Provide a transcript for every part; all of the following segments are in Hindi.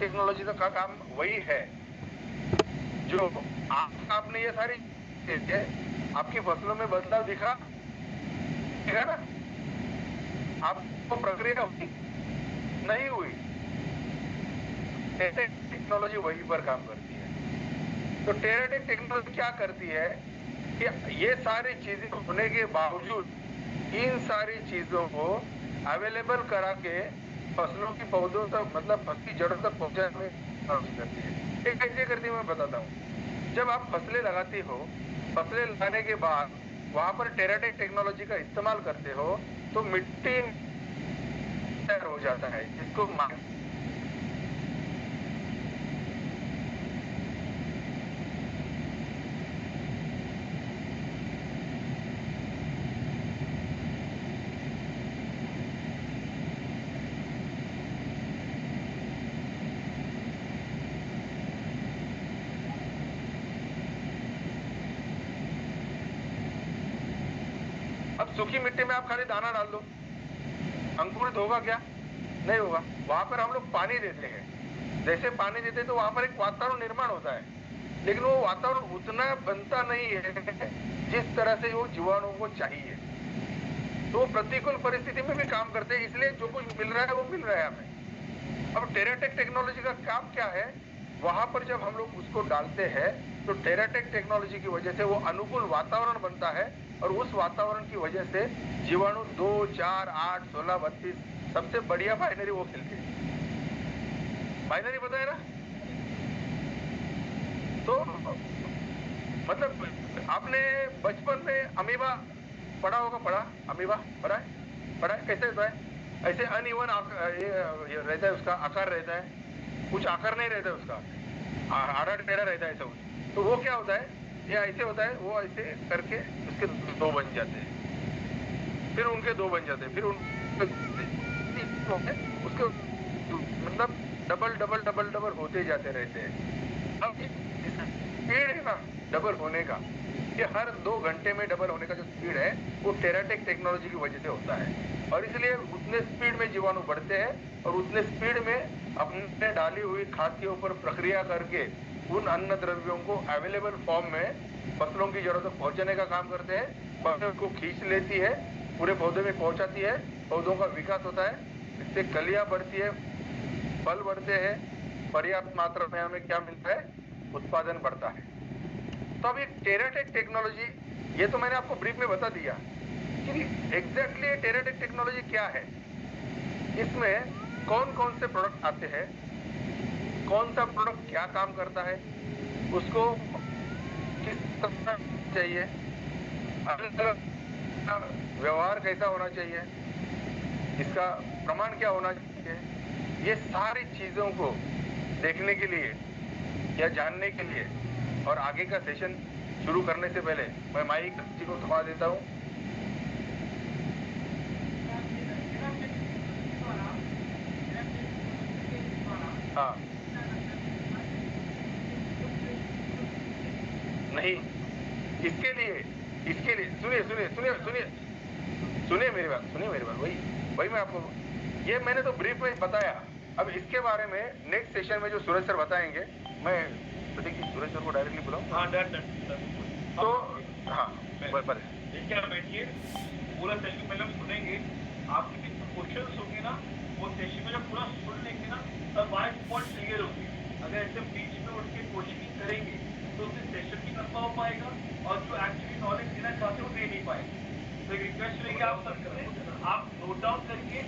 टेक्नोलॉजी का काम वही है जो आपने ये सारी आपकी फसलों में बदलाव दिखा ना, आपको प्रक्रिया हुई नहीं हुई, ऐसे टेक्नोलॉजी वहीं पर काम करती है। तो टेराटेक टेक्नोलॉजी क्या करती है कि ये सारी चीजें होने के बावजूद इन सारी चीजों को अवेलेबल करा के फसलों की पौधों तक, मतलब फसल की जड़ों तक पहुंचाने में करती है। ये कैसे करती है मैं बताता हूँ। जब आप फसलें लगाती हो, फसलें लगाने के बाद वहां पर टेराटेक टेक्नोलॉजी का इस्तेमाल करते हो तो मिट्टी तैयार हो जाता है, जिसको अब सूखी मिट्टी में आप खाली दाना डाल दो, अंकुरित होगा क्या? नहीं होगा। वहां पर हम लोग पानी देते हैं, जैसे पानी देते हैं तो वहां पर एक वातावरण निर्माण होता है, लेकिन वो वातावरण उतना बनता नहीं है जिस तरह से वो जीवाणुओं को चाहिए। तो प्रतिकूल परिस्थिति में भी काम करते हैं, इसलिए जो कुछ मिल रहा है वो मिल रहा है हमें। अब टेराटेक टेक्नोलॉजी का काम क्या है, वहां पर जब हम लोग उसको डालते हैं तो टेराटेक टेक्नोलॉजी की वजह से वो अनुकूल वातावरण बनता है, और उस वातावरण की वजह से जीवाणु 2, 4, 8, 16, 32 सबसे बढ़िया बाइनरी वो खिलते हैं। बाइनरी पता है ना? तो मतलब आपने बचपन में अमीबा पढ़ा होगा, अमीबा पढ़ा है? कैसे होता है? ऐसे अनइवन रहता है, उसका आकार रहता है, कुछ आकार नहीं रहता है उसका, आड़ा टेढ़ा रहता है ऐसा कुछ। तो वो क्या होता है, ये ऐसे होता है, वो ऐसे करके उसके दो बन जाते हैं, फिर उनके दो बन जाते हैं, फिर उसके मतलब डबल डबल डबल डबल होते जाते रहते हैं। अब स्पीड है ना डबल होने का, ये हर 2 घंटे में डबल होने का जो स्पीड है वो टेराटेक टेक्नोलॉजी की वजह से होता है, और इसलिए उतने स्पीड में जीवाणु बढ़ते हैं, और उतने स्पीड में अपने डाली हुई खाद के ऊपर प्रक्रिया करके उन अन्न द्रव्यों को अवेलेबल फॉर्म में फसलों की जड़ों तक पहुंचाने का काम करते हैं। फसल को खींच लेती है, पूरे पौधे में पहुंचाती है, पौधों का विकास होता है, इससे कलियां बढ़ती है, फल बढ़ते हैं, पर्याप्त मात्रा में हमें क्या मिलता है, उत्पादन बढ़ता है। तो अब ये टेराटेक टेक्नोलॉजी, ये तो मैंने आपको ब्रीफ में बता दिया कि एग्जैक्टली टेराटेक टेक्नोलॉजी क्या है, इसमें कौन कौन से प्रोडक्ट आते हैं, कौन सा प्रोडक्ट क्या काम करता है, उसको किस तरह चाहिए, अलग अलग व्यवहार कैसा होना चाहिए, इसका प्रमाण क्या होना चाहिए, ये सारी चीजों को देखने के लिए या जानने के लिए, और आगे का सेशन शुरू करने से पहले मैं माइक जी को थमा देता हूं। हाँ, नहीं, इसके लिए सुनिए मेरी बात, वही मैं आपको, ये मैंने तो ब्रीफ में बताया। अब इसके बारे में नेक्स्ट सेशन में जो सूरज सर बताएंगे, मैं प्रतीक जी सूरज सर को डायरेक्टली बुलाऊं? हाँ, डन। तो हाँ, देखिए आप बैठिए, पूरा सेशन पहले हम सुनेंगे, आपके कितने क्वेश्चंस होंगे ना, वो सेशन में जब पूरा सुन लेंगे ना, तब बाय स्पॉट क्लियर होंगे। अगर ऐसे बीच में उठ के क्वेश्चनिंग करेंगे तो उससे सेशन भी लंबा हो पाएगा, और जो एक्चुअली नॉलेज देना चाहते हो दे नहीं पाएंगे। तो एक रिक्वेस्ट रहेगी आप सबसे, आप नोट डाउन करके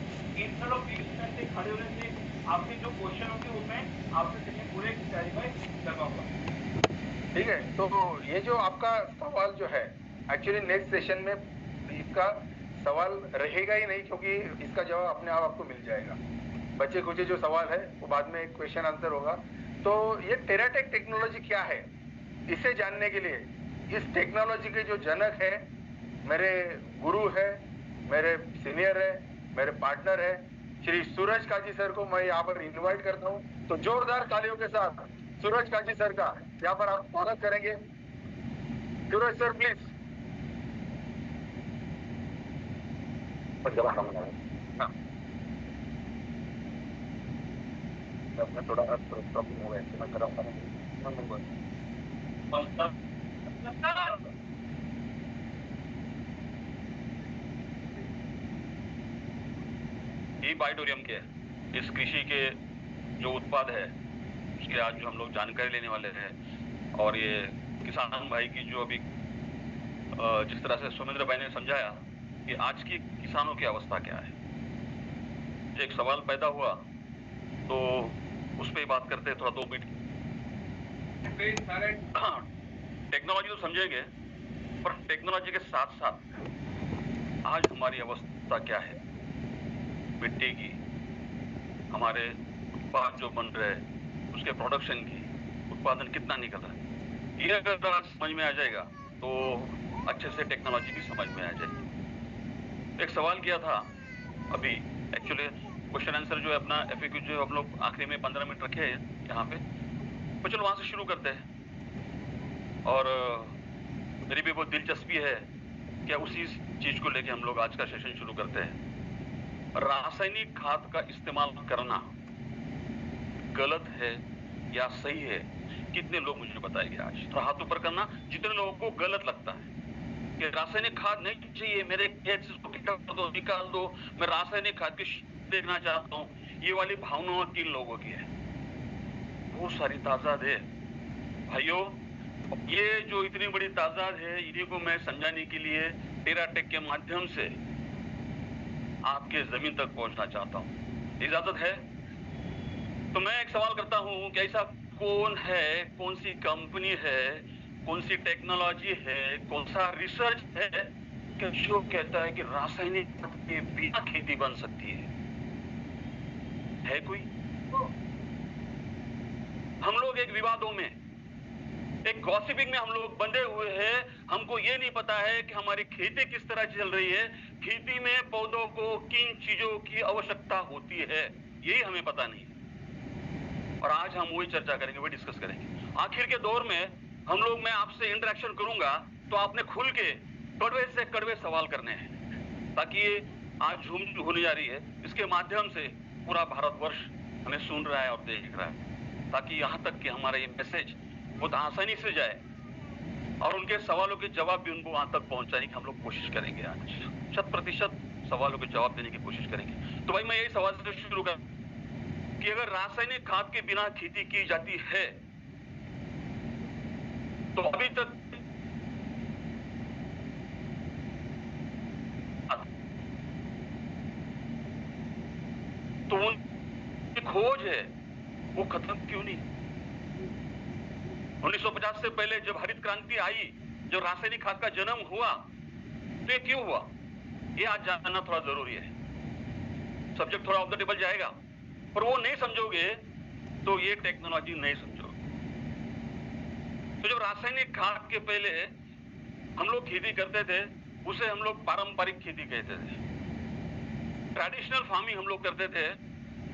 इंस्टेड ऑफ बीच में से खड़े होने से आपके जो क्वेश्चन होंगे वो मैं आपसे सेशन पूरे क्लैरिफाई करवाऊंगा। ठीक है। तो ये जो आपका सवाल जो है, एक्चुअली नेक्स्ट सेशन में इसका सवाल रहेगा ही नहीं, क्योंकि इसका जवाब अपने आप आपको मिल जाएगा। बच्चे कुछ जो सवाल है वो बाद में एक क्वेश्चन आंसर होगा। तो ये टेराटेक टेक्नोलॉजी क्या है, इसे जानने के लिए इस टेक्नोलॉजी के जो जनक है, मेरे गुरु है, मेरे सीनियर है, मेरे पार्टनर है, श्री सूरज काजी सर को मैं यहाँ पर इनवाइट करता हूँ। तो जोरदार तालियों के साथ सूरज काजी सर का यहाँ पर आप स्वागत करेंगे। सूरज सर प्लीज। हाँ। अपना थोड़ा प्रॉब्लम हो गया है, मैं कराऊंगा ना। ई बायोटोरियम के इस कृषि के जो उत्पाद है उसके आज जो हम लोग जानकारी लेने वाले हैं, और ये किसान भाई की जो अभी जिस तरह से सुमेंद्र भाई ने समझाया कि आज की किसानों की अवस्था क्या है, एक सवाल पैदा हुआ तो उस पर बात करते हैं थोड़ा 2 मिनट। टेक्नोलॉजी तो समझेंगे, पर टेक्नोलॉजी के साथ साथ आज हमारी अवस्था क्या है, मिट्टी की, हमारे उत्पाद जो बन रहे हैं उसके प्रोडक्शन की, उत्पादन कितना निकल रहा है, ये अगर आज समझ में आ जाएगा तो अच्छे से टेक्नोलॉजी भी समझ में आ जाएगी। एक सवाल किया था अभी, एक्चुअली क्वेश्चन आंसर जो है अपना FAQ जो हम लोग आखिरी में 15 मिनट रखे हैं यहाँ पे, तो चलो वहां से शुरू करते हैं। और मेरी भी बहुत दिलचस्पी है क्या उसी चीज को लेके हम लोग आज का सेशन शुरू करते हैं। रासायनिक खाद का इस्तेमाल करना गलत है या सही है, कितने लोग मुझे बताएंगे आज? तो हाथ ऊपर करना जितने लोगों को गलत लगता है कि रासायनिक खाद नहीं चाहिए, मेरे खेत से इसको निकाल दो, मैं रासायनिक खाद की देखना चाहता हूँ, ये वाली भावना किन लोगों की है? बहुत सारी तादाद है भाइयों। ये जो इतनी बड़ी तादाद है, इन्हीं को मैं समझाने के लिए टेराटेक के माध्यम से आपके जमीन तक पहुंचना चाहता हूं। इजाजत है तो मैं एक सवाल करता हूं कि ऐसा कौन है, कौन सी कंपनी है, कौन सी टेक्नोलॉजी है, कौन सा रिसर्च है कि जो कहता है कि रासायनिक खाद के बिना खेती बन सकती है कोई? हम लोग एक विवादों में, एक गॉसिपिंग में हम लोग बंधे हुए हैं। हमको ये नहीं पता है कि हमारी खेती किस तरह चल रही है, खेती में पौधों को किन चीजों की आवश्यकता होती है, यही हमें पता नहीं है। और आज हम वही चर्चा करेंगे, वही डिस्कस करेंगे। आखिर के दौर में हम लोग, मैं आपसे इंटरेक्शन करूंगा तो आपने खुल के कड़वे से कड़वे सवाल करने हैं, ताकि ये आज झूम होने जा रही है, इसके माध्यम से पूरा भारतवर्ष हमें सुन रहा है और देख रहा है, ताकि यहाँ तक कि हमारा ये मैसेज बहुत आसानी से जाए और उनके सवालों के जवाब भी उनको वहां तक पहुंचाने की हम लोग कोशिश करेंगे। आज 100% सवालों के जवाब देने की कोशिश करेंगे। तो भाई मैं यही सवाल से शुरू कर कि अगर रासायनिक खाद के बिना खेती की जाती है तो अभी तक तो उनकी खोज है वो खत्म क्यों नहीं? 1950 से पहले जब हरित क्रांति आई, जब रासायनिक खाद का जन्म हुआ, तो ये क्यों हुआ, ये आज जानना थोड़ा जरूरी है। सब्जेक्ट थोड़ा ऑफ द टेबल जाएगा, पर वो नहीं समझोगे तो ये टेक्नोलॉजी नहीं समझोगे। तो जब रासायनिक खाद के पहले हम लोग खेती करते थे, उसे हम लोग पारंपरिक खेती कहते थे, ट्रेडिशनल फार्मिंग हम लोग करते थे।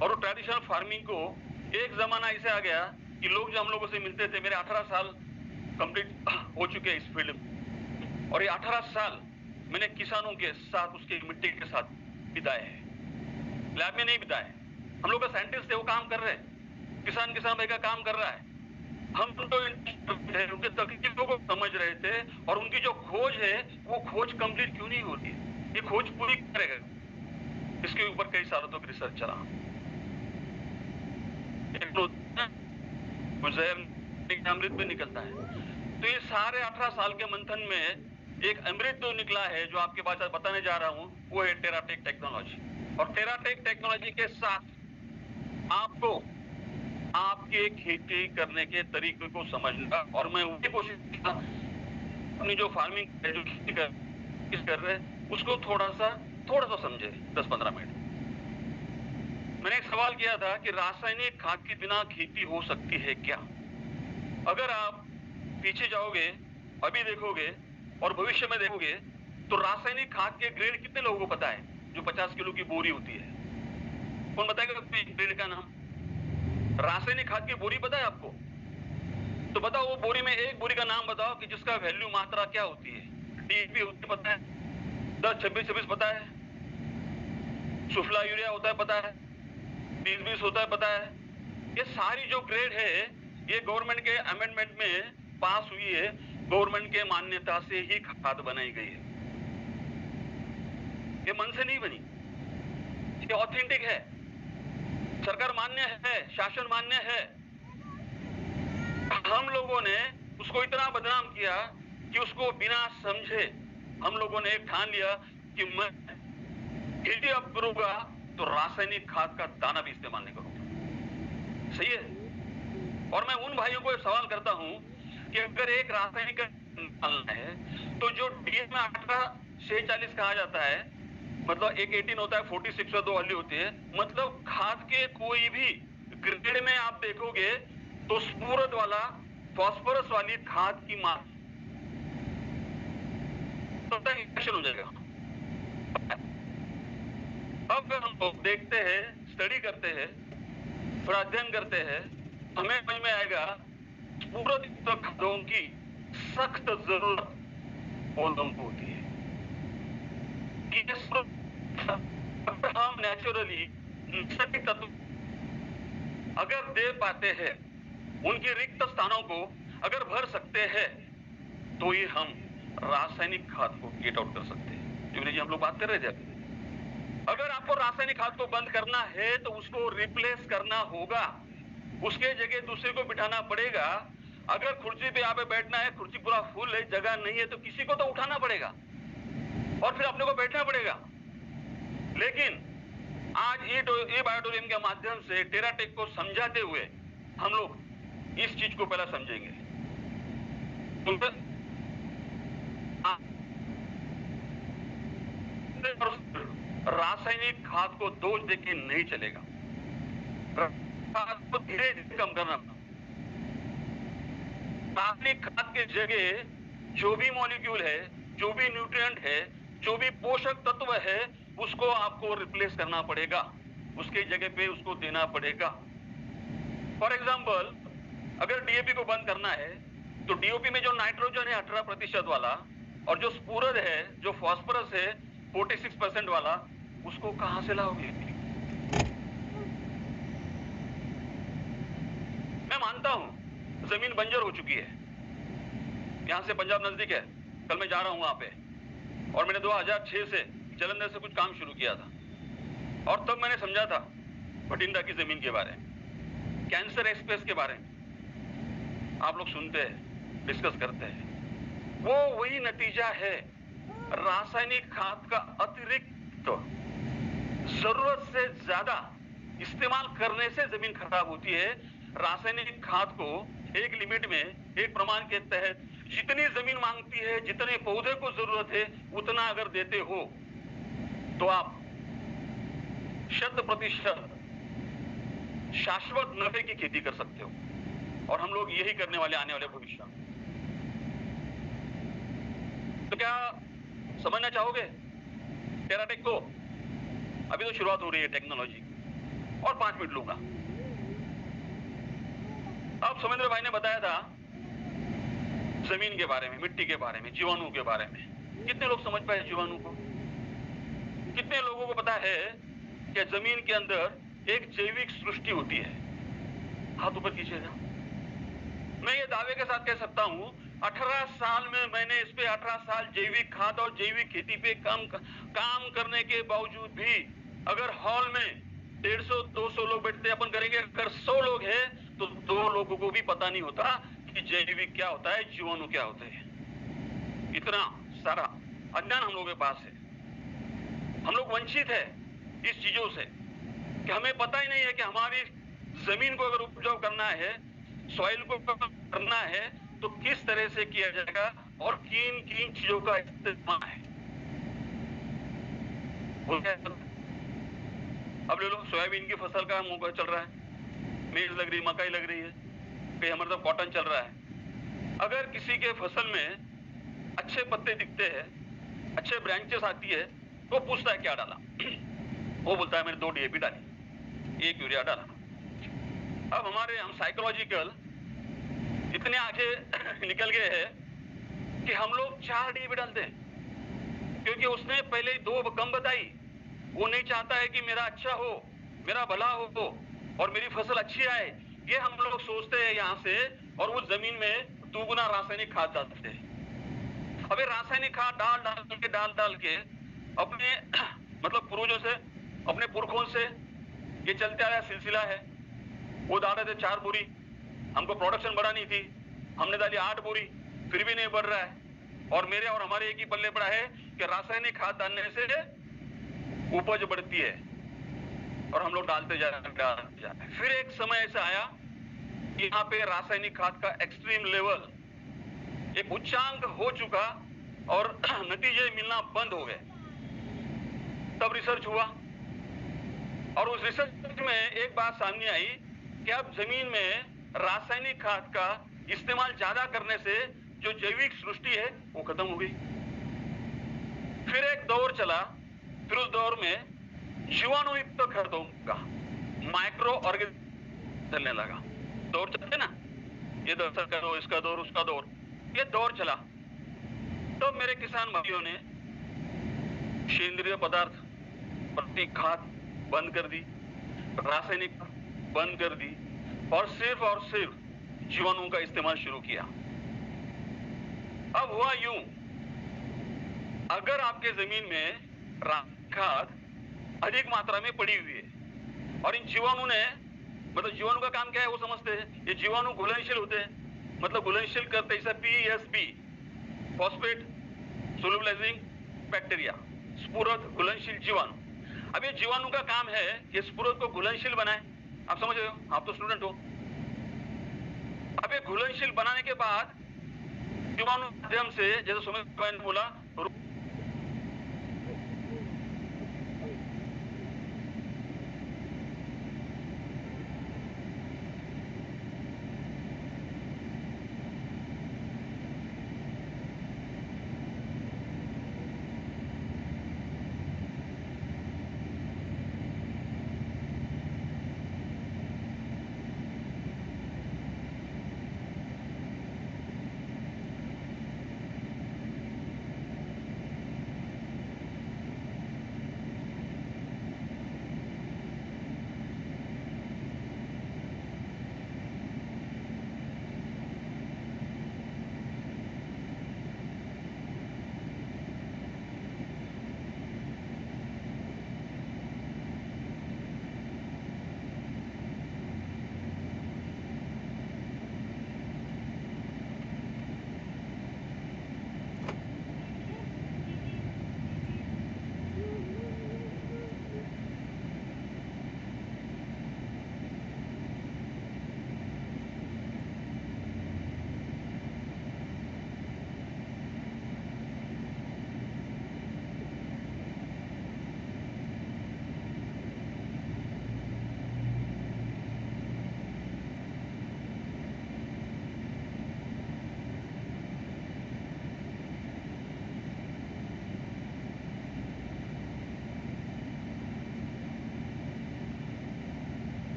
और वो ट्रेडिशनल फार्मिंग को एक जमाना ऐसे आ गया कि लोग जो हम लोगों से मिलते थे, मेरे 18 साल कंप्लीट हो चुके हैं इस फील्ड में, और ये 18 साल मैंने किसानों के साथ, उसके मिट्टी के साथ बिताए हैं, लैब में नहीं बिताए। हम लोग का साइंटिस्ट है, वो काम कर रहे हैं, किसान भाई का काम कर रहा है। हम तो उनके तकलीफों को समझ रहे थे, और उनकी जो खोज है वो खोज कंप्लीट क्यों नहीं होती? ये खोज पूरी करेगा, इसके ऊपर कई सालों तक रिसर्च चला। अमृत भी निकलता है। तो ये सारे 18 साल के मंथन में एक अमृत तो निकला है, जो आपके पास बताने जा रहा हूं, वो है टेराटेक टेक्नोलॉजी। और टेराटेक टेक्नोलॉजी के साथ आपको आपके खेती करने के तरीके को समझना, और मैं वही कोशिश अपनी जो फार्मिंग जो खेती कर रहे हैं उसको थोड़ा सा समझे 10-15 मिनट। मैंने एक सवाल किया था कि रासायनिक खाद के बिना खेती हो सकती है क्या? अगर आप पीछे जाओगे, अभी देखोगे और भविष्य में देखोगे, तो रासायनिक खाद के ग्रेड कितने लोगों को पता है? जो 50 किलो की बोरी होती है, कौन बताएगा ग्रेड का नाम? रासायनिक खाद की बोरी पता है आपको? तो बताओ वो बोरी में, एक बोरी का नाम बताओ कि जिसका वैल्यू मात्रा क्या होती है? DAP होती है पता है, 10-26-26 पता है, सुफला यूरिया होता है पता है, 20-20 होता है पता है, ये सारी जो ग्रेड है ये गवर्नमेंट के अमेंडमेंट में पास हुई है, गवर्नमेंट के मान्यता से ही खाद बनाई गई है। ये मन से नहीं बनी, ये ऑथेंटिक है, सरकार मान्य है, शासन मान्य है। हम लोगों ने उसको इतना बदनाम किया कि उसको बिना समझे हम लोगों ने एक ठान लिया कि मैं खेती अब करूंगा तो रासायनिक खाद का दाना भी इस्तेमाल नहीं करूंगा। सही है। और मैं उन भाइयों को सवाल करता हूं कि अगर एक रासायनिक डालना है तो जो डीए में 1846 कहा जाता है, मतलब एक 18 होता है, 46 और 2 हल्ली होती है, मतलब खाद के कोई भी ग्रेड में आप देखोगे तो स्फूरद वाला फास्फोरस वाली खाद की मात्रा हो जाएगा। अब हम लोग देखते हैं, स्टडी करते हैं, थोड़ा अध्ययन करते हैं, हमें समझ में आएगा स्फूरद खादों की सख्त जरूरत पौधों को होती है कि हम नेचुरली नैसर्गिक तत्व अगर दे पाते हैं, उनके रिक्त स्थानों को अगर भर सकते हैं, तो ये हम रासायनिक खाद को गेट आउट कर सकते हैं। जी हम लोग बात कर रहे थे अभी। अगर आपको रासायनिक खाद को बंद करना है तो उसको रिप्लेस करना होगा, उसके जगह दूसरे को बिठाना पड़ेगा। अगर कुर्सी पे यहाँ पे बैठना है, कुर्सी पूरा फुल है, जगह नहीं है, तो किसी को तो उठाना पड़ेगा और फिर अपने को बैठना पड़ेगा। लेकिन आज ये बायोटोरियम के माध्यम से टेराटेक को समझाते हुए हम लोग इस चीज को पहला समझेंगे। रासायनिक खाद को दोष देके नहीं चलेगा, खाद को धीरे धीरे कम करना। रासायनिक खाद के जगह जो भी मॉलिक्यूल है, जो भी न्यूट्रिएंट है, जो भी पोषक तत्व है, उसको आपको रिप्लेस करना पड़ेगा, उसके जगह पे उसको देना पड़ेगा। फॉर एग्जाम्पल, अगर डीएपी को बंद करना है तो डीओपी में जो नाइट्रोजन है 18% वाला और जो स्फूरद है, जो फास्फोरस है 46% वाला, उसको कहां से लाओगे? मैं मानता हूं जमीन बंजर हो चुकी है, यहां से पंजाब नजदीक है, कल मैं जा रहा हूं वहां पे, और मैंने 2006 से जलंधर से कुछ काम शुरू किया था और तब मैंने समझा था भटिंडा की जमीन के बारे में, कैंसर एक्सप्रेस के बारे में। आप लोग सुनते हैं, डिस्कस करते हैं, वो वही नतीजा है। रासायनिक खाद का अतिरिक्त जरूरत से ज्यादा इस्तेमाल करने से जमीन खराब होती है। रासायनिक खाद को एक लिमिट में, एक प्रमाण के तहत जितनी जमीन मांगती है, जितने पौधे को जरूरत है, उतना अगर देते हो तो आप 100% शाश्वत नफे की खेती कर सकते हो। और हम लोग यही करने वाले आने वाले भविष्य में। तो क्या समझना चाहोगे टेराटेक को? अभी तो शुरुआत हो रही है टेक्नोलॉजी, और 5 मिनट लूंगा। अब सुमेंद्र भाई ने बताया था जमीन के बारे में, मिट्टी के बारे में, जीवाणु के बारे में। कितने लोग समझ पाए जीवाणु को? कितने लोगों को पता है कि जमीन के अंदर एक जैविक सृष्टि होती है? हाथ ऊपर कीजिएगा। मैं ये दावे के साथ कह सकता हूं, 18 साल में मैंने इस पे 18 साल जैविक खाद और जैविक खेती पे काम करने के बावजूद भी अगर हॉल में 150-200 लोग बैठते, अपन करेंगे, अगर 100 लोग हैं तो 2 लोगों को भी पता नहीं होता कि जैविक क्या होता है, जीवाणु क्या होते हैं। इतना सारा अज्ञान हम लोगों के पास है। हम लोग वंचित है इस चीजों से कि हमें पता ही नहीं है कि हमारी जमीन को अगर उपजाऊ करना है, सॉइल को करना है, तो किस तरह से किया जाएगा और किन किन चीजों का इस्तेमाल है। अब ले लो, सोयाबीन की फसल का मौका चल रहा है, मेज लग रही, मकई लग रही है, कहीं हमारे तरफ कॉटन चल रहा है। अगर किसी के फसल में अच्छे पत्ते दिखते हैं, अच्छे ब्रांचेस आती है, तो पूछता है क्या डाला? वो बोलता है मैंने 2 डीएपी डाली, 1 यूरिया डाला। अब हम साइकोलॉजिकल इतने आगे निकल गए हैं कि हम लोग 4 डीएपी डालते हैं, क्योंकि उसने पहले 2 कम बताई। वो नहीं चाहता है कि मेरा अच्छा हो, मेरा भला हो, और मेरी फसल अच्छी आए, ये हम लोग सोचते हैं यहाँ से, और वो जमीन में दुगुना रासायनिक खाद डालते हैं। अबे रासायनिक खाद डाल डाल के अपने मतलब पूर्वजों से, अपने पुरखों से ये चलते आया सिलसिला है। वो डाल रहे थे 4 बोरी, हमको प्रोडक्शन बढ़ानी थी, हमने डाली 8 बोरी, फिर भी नहीं बढ़ रहा है। और मेरे और हमारे एक ही पल्ले पड़ा है कि रासायनिक खाद डालने से उपज बढ़ती है, और हम लोग डालते जा रहे। फिर एक समय ऐसा आया कि यहाँ पे रासायनिक खाद का एक्सट्रीम लेवल, एक उच्चांक हो चुका, और नतीजे मिलना बंद हो गए। तब रिसर्च हुआ, और उस रिसर्च में एक बात सामने आई कि अब जमीन में रासायनिक खाद का इस्तेमाल ज्यादा करने से जो जैविक सृष्टि है वो खत्म हो गई। फिर एक दौर चला, फिर उस दौर में जीवाणुयुक्त खादों का, माइक्रो ऑर्गेनिज्म चलने लगा। दौर चलते ना, ये दौर का दौर, इसका दौर, उसका दौर, ये दौर चला। तो मेरे किसान भाइयों ने सेंद्रीय पदार्थ, प्रति खाद बंद कर दी, रासायनिक बंद कर दी, और सिर्फ जीवाणुओं का इस्तेमाल शुरू किया। अब हुआ यूं, अगर आपके जमीन में खाद अधिक मात्रा में पड़ी हुई है, और इन जीवाणु ने, मतलब जीवाणु का काम क्या है वो समझते हैं, ये जीवाणु घुलनशील होते हैं, मतलब घुलनशील करते हैं, PSB, फॉस्फेट सोल्यूबलाइजिंग बैक्टीरिया, स्फुरद घुलनशील जीवाणु। अब ये जीवाणु का काम है कि स्फुरद को घुलनशील बनाए। आप समझ रहे हो, आप तो स्टूडेंट हो। अब ये घुलनशील बनाने के बाद जीवाणु माध्यम से, जैसे सुमित भाई ने बोला,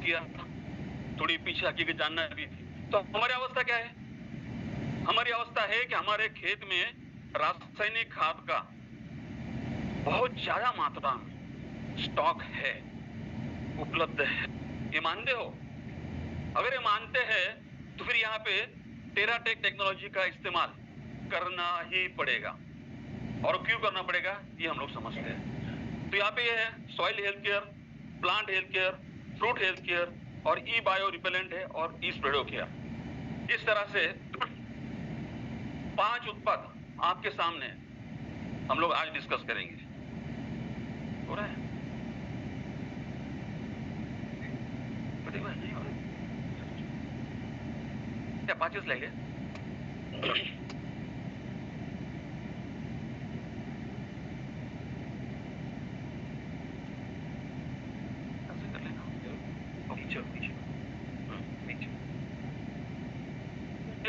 किया, थोड़ी पीछे हकीकत जानना भी थी। तो हमारी अवस्था क्या है? हमारी अवस्था है कि हमारे खेत में रासायनिक खाद का बहुत ज्यादा मात्रा में स्टॉक है, उपलब्ध है। ये मानते हो? अगर ये मानते हैं तो फिर यहाँ पे टेराटेक टेक्नोलॉजी का इस्तेमाल करना ही पड़ेगा। और क्यों करना पड़ेगा ये हम लोग समझते हैं। तो यहाँ पे ये है soil health care, plant health care, fruit health care, और ई बायो रिपेलेंट है, और ई स्प्रेडो केयर। इस तरह से 5 उत्पाद आपके सामने हम लोग आज डिस्कस करेंगे। हो रहा है? नहीं हो रहा है? क्या 5 ले गए?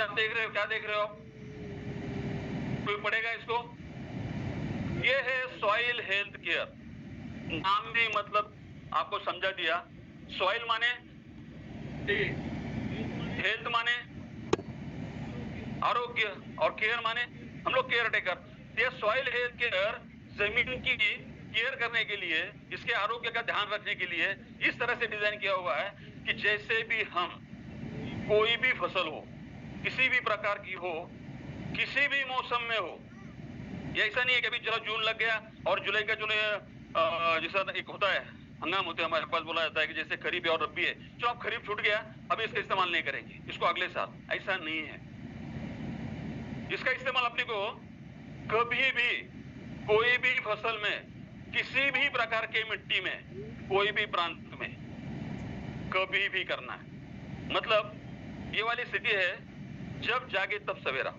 आप देख रहे हो, क्या देख रहे हो? कोई पढ़ेगा इसको? ये है सॉइल हेल्थ केयर। नाम में मतलब आपको समझा दिया। सॉइल माने, हेल्थ माने आरोग्य, और केयर माने हम लोग केयर टेकर। ये सॉइल हेल्थ केयर जमीन की केयर करने के लिए, इसके आरोग्य का ध्यान रखने के लिए इस तरह से डिजाइन किया हुआ है कि जैसे भी हम कोई भी फसल हो, किसी भी प्रकार की हो, किसी भी मौसम में हो, ये ऐसा नहीं है कि अभी चलो जून लग गया और जुलाई का जैसा एक होता है हंगाम होते हैं हमारे पास, बोला जाता है कि जैसे खरीफ है और रब्बी है, चलो अब खरीफ छूट गया, अभी इसका इस्तेमाल नहीं करेंगे, इसको अगले साल। ऐसा नहीं है। इसका इस्तेमाल अपने को कभी भी कोई भी फसल में, किसी भी प्रकार के मिट्टी में, कोई भी प्रांत में कभी भी करना है। मतलब ये वाली स्थिति है, जब जागे तब सवेरा।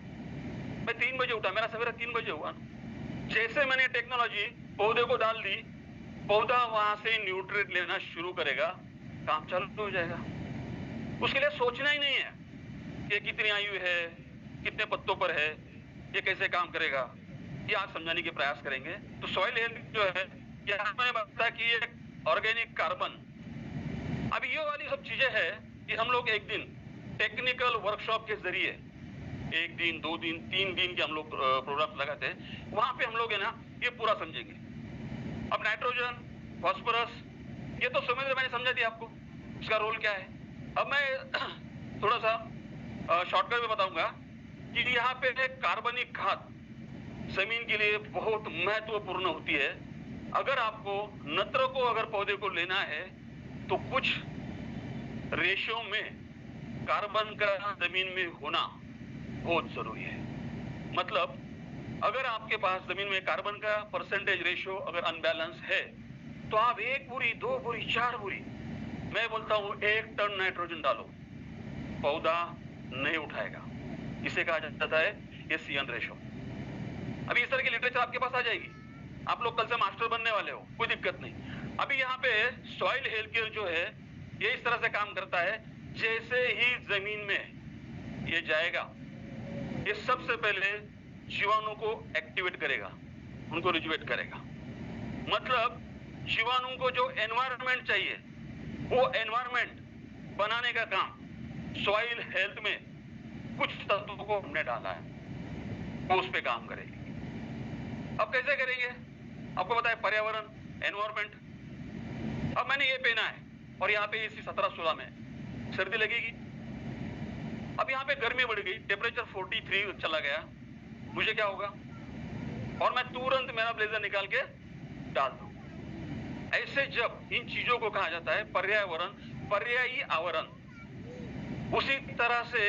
मैं 3 बजे उठा, मेरा सवेरा 3 बजे हुआ। जैसे मैंने टेक्नोलॉजी पौधे को डाल दी, पौधा वहां से न्यूट्रिएंट लेना शुरू करेगा, काम चालू हो जाएगा। उसके लिए सोचना ही नहीं है कि कितनी आयु है, कितने पत्तों पर है, ये कैसे काम करेगा, ये आज समझाने के प्रयास करेंगे। तो सॉइल हेल्थ जो है, यहाँ मैंने बताया कि ये ऑर्गेनिक कार्बन। अब ये वाली सब चीजें है कि हम लोग एक दिन टेक्निकल वर्कशॉप के जरिए 1 दिन, 2 दिन, 3 दिन के हम लोग प्रोग्राम लगाते हैं, वहां पे हम लोग है ना ये पूरा समझेंगे। अब नाइट्रोजन, फास्फोरस, ये तो समझ मैंने समझा दिया आपको, इसका रोल क्या है। अब मैं थोड़ा सा शॉर्टकट में बताऊंगा कि यहाँ पे कार्बनिक खाद जमीन के लिए बहुत महत्वपूर्ण होती है। अगर आपको नत्र को, अगर पौधे को लेना है तो कुछ रेशियो में कार्बन का जमीन में होना बहुत जरूरी है। मतलब अगर आपके पास जमीन में कार्बन का परसेंटेज रेशियो अगर अनबैलेंस है तो आप 1 बोरी, 2 बोरी, 4 बोरी, मैं बोलता हूं 1 टन नाइट्रोजन डालो, पौधा नहीं उठाएगा। इसे कहा जाता है एसियन रेशियो। अभी इस तरह की लिटरेचर आपके पास आ जाएगी, आप लोग कल से मास्टर बनने वाले हो, कोई दिक्कत नहीं। अभी यहाँ पे सॉइल हेल्थ केयर जो है ये इस तरह से काम करता है, जैसे ही जमीन में ये जाएगा, ये सबसे पहले जीवाणु को एक्टिवेट करेगा, उनको रिजुवेट करेगा। मतलब जीवाणु को जो एनवायरनमेंट चाहिए वो एनवायरनमेंट बनाने का काम सॉइल हेल्थ में कुछ तत्वों को हमने डाला है, वो उस पे काम करेगी। अब कैसे करेंगे? आपको बताया पर्यावरण, एनवायरनमेंट। अब मैंने ये पहना है और यहाँ पे इसी 17-16 में सर्दी लगेगी। अब यहाँ पे गर्मी बढ़ गई, टेम्परेचर 43 चला गया, मुझे क्या होगा? और मैं तुरंत मेरा ब्लेजर निकाल के डाल दूं। ऐसे जब इन चीजों को कहा जाता है पर्यावरण, पर्यायी आवरण। उसी तरह से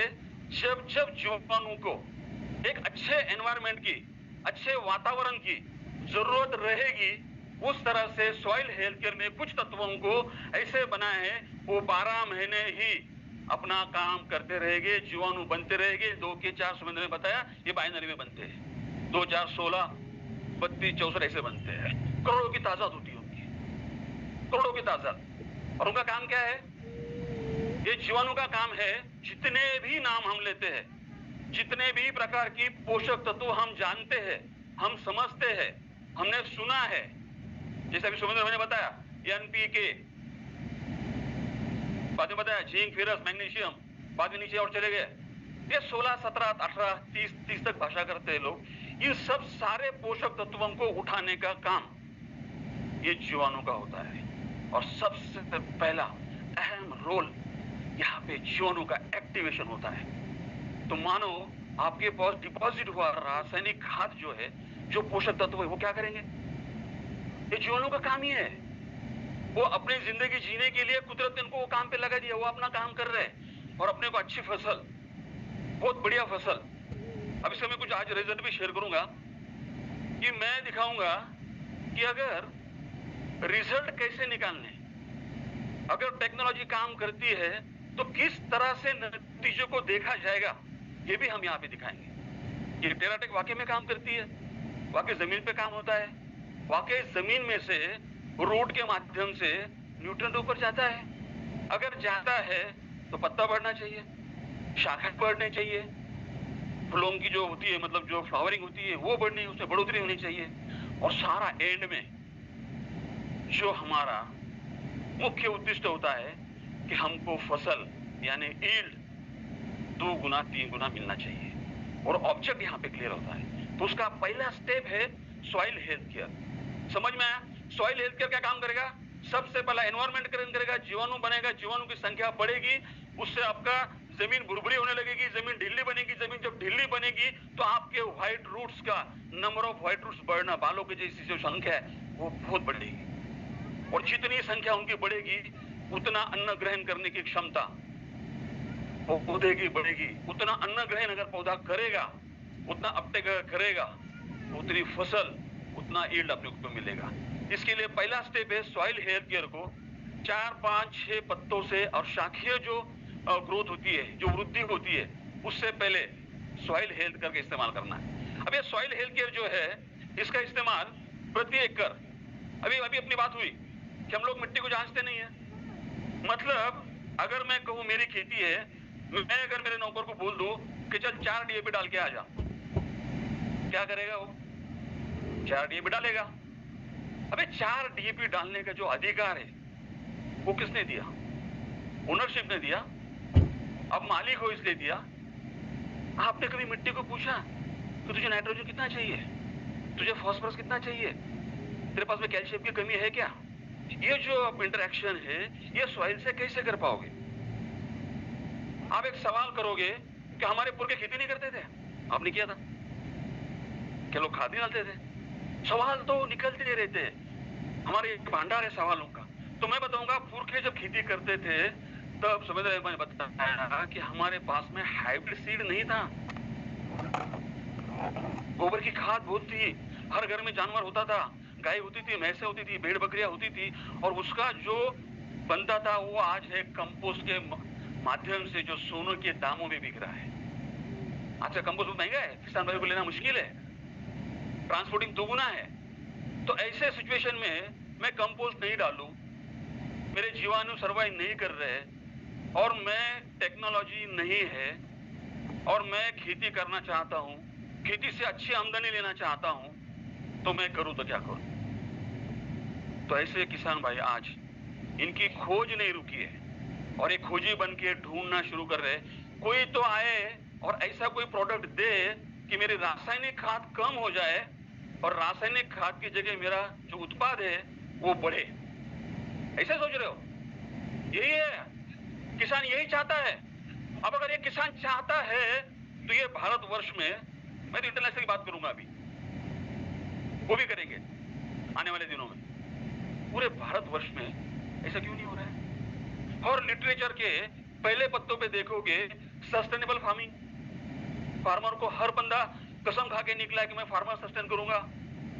जब जब जीवाणु को एक अच्छे एनवायरनमेंट की, अच्छे वातावरण की जरूरत रहेगी, उस तरह से सॉइल हेल्थ केयर ने कुछ तत्वों को ऐसे बनाए हैं, वो 12 महीने ही अपना काम करते रहेंगे, जीवाणु बनते रहेंगे। 2 के 4 समझने में बताया, ये बाइनरी में बनते हैं, 2, 4, 16, 32, 64 ऐसे बनते हैं। करोड़ों की तादाद होती है उनकी, करोड़ों की तादाद। और उनका काम क्या है? ये जीवाणु का काम है, जितने भी नाम हम लेते हैं, जितने भी प्रकार की पोषक तत्व हम जानते हैं, हम समझते हैं, हमने सुना है, जैसे अभी सुमेंद्र मैंने बताया एनपीके, बाद में बताया जिंक, फेरस, मैग्नीशियम, बाद में नीचे और चले गए। ये 16, 17, 18, 30 तक भाषा करते हैं लोग। इन सब सारे पोषक तत्वों को उठाने का काम ये जीवाणु का होता है। और सबसे पहला अहम रोल यहाँ पे जीवाणु का एक्टिवेशन होता है। तो मानो आपके पास डिपॉजिट हुआ रासायनिक खाद जो है, जो पोषक तत्व है, वो क्या करेंगे? ये जीवाणु का काम ही है। वो अपनी जिंदगी जीने के लिए कुदरत ने इनको वो काम पे लगा दिया, वो अपना काम कर रहे हैं और अपने को अच्छी फसल, बहुत बढ़िया फसल। अब इसका मैं कुछ आज रिजल्ट भी शेयर करूंगा कि मैं दिखाऊंगा कि अगर रिजल्ट कैसे निकालने, अगर टेक्नोलॉजी काम करती है तो किस तरह से नतीजों को देखा जाएगा, ये भी हम यहाँ पे दिखाएंगे। ये टेराटेक वाकई में काम करती है, वाकई जमीन पे काम होता है, वाकई जमीन में से रूट के माध्यम से न्यूट्रिएंट ऊपर जाता है। अगर जाता है तो पत्ता बढ़ना चाहिए, शाखा बढ़नी चाहिए, फूलों की जो होती है मतलब जो फ्लावरिंग होती है वो बढ़नी, उसमें बढ़ोतरी होनी चाहिए। और सारा एंड में जो हमारा मुख्य उद्देश्य होता है कि हमको फसल यानी यील्ड 2 गुना 3 गुना मिलना चाहिए, और ऑब्जेक्ट यहाँ पे क्लियर होता है। तो उसका पहला स्टेप है सॉइल हेल्थ केयर। समझ में आया? सॉइल हेल्थ केयर क्या काम करेगा? सबसे पहला एनवायरमेंट करेगा, जीवाणु बनेगा, जीवाणु की संख्या बढ़ेगी, उससे आपका जमीन भुरभुरी होने लगेगी, जमीन ढीली बनेगी। जमीन जब ढीली बनेगी तो आपके व्हाइट रूट्स का नंबर ऑफ व्हाइट रूट्स बढ़ना, बालों की जैसी जो संख्या है वो बहुत बढ़ेगी, और जितनी संख्या उनकी बढ़ेगी उतना अन्न ग्रहण करने की क्षमता पौधे की बढ़ेगी। उतना अन्न ग्रहण अगर पौधा करेगा, उतना अपटेक करेगा, उतनी फसल, उतना यील्ड अपने को मिलेगा। इसके लिए पहला स्टेप है सॉइल हेल्थ केयर को 4, 5, 6 पत्तों से और शाखीय जो ग्रोथ होती है, जो वृद्धि होती है, उससे पहले सॉइल हेल्थ केयर का इस्तेमाल करना है। अब ये सॉइल हेल्थ केयर जो है इसका इस्तेमाल प्रति एकड़, अभी अपनी बात हुई कि हम लोग मिट्टी को जांचते नहीं है। मतलब अगर मैं कहूं मेरी खेती है, मैं अगर मेरे नौकर को बोल दूं कि चल 4 डीएपी डाल के आ जा, क्या करेगा वो? 4 डीएपी डालेगा। अबे 4 डीएपी डालने का जो अधिकार है वो किसने दिया? ओनरशिप ने दिया। अब मालिक हो इसलिए दिया। आपने कभी मिट्टी को पूछा कि तुझे नाइट्रोजन कितना चाहिए, तुझे फास्फोरस कितना चाहिए, तेरे पास में कैल्शियम की कमी है क्या? ये जो इंटरेक्शन है ये सॉइल से कैसे कर पाओगे? आप एक सवाल करोगे कि हमारे पुरखे खेती नहीं करते थे, आपने किया था क्या? लोग खाद नहीं डालते थे? सवाल तो निकलते रहते हैं, हमारे भंडार है सवालों का। तो मैं बताऊंगा पुरखे जब खेती करते थे तब समझ रहे, मैंने बताया कि हमारे पास में हाइब्रिड सीड नहीं था, गोबर की खाद बहुत थी, हर घर में जानवर होता था, गाय होती थी, भैंसें होती थी, भेड़ बकरियां होती थी, और उसका जो बनता था वो आज है कंपोस्ट के माध्यम से जो सोने के दामों में बिक रहा है। आज का कंपोस्ट बहुत महंगा है, किसान भाई को लेना मुश्किल है, ट्रांसपोर्टिंग दोगुना है। तो ऐसे सिचुएशन में मैं कंपोस्ट नहीं डालूं, मेरे जीवाणु सर्वाइव नहीं कर रहे, और मैं टेक्नोलॉजी नहीं है, और मैं खेती करना चाहता हूं, खेती से अच्छी आमदनी लेना चाहता हूं, तो मैं करूं तो क्या करूं? तो ऐसे किसान भाई आज इनकी खोज नहीं रुकी है, और एक खोजी बन के ढूंढना शुरू कर रहे। कोई तो आए और ऐसा कोई प्रोडक्ट दे कि मेरी रासायनिक खाद कम हो जाए और रासायनिक खाद की जगह मेरा जो उत्पाद है वो बढ़े। ऐसे सोच रहे हो? यही है किसान, यही चाहता है। अब अगर ये किसान चाहता है तो ये भारतवर्ष में, मैं तो इंटरनेशनल की बात करूंगा अभी, वो भी करेंगे आने वाले दिनों में। पूरे भारतवर्ष में ऐसा क्यों नहीं हो रहा है? और लिटरेचर के पहले पत्तों पे देखोगे सस्टेनेबल फार्मिंग, फार्मर को हर बंदा कसम खा के निकला कि मैं फार्मर सस्टेन करूंगा,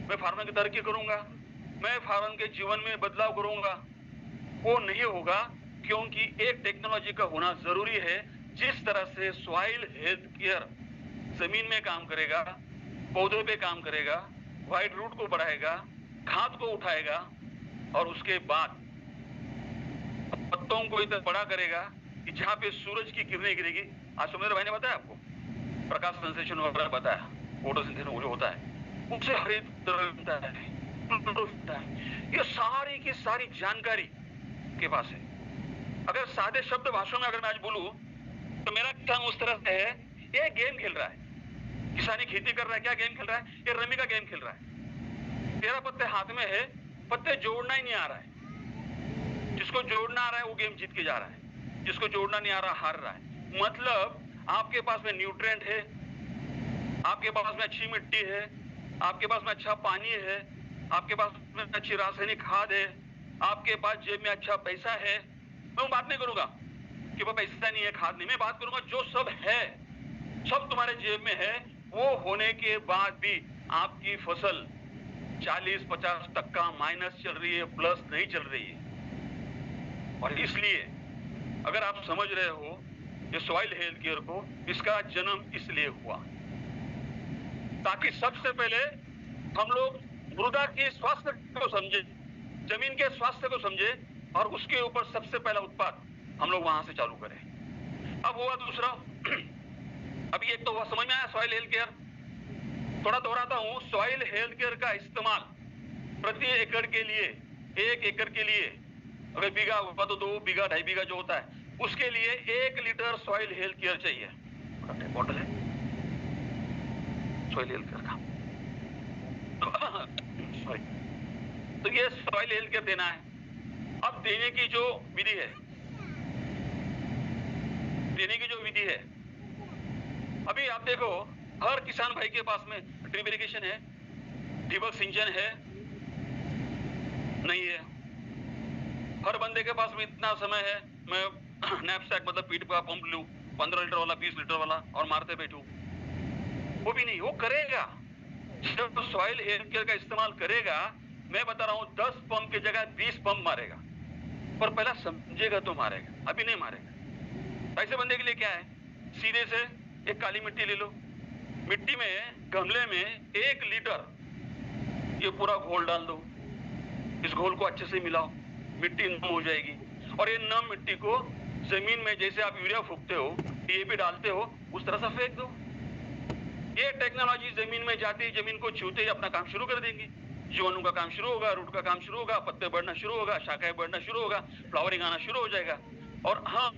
मैं फार्मर की तरक्की करूंगा, मैं फार्मर के जीवन में बदलाव करूंगा। वो नहीं होगा, क्योंकि एक टेक्नोलॉजी का होना जरूरी है। जिस तरह से सॉइल हेल्थ केयर जमीन में काम करेगा, पौधों पे काम करेगा, व्हाइट रूट को बढ़ाएगा, खाद को उठाएगा, और उसके बाद पत्तों को इतना बड़ा करेगा कि जहां पे सूरज की किरणें गिरेगी। आज सुमेंद्र भाई ने बताया आपको, प्रकाश संश्लेषण वगैरह बताया, फोटोसिंथेसिस जो होता है उससे हरित तरल है। ये सारी की सारी जानकारी के पास है। अगर सादे शब्द भाषा में अगर मैं आज बोलूं तो मेरा काम उस तरह से है, ये गेम खेल रहा है, किसानी खेती कर रहा है। क्या गेम खेल रहा है? ये रमी का गेम खेल रहा है। 13 पत्ते हाथ में है, पत्ते जोड़ना ही नहीं आ रहा है। जिसको जोड़ना आ रहा है वो गेम जीत के जा रहा है, जिसको जोड़ना नहीं आ रहा हार रहा है। मतलब आपके पास में न्यूट्रिएंट है, आपके पास में अच्छी मिट्टी है, आपके पास में अच्छा पानी है, आपके पास में अच्छी रासायनिक खाद है, आपके पास जेब में अच्छा पैसा है। मैं बात नहीं करूंगा कि वो पैसा नहीं है, खाद नहीं, मैं बात करूंगा जो सब है सब तुम्हारे जेब में है, वो होने के बाद भी आपकी फसल 40-50% माइनस चल रही है, प्लस नहीं चल रही है। और इसलिए अगर आप समझ रहे हो ये सॉइल हेल्थ केयर को, इसका जन्म इसलिए हुआ ताकि सबसे पहले हम लोग मृदा के स्वास्थ्य को समझे, जमीन के स्वास्थ्य को समझे, और उसके ऊपर सबसे पहला उत्पाद हम लोग वहां से चालू करें। अब हुआ दूसरा, अभी एक तो वह समझ में आया सॉइल हेल्थ केयर, थोड़ा दोहराता हूं। सॉइल हेल्थ केयर का इस्तेमाल प्रति एकड़ के लिए, 1 एकड़ के लिए अगर बीघा हुआ तो 2 बीघा 2.5 बीघा जो होता है उसके लिए 1 लीटर सॉइल हेल्थ केयर चाहिए। बॉटल है सॉइल हेल्थ केयर का, तो ये सॉइल हेल्थ केयर देना है। अब देने की जो विधि है, अभी आप देखो हर किसान भाई के पास में ड्रिप इरिगेशन है, ठिबक सिंचन है नहीं है। हर बंदे के पास में इतना समय है मैं नैपसैक मतलब पीठ का पंप लूं 15 लीटर वाला 20 लीटर वाला और मारते बैठूं, वो भी नहीं। वो करेगा जब सॉइल हेल्थ केयर का इस्तेमाल करेगा, मैं बता रहा हूं 10 पंप की जगह 20 पंप मारेगा, पर पहला समझेगा तो मारेगा, अभी नहीं मारेगा। ऐसे बंदे के लिए क्या है, सीधे से एक काली मिट्टी ले लो, मिट्टी में गमले में 1 लीटर ये पूरा घोल डाल दो, इस घोल को अच्छे से मिलाओ, मिट्टी नम हो जाएगी, और ये नम मिट्टी को जमीन में जैसे आप यूरिया फूकते हो, डीएपी डालते हो, उस तरह से फेंक दो। ये टेक्नोलॉजी जमीन में जाती है, जमीन को छूते ही अपना काम शुरू कर देंगी। जीवाणु का काम शुरू होगा, रूट का काम शुरू होगा, पत्ते बढ़ना शुरू होगा, शाखाएं बढ़ना शुरू होगा, फ्लावरिंग आना शुरू हो जाएगा। और हाँ,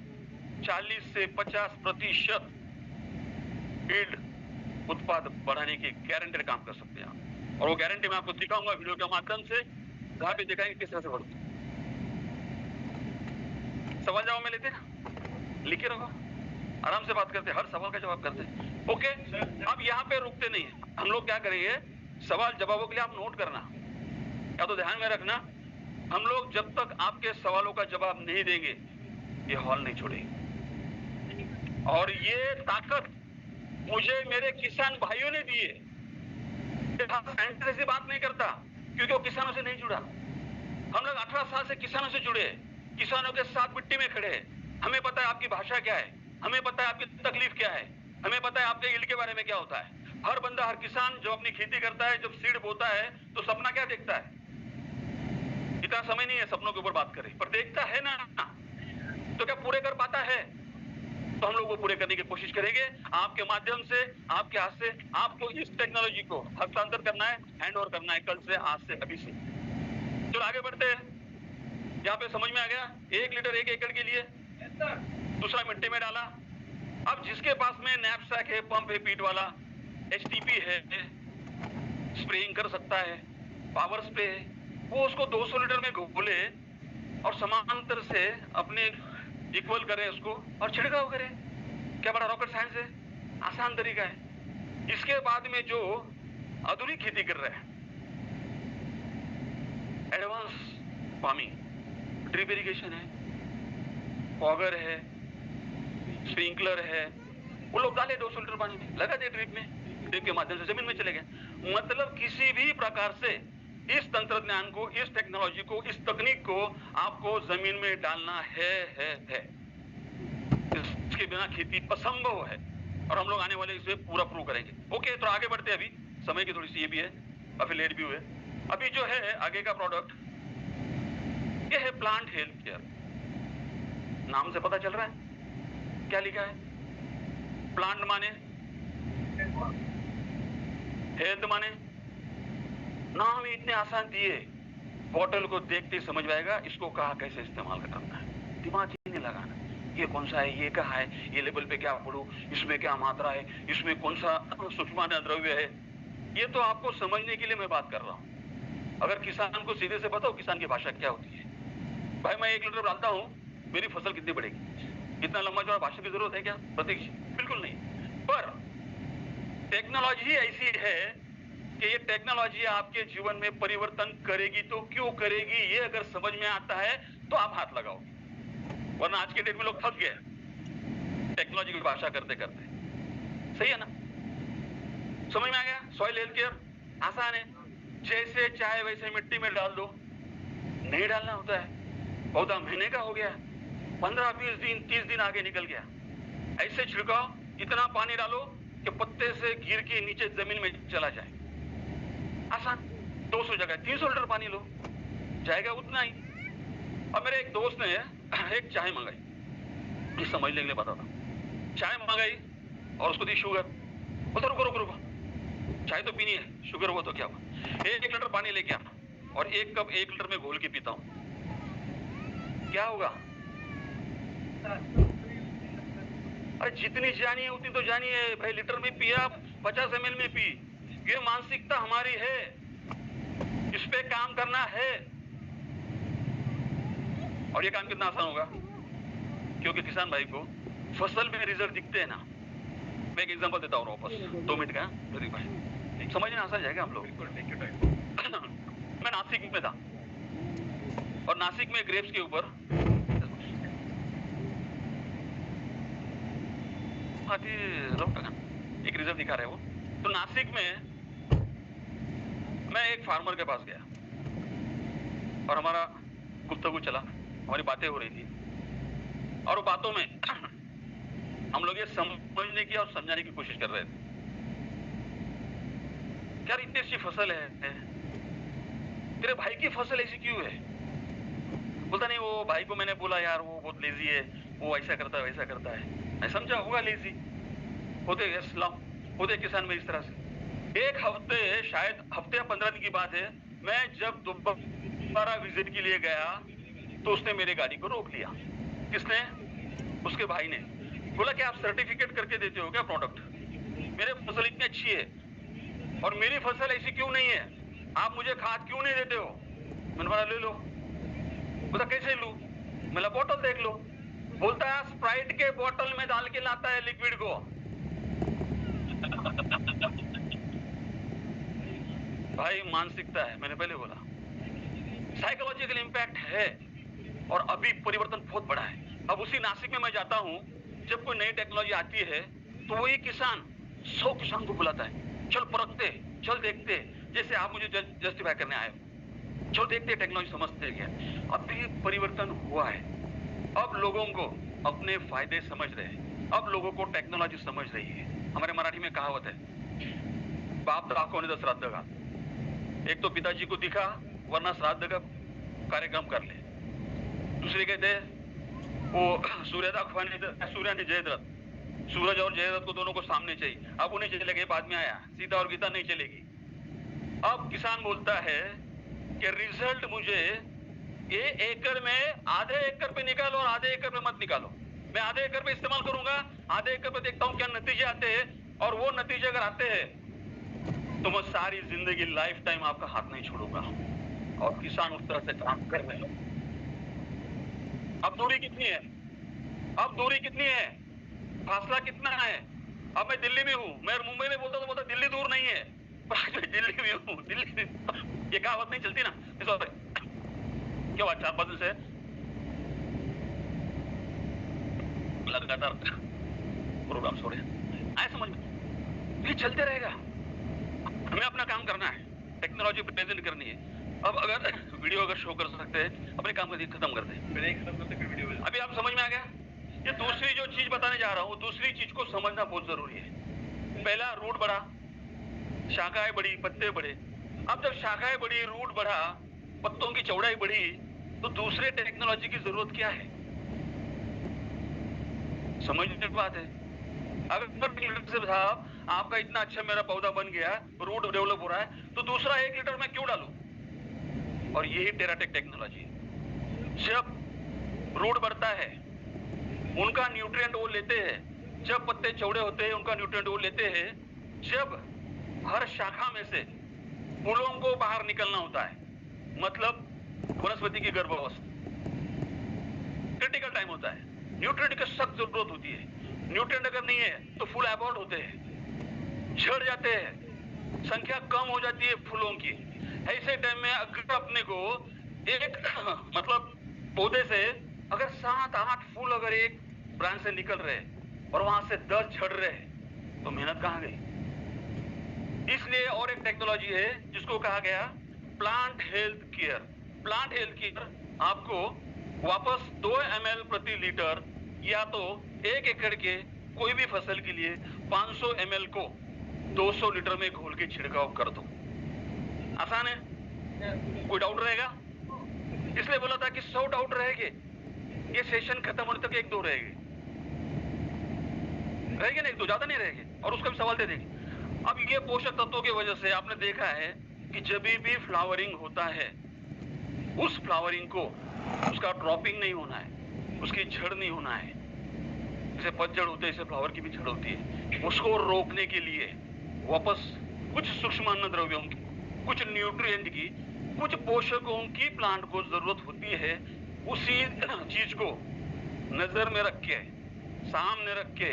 40 से 50% यील्ड उत्पाद बढ़ाने की गारंटी काम कर सकते हैं आप। और वो गारंटी मैं आपको दिखाऊंगा वीडियो के माध्यम से, जहां पे दिखाएंगे किस तरह से बढ़ती। सवाल जवाब में लेते ना, लिखे रहो, आराम से बात करते, हर सवाल का जवाब करते। ओके, अब यहाँ पे रुकते नहीं, हम लोग क्या करेंगे, सवाल जवाबों के लिए आप नोट करना, या तो ध्यान में रखना, हम लोग जब तक आपके सवालों का जवाब नहीं देंगे ये हॉल नहीं छोड़ेंगे। और ये ताकत मुझे मेरे किसान भाइयों ने दी है। साइंटिस्ट से बात नहीं करता क्योंकि वो किसानों से नहीं जुड़ा। हम लोग 18 साल से किसानों से जुड़े, किसानों के साथ मिट्टी में खड़े हैं। हमें पता है आपकी भाषा क्या है, हमें पता है आपकी तकलीफ क्या है, हमें पता है आपके यील्ड के बारे में क्या होता है। हर बंदा, हर किसान जो अपनी खेती करता है, जब सीड बोता है तो सपना क्या देखता है? इतना समय नहीं है सपनों के ऊपर बात करें, पर देखता है ना, तो क्या पूरे कर पाता है? तो हम लोग वो पूरे करने की कोशिश करेंगे आपके माध्यम से, आपके हाथ से। आपको इस टेक्नोलॉजी को हस्तांतर करना है, हैंड ओवर करना है, कल से, आज से, अभी से। चलो आगे बढ़ते हैं। यहाँ पे समझ में आ गया, 1 लीटर 1 एकड़ के लिए, दूसरा मिट्टी में डाला। अब जिसके पास में नैपसैक है, पंप है, पीट वाला, एचटीपी है, स्प्रेइंग कर सकता है, पावर स्प्रे है, वो उसको 200 लीटर में घोले और समानांतर से अपने इक्वल करे उसको और छिड़काव करे। क्या बड़ा रॉकेट साइंस है? आसान तरीका है। इसके बाद में जो आधुनिक खेती कर रहे हैं, एडवांस फार्मिंग, ड्रिप इरिगेशन है, फॉगर है, स्प्रिंकलर है, वो लोग डाले 200 लीटर पानी में, लगा दिए ड्रिप में, ड्रिप के माध्यम से जमीन में चले गए। मतलब किसी भी प्रकार से इस तंत्रज्ञान को, इस टेक्नोलॉजी को, इस तकनीक को आपको जमीन में डालना है। इसके बिना खेती असंभव है, और हम लोग आने वाले इसे पूरा प्रूव करेंगे। ओके, तो आगे बढ़ते हैं। अभी समय की थोड़ी सी ये भी है, काफी लेट भी हुए। अभी जो है आगे का प्रोडक्ट ये है प्लांट हेल्थ केयर। नाम से पता चल रहा है क्या लिखा है? प्लांट माने हेल्थ माने, नाम इतने आसान दिए, बॉटल को देखते समझ में आएगा इसको कहा कैसे इस्तेमाल करना है, दिमाग ही नहीं लगाना। ये कौन सा है, ये कहा है, ये लेबल पे क्या पढ़ूं, इसमें क्या मात्रा है, इसमें कौन सा सूक्ष्म द्रव्य है, ये तो आपको समझने के लिए मैं बात कर रहा हूं। अगर किसान को सीधे से बताओ किसान की भाषा क्या होती है, भाई मैं 1 लीटर डालता हूं, मेरी फसल कितनी बढ़ेगी, इतना लंबा चौड़ा भाषण की जरूरत है क्या प्रतीक जी? बिल्कुल नहीं। पर टेक्नोलॉजी ऐसी है कि ये टेक्नोलॉजी आपके जीवन में परिवर्तन करेगी, तो क्यों करेगी, ये अगर समझ में आता है तो आप हाथ लगाओ, वरना आज के डेट में लोग थक गए टेक्नोलॉजी की भाषा करते करते। सही है ना? समझ में आ गया? सॉइल हेल्थ केयर आसान है, जैसे चाहे वैसे मिट्टी में डाल दो, नहीं डालना होता है। पौधा महीने का हो गया, 15-20 दिन 30 दिन आगे निकल गया। ऐसे छिड़काओ, इतना पानी डालो कि पत्ते से गिर के नीचे जमीन में चला जाए। आसान। 200 जगह 300 लीटर पानी लो, जाएगा उतना ही। अब मेरे एक दोस्त ने एक चाय मंगाई, ये समझने के लिए बताता हूं। चाय मंगाई और उसको दी शुगर। बोलता रुको रुको रुको, चाय तो पीनी है, शुगर हुआ तो क्या हुआ? 1 लीटर पानी लेके आ और 1 कप 1 लीटर में घोल के पीता हूं, क्या होगा? अरे जितनी जानी है उतनी तो जानी है भाई। लीटर में पिया, 50 ml में पी। ये मानसिकता हमारी है, इस पे काम करना है। और ये काम कितना आसान होगा? क्योंकि किसान भाई को फसल में रिजल्ट दिखते हैं ना। मैं एक एग्जांपल देता हूँ वापस, 2 मिनट का प्रदीप भाई, समझने आसान जाएगा हम लोग। मैं नासिक में था और नासिक में ग्रेप्स के ऊपर एक रिजल्ट दिखा रहे वो। तो नासिक में मैं एक फार्मर के पास गया और हमारा गुफ्तगू चला, हमारी बातें हो रही थी। और वो बातों में हम लोग ये समझने की और समझाने की कोशिश कर रहे थे, यार इतनी अच्छी फसल है, तेरे भाई की फसल ऐसी क्यों है? बोलता नहीं, वो भाई को मैंने बोला यार वो बहुत लेजी है, वो ऐसा करता है वैसा करता है। मैं समझा होगा लेजी, होते किसान में इस तरह से। एक हफ्ते, शायद हफ्ते या 15 दिन की बात है, मैं जब दोबारा विजिट के लिए गया तो उसने मेरी गाड़ी को रोक लिया। किसने? उसके भाई ने। बोला कि आप सर्टिफिकेट करके देते हो क्या प्रोडक्ट? मेरे फसल इतनी अच्छी है और मेरी फसल ऐसी क्यों नहीं है, आप मुझे खाद क्यों नहीं देते हो? मैंने बोला ले लो। बोला कैसे लूं? मैंने बोतल देख लो। बोलता है स्प्राइट के बोतल में डाल के लाता है लिक्विड को। भाई मानसिकता है, मैंने पहले बोला साइकोलॉजिकल इंपैक्ट है और अभी परिवर्तन बहुत बड़ा है। अब उसी नासिक में मैं जाता हूं, जब कोई नई टेक्नोलॉजी आती है तो वही किसान 100 किसान को बुलाता है, चल परखते, चल देखते, जैसे आप मुझे जस्टिफाई करने आए हो, चल देखते टेक्नोलॉजी समझते क्या। अभी परिवर्तन हुआ है, अब लोगों को अपने फायदे समझ रहे हैं, अब लोगों को टेक्नोलॉजी समझ रही है। हमारे मराठी में कहावत है, बाप दाखवने तो श्राद्ध का। एक तो पिताजी को दिखा वरना श्राद्ध का कार्यक्रम कर ले। दूसरे कहते हैं वो सूर्य दाखवाने, सूर्य ने जयद्रथ, सूरज और जयद्रथ को दोनों को सामने चाहिए। अब उन्हें चलेगा, बाद में आया सीता और गीता नहीं चलेगी। अब किसान बोलता है कि रिजल्ट मुझे ये एकड़ में आधे एकड़ पे निकालो और आधे एकड़ पे मत निकालो। मैं आधे एकड़ पे इस्तेमाल करूंगा, आधे एकड़ पे देखता हूं क्या नतीजे आते हैं, और वो नतीजे अगर आते हैं तो मैं सारी जिंदगी लाइफ टाइम आपका हाथ नहीं छोड़ूंगा। और किसान उस तरह से काम कर रहे हैं। अब दूरी कितनी है? अब दूरी कितनी है? फासला कितना है? अब मैं दिल्ली में हूं, मैं मुंबई में बोलता तो बोलता दिल्ली दूर नहीं है, पर दिल्ली में हूं। दिल्ली में ये कहावत नहीं चलती ना। क्या बात 4-5 दिन से लगातार प्रोग्राम हो रहे हैं, आए समझ में? ये चलते रहेगा, हमें अपना काम करना है, टेक्नोलॉजी प्रेजेंट करनी है। अब अगर वीडियो अगर शो कर सकते हैं, अपने काम को खत्म करते हैं। अभी आप समझ में आ गया? ये दूसरी जो चीज बताने जा रहा हूं, दूसरी चीज को समझना बहुत जरूरी है। पहला रूट बढ़ा, शाखाएं बढ़ी, पत्ते बढ़े। अब जब शाखाएं बढ़ी, रूट बढ़ा, पत्तों की चौड़ाई बढ़ी, तो दूसरे टेक्नोलॉजी की जरूरत क्या है? समझने की बात है। अगर साहब आपका इतना अच्छा मेरा पौधा बन गया, रूट डेवलप हो रहा है, तो दूसरा 1 लीटर में क्यों डालूं? और यही टेराटेक टेक्नोलॉजी है। जब रूट बढ़ता है, उनका न्यूट्रिएंट वो लेते हैं। जब पत्ते चौड़े होते हैं, उनका न्यूट्रिएंट वो लेते हैं। जब हर शाखा में से फूलों को बाहर निकलना होता है, मतलब वनस्पति की गर्भावस्था, क्रिटिकल टाइम होता है, न्यूट्रिएंट की सख्त जरूरत होती है। न्यूट्रिएंट अगर नहीं है तो फूल एबॉर्ट होते हैं, झड़ जाते हैं, संख्या कम हो जाती है फूलों की। ऐसे टाइम में अगर अपने को एक मतलब पौधे से अगर 7-8 फूल अगर एक ब्रांच से निकल रहे और वहां से 10 झड़ रहे, तो मेहनत कहाँ गई? इसलिए और एक टेक्नोलॉजी है जिसको कहा गया plant health care. Plant health care आपको वापस 2 ml प्रति लीटर या तो 1 एकड़ के कोई भी फसल के लिए 500 ml को 200 लीटर में घोल के छिड़काव कर दो। आसान है? कोई डाउट रहेगा? इसलिए बोला था कि 100 डाउट रहेंगे, ये सेशन खत्म होने तक 1-2 रहेंगे ना, 1-2, ज्यादा नहीं रहेंगे, और उसका भी सवाल दे देंगे। अब ये पोषक तत्वों की वजह से आपने देखा है कि जब भी फ्लावरिंग होता है, उस फ्लावरिंग को उसका ड्रॉपिंग नहीं होना है, उसकी झड़ नहीं होना है। जैसे पतझड़ होते है, ऐसे फ्लावर की भी झड़ होती है। उसको रोकने के लिए वापस कुछ सूक्ष्म अन्न द्रव्यों की, कुछ न्यूट्रिएंट की, कुछ पोषकों की प्लांट को जरूरत होती है। उसी चीज को नजर में रख के, सामने रख के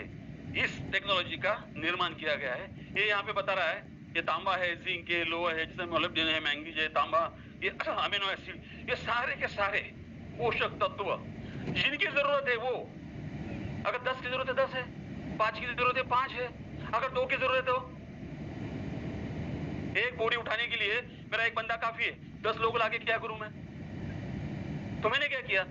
इस टेक्नोलॉजी का निर्माण किया गया है। ये यहाँ पे बता रहा है, ये तांबा है, जिंक है, लोहा है, जैसे मोलिब्डेनम है, मैंगनीज है, तांबा, ये अमीनो एसिड, ये सारे के सारे पोषक तत्व जिनकी जरूरत है वो, अगर 10 की जरूरत है 10 है, 5 की जरूरत है 5 है, अगर 2 की जरूरत है तो एक बोरी उठाने के लिए मेरा एक बंदा काफी है, 10 लोग लाके क्या करूं मैं? तो मैंने क्या किया,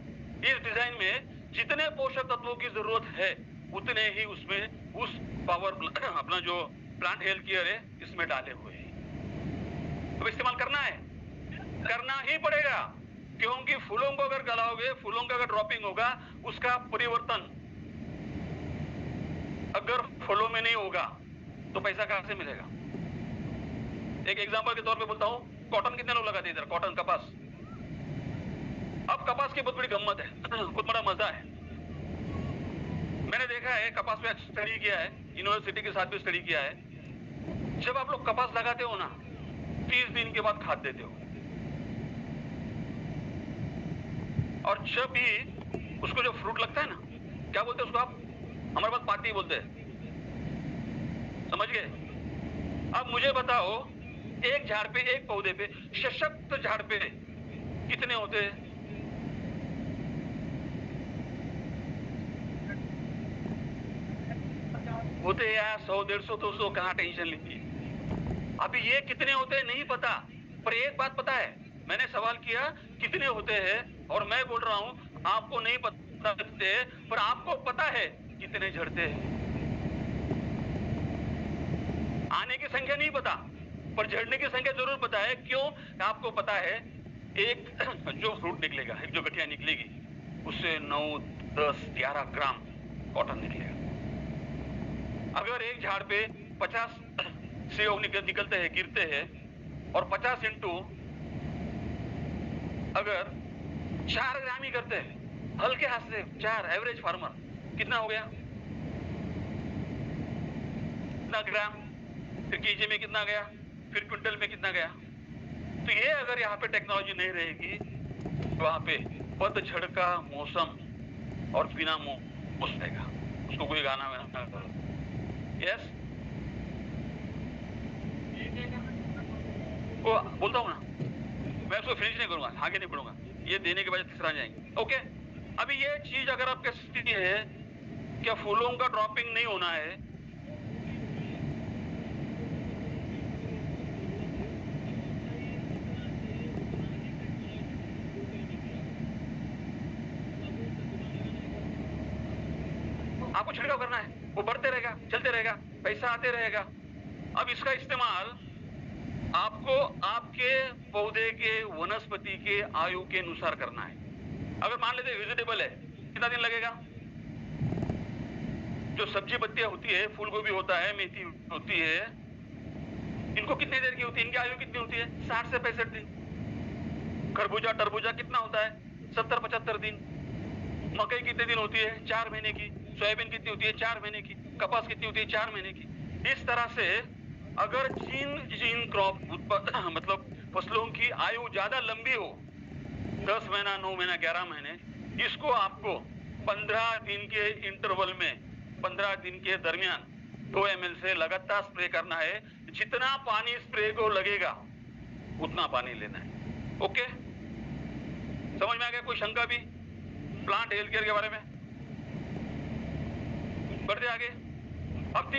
इस डिजाइन में जितने पोषक तत्वों की जरूरत है उतने ही उसमें उस पावर अपना जो प्लांट हेल्थ केयर है इसमें डाले हुए हैं। तो इस्तेमाल करना है, करना ही पड़ेगा, क्योंकि फूलों को अगर गलाओगे, फूलों का अगर ड्रॉपिंग होगा, उसका परिवर्तन अगर फूलों में नहीं होगा तो पैसा कहां से मिलेगा? एक एग्जांपल के तौर पे बोलता हूं, कॉटन कितने लोग लगाते हैं इधर? कॉटन, कपास। अब कपास की बहुत बड़ी गम्मत है, बहुत बड़ा मजा है। मैंने देखा है, कपास पे स्टडी किया है, यूनिवर्सिटी के साथ भी स्टडी किया है। जब आप लोग कपास लगाते हो ना, 30 दिन के बाद खाद देते हो, और जब भी उसको जो फ्रूट लगता है ना, क्या बोलते हैं उसको आप? हमारे पास पाती बोलते हैं, समझ गए? अब मुझे बताओ, एक झाड़ पे, एक पौधे पे, सशक्त झाड़ पे कितने होते हैं? होते यार 100, 150, 200, कहां टेंशन लेती है। अभी ये कितने होते हैं नहीं पता, पर एक बात पता है, मैंने सवाल किया कितने होते हैं, और मैं बोल रहा हूं आपको नहीं पता पर आपको पता है कितने झड़ते हैं। आने की संख्या नहीं पता, पर झड़ने की संख्या जरूर पता है। क्यों? आपको पता है, एक जो फ्रूट निकलेगा, एक जो गठिया निकलेगी, उससे 9, 10, 11 ग्राम कॉटन निकलेगा। अगर एक झाड़ पे 50 सेब निकलते हैं, गिरते हैं, और 50 इंटू अगर 4 ग्राम ही करते हैं, हल्के हाथ से 4, एवरेज फार्मर, कितना हो गया? कितना ग्राम? फिर केजी में कितना गया? फिर क्विंटल में कितना गया? तो ये अगर यहाँ पे टेक्नोलॉजी नहीं रहेगी तो वहां पे पतझड़ का मौसम और बिना मौसम रहेगा। उसको कोई गाना वाना करो। यस, वो बोलता हूँ ना, मैं उसको फिनिश नहीं करूंगा, आगे नहीं बढ़ूंगा, ये देने के बाद तीसरा जाएंगे। ओके, अभी ये चीज अगर आपके स्थिति है, क्या फूलों का ड्रॉपिंग नहीं होना है? आपको छिड़काव करना है, वो बढ़ते रहेगा, चलते रहेगा, पैसा आते रहेगा। अब इसका इस्तेमाल आपको आपके पौधे के, वनस्पति के आयु के अनुसार करना है। अगर मान लेते वेजिटेबल है, कितना दिन लगेगा? जो सब्जी पत्तियां होती है, फूल गोभी होता है, मेथी होती है, इनको कितनी देर की होती है? इनकी आयु कितनी होती है? 60 से 65 दिन। खरबूजा, तरबूजा कितना होता है? 70-75 दिन। मकई कितने दिन होती है? 4 महीने की। सोयाबीन कितनी होती है? 4 महीने की। कपास कितनी होती है? 4 महीने की। इस तरह से अगर जिन क्रॉप मतलब फसलों की आयु ज्यादा लंबी हो, 10 महीना, 9 महीना, 11 महीने, इसको आपको 15 दिन के इंटरवल में, 15 दिन के दरमियान 2 ml से लगातार स्प्रे करना है। जितना पानी स्प्रे को लगेगा उतना पानी लेना है। ओके, समझ में आ गया? कोई शंका भी प्लांट हेल्थ केयर के बारे में? बढ़ते आगे। अब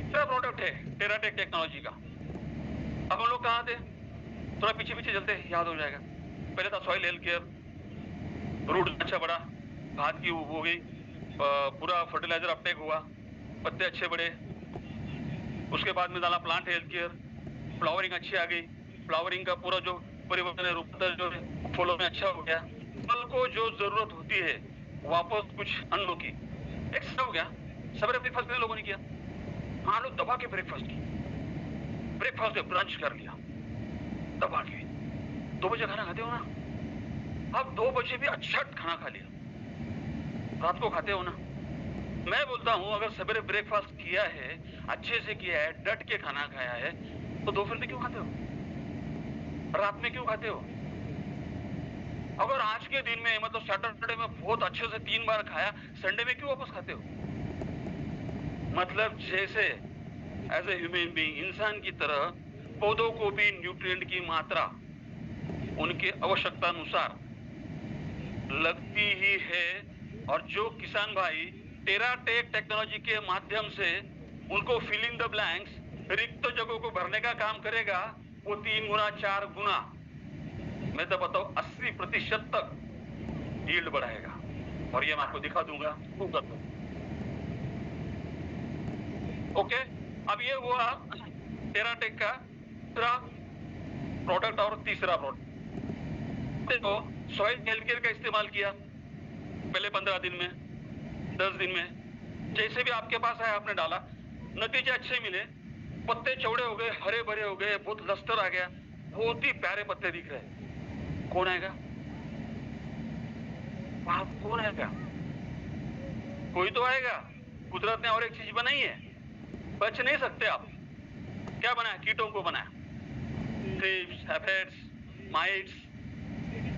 तीसरा प्रोडक्ट है टेराटेक टेक्नोलॉजी का। अब हम लोग कहाँ थे, थोड़ा पीछे पीछे चलते याद हो जाएगा। पहले था सॉइल हेल्थ केयर, रूट अच्छा बड़ा, खाद की हो गई, पूरा फर्टिलाइजर अपटेक हुआ, पत्ते अच्छे बड़े। उसके बाद में डाला प्लांट हेल्थ केयर, फ्लावरिंग अच्छी आ गई, फ्लावरिंग का पूरा जो परिवर्तन है, रूपांतर जो है फूलों में अच्छा हो गया। फल को जो जरूरत होती है वापस कुछ अन्नों की, एक हो गया। सवेरे ब्रेकफास्ट में लोगों ने किया, हाँ लोग दबा के ब्रेकफास्ट की, ब्रेकफास्ट में ब्रंच कर लिया दबा के। 2 बजे खाना खाते हो ना, अब 2 बजे भी अच्छा खाना खा लिया, रात को खाते हो ना। मैं बोलता हूं अगर सवेरे ब्रेकफास्ट किया है, अच्छे से किया है, डट के खाना खाया है, तो दोपहर में क्यों खाते हो, रात में क्यों खाते हो? अगर आज के दिन में मतलब सैटरडे में बहुत अच्छे से 3 बार खाया, संडे में क्यों वापस खाते हो? मतलब जैसे एज ए ह्यूमन बीइंग, इंसान की तरह पौधों को भी न्यूट्रिएंट की मात्रा उनके आवश्यकता अनुसार लगती ही है। और जो किसान भाई टेराटेक टेक्नोलॉजी के माध्यम से उनको फिलिंग द ब्लैंक्स, रिक्त जगहों को भरने का काम करेगा, वो 3 गुना 4 गुना, मैं तो बताऊं 80% तक यील्ड बढ़ाएगा। और ये मैं आपको दिखा दूंगा। ओके, अब ये हुआ टेराटेक का दूसरा प्रोडक्ट। और तीसरा प्रोडक्ट देखो, सॉइल हेल्थ केयर का इस्तेमाल किया पहले 15 दिन में, 10 दिन में, जैसे भी आपके पास है आपने डाला, नतीजे अच्छे मिले, पत्ते चौड़े हो गए, हरे भरे हो गए, बहुत लस्टर आ गया, बहुत ही प्यारे पत्ते दिख रहे। कौन आएगा वहां, कौन आएगा? कोई तो आएगा। कुदरत ने और एक चीज बनाई है, बच नहीं सकते आप। क्या बनाया? कीटों को बनाया, थ्रिप्स, एफिड्स, माइट्स।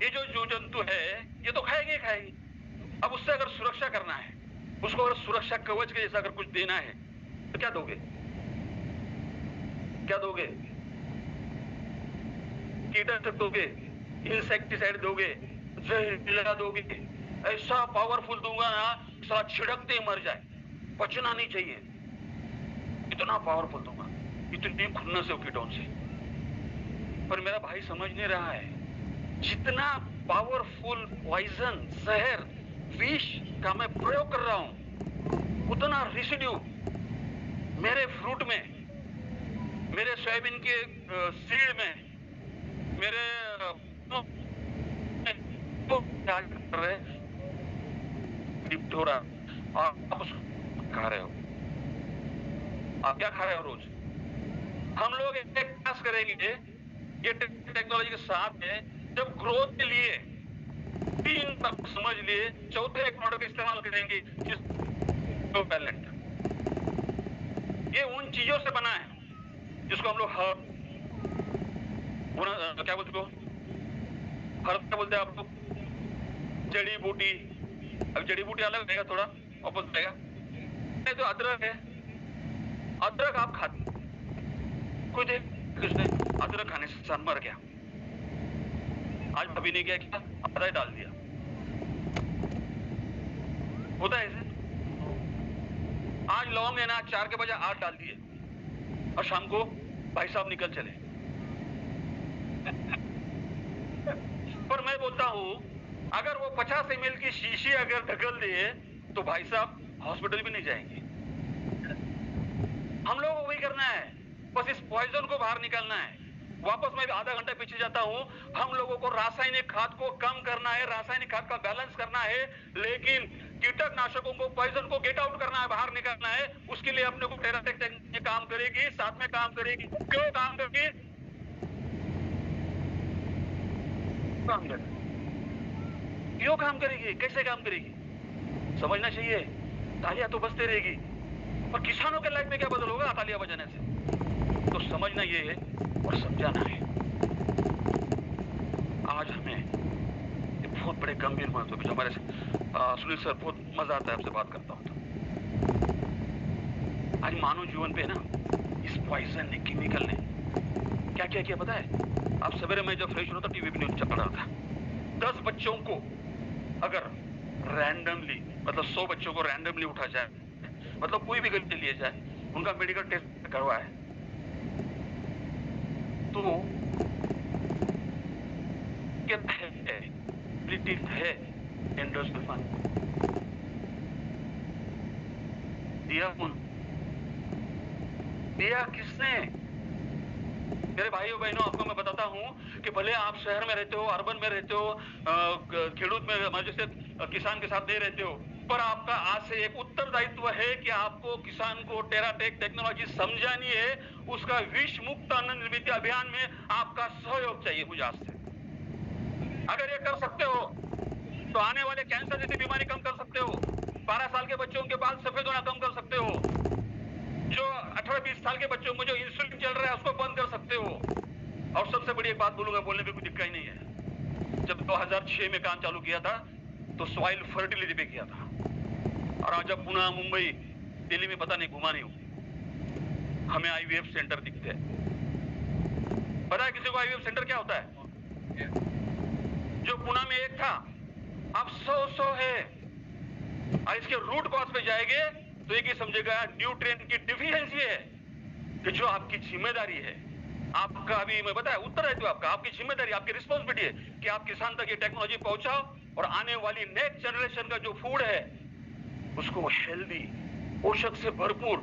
ये जो जीव जंतु है ये तो खाएगी ही खाएगी। अब उससे अगर सुरक्षा करना है, उसको अगर सुरक्षा कवच के जैसा अगर कुछ देना है, तो क्या दोगे? क्या दोगे? कीटनाशक दोगे, इंसेक्टिसाइड दोगे, जहरीला दोगे, ऐसा पावरफुल दूंगा ना साला छिड़कते ही मर जाए, बचना नहीं चाहिए, इतना पावरफुल दूंगा, इतनी खुन्नस है कीटों से। पर मेरा भाई समझ नहीं रहा है, जितना पावरफुल पॉइजन, जहर, विष का मैं प्रयोग कर रहा हूं, उतना रेसिड्यू मेरे फ्रूट में, मेरे सोयाबीन के सीड में, मेरे कर रहे डिप्ट हो रहा, और आप उसको खा रहे हो। आप क्या खा रहे हो रोज? हम लोग एक प्रयास करेंगे ये टेक्नोलॉजी के साथ में, जब ग्रोथ के लिए 3 तक समझ लिए, चौथे एक प्रोडक्ट इस्तेमाल करेंगे, पैलेंट। ये उन चीजों से बना है जिसको हम लोग हर्ब, क्या बोलते हो, हर्ब क्या बोलते हैं आप लोग? जड़ी बूटी। अब जड़ी बूटी अलग रहेगा, थोड़ा वापस रहेगा। नहीं तो अदरक है, अदरक आप खाते, कोई देख किसने अदरक खाने से इंसान मर गया। आज अभी नहीं गया, क्या आधा डाल दिया, होता है ऐसे। आज लौंग है ना, 4 के बजाय 8 डाल दिए, और शाम को भाई साहब निकल चले। पर मैं बोलता हूं अगर वो 50 ml की शीशी अगर ढकल दिए तो भाई साहब हॉस्पिटल भी नहीं जाएंगे। हम लोगों को वही करना है, बस इस पॉइजन को बाहर निकालना है। वापस मैं आधा घंटा पीछे जाता हूं, हम लोगों को रासायनिक खाद को कम करना है, रासायनिक खाद का बैलेंस करना है, लेकिन कीटनाशकों को, पॉइजन को गेट आउट करना है, बाहर निकालना है। उसके लिए अपने को टेराटेक टेक्नोलॉजी काम करेगी, साथ में काम करेगी। क्यों काम करेगी? क्यों काम करेगी, कैसे काम करेगी, समझना चाहिए। तालियां तो बजते रहेगी, और किसानों के लाइफ में क्या बदल होगा तालियां बजाने से? तो समझना ये है और समझाना है। आज हमें बहुत बड़े गंभीर महत्व पे, हमारे सुनील सर, बहुत मजा आता है आपसे बात करता हूं। आज मानव जीवन पे ना इस पॉइजन ने, केमिकल ने क्या क्या किया पता है? आप सवेरे में जब फ्रेश होता टीवी पे न्यूज चल रहा था, 10 बच्चों को अगर रैंडमली, मतलब 100 बच्चों को रैंडमली उठा जाए मतलब कोई भी गलती लिए जाए, उनका मेडिकल टेस्ट करवाए तो क्या है एंडोसल्फान दिया किसने? मेरे भाइयों बहनों, आपको मैं बताता हूं कि भले आप शहर में रहते हो, अर्बन में रहते हो, खेडूत में जैसे किसान के साथ नहीं रहते हो, पर आपका आज से एक उत्तरदायित्व है कि आपको किसान को टेराटेक टेक्नोलॉजी समझानी है, उसका विष मुक्त अन्न निर्मित अभियान में आपका सहयोग चाहिए मुझे आज से। अगर ये कर सकते हो तो आने वाले कैंसर जैसी बीमारी कम कर सकते हो, 12 साल के बच्चों के बाल सफेद होना कम कर सकते हो, जो 18-20 साल के बच्चों को जो इंसुलिन चल रहा है उसको बंद कर सकते हो। और सबसे बड़ी एक बात बोलूंगा, बोलने में कोई दिक्कत ही नहीं है, जब 2006 में काम चालू किया था तो सॉइल फर्टिलिटी पे किया था, और आज जब पुणे, मुंबई, दिल्ली में पता नहीं घुमा नहीं हूं, हमें आईवीएफ सेंटर दिखते हैं। पता है किसी को आईवीएफ सेंटर क्या होता है? जो पुणे में एक था, अब 100 है। और इसके रूट कॉज पे जाएंगे तो एक ही समझेगा न्यूट्रिएंट की डिफिशियंसी है, कि जो आपकी जिम्मेदारी है, आपका अभी मैं बताया उत्तरदायित्व आपका, आपकी जिम्मेदारी, आपकी रिस्पॉन्सिबिलिटी है कि आप किसान तक ये टेक्नोलॉजी पहुंचाओ और आने वाली नेक्स्ट जनरेशन का जो फूड है उसको हेल्दी, पोषक से भरपूर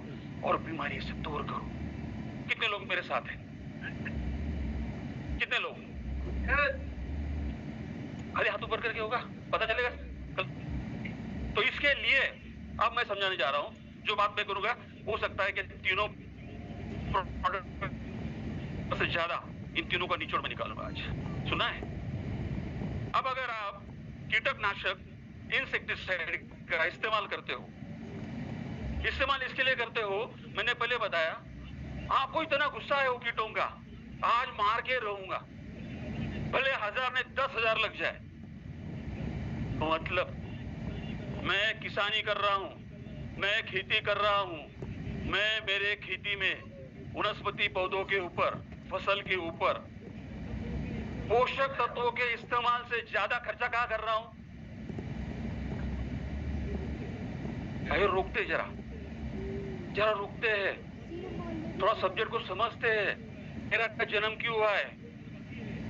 और बीमारी से दूर करो। कितने लोग मेरे साथ हैं? कितने लोग? खाली हाथ ऊपर करके होगा, पता चलेगा कल। तो इसके लिए अब मैं समझाने जा रहा हूं, जो बात मैं करूंगा हो सकता है कि तीनों से ज्यादा इन तीनों का निचोड़ में निकालूंगा आज। सुना है? अब अगर आप कीटकनाशक इंसेक्टिसाइड का इस्तेमाल करते हो, इस्तेमाल इसके लिए करते हो, मैंने पहले बताया, आपको इतना गुस्सा है वो कीटों का, आज मार के रहूंगा, भले 1000 नहीं 10,000 लग जाए, तो मतलब मैं किसानी कर रहा हूं, मैं खेती कर रहा हूं, मैं मेरे खेती में वनस्पति पौधों के ऊपर, फसल के ऊपर पोषक तत्वों के इस्तेमाल से ज्यादा खर्चा कहां कर रहा हूं? अरे रोकते जरा रोकते हैं, थोड़ा सब्जेक्ट को समझते हैं, मेरा जन्म क्यों हुआ है,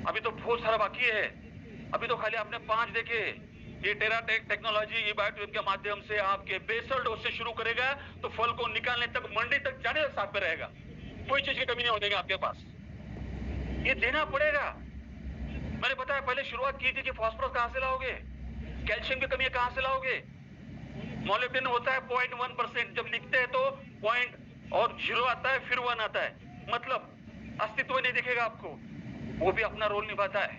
अभी तो बहुत सारा बाकी है, अभी तो खाली आपने 5 देखे। ये टेराटेक टेक्नोलॉजी ई बायोट्यूब के माध्यम से आपके बेसल डोज से शुरू करेगा तो फल को निकालने तक, मंडी तक जाने तक साथ में रहेगा, कोई चीज की कमी नहीं होगी आपके पास, ये देना पड़ेगा। मैंने बताया पहले शुरुआत की थी कि फास्फोरस कहां से लाओगे, कैल्शियम की कमी कहां से लाओगे, मोलिब्डेनम होता है 0.1%, जब लिखते हैं तो पॉइंट और 0 आता है, फिर 1 आता है, मतलब अस्तित्व नहीं दिखेगा आपको, वो भी अपना रोल निभाता है,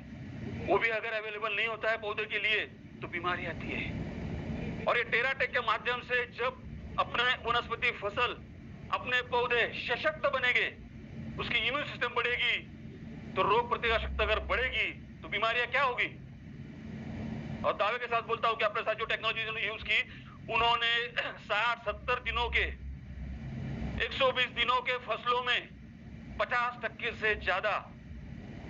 वो भी अगर अवेलेबल नहीं होता है पौधे के लिए तो बीमारी आती है। और ये टेराटेक के माध्यम से जब अपने वनस्पति फसल, अपने पौधे सशक्त बनेंगे, उसकी इम्यून सिस्टम बढ़ेगी, तो रोग प्रतिरोधक शक्ति अगर बढ़ेगी तो बीमारियां क्या होगी। और दावे के साथ बोलता हूं कि अपने साथ जो टेक्नोलॉजी यूज की, उन्होंने 60-70 दिनों के, 120 दिनों के फसलों में 50% से ज्यादा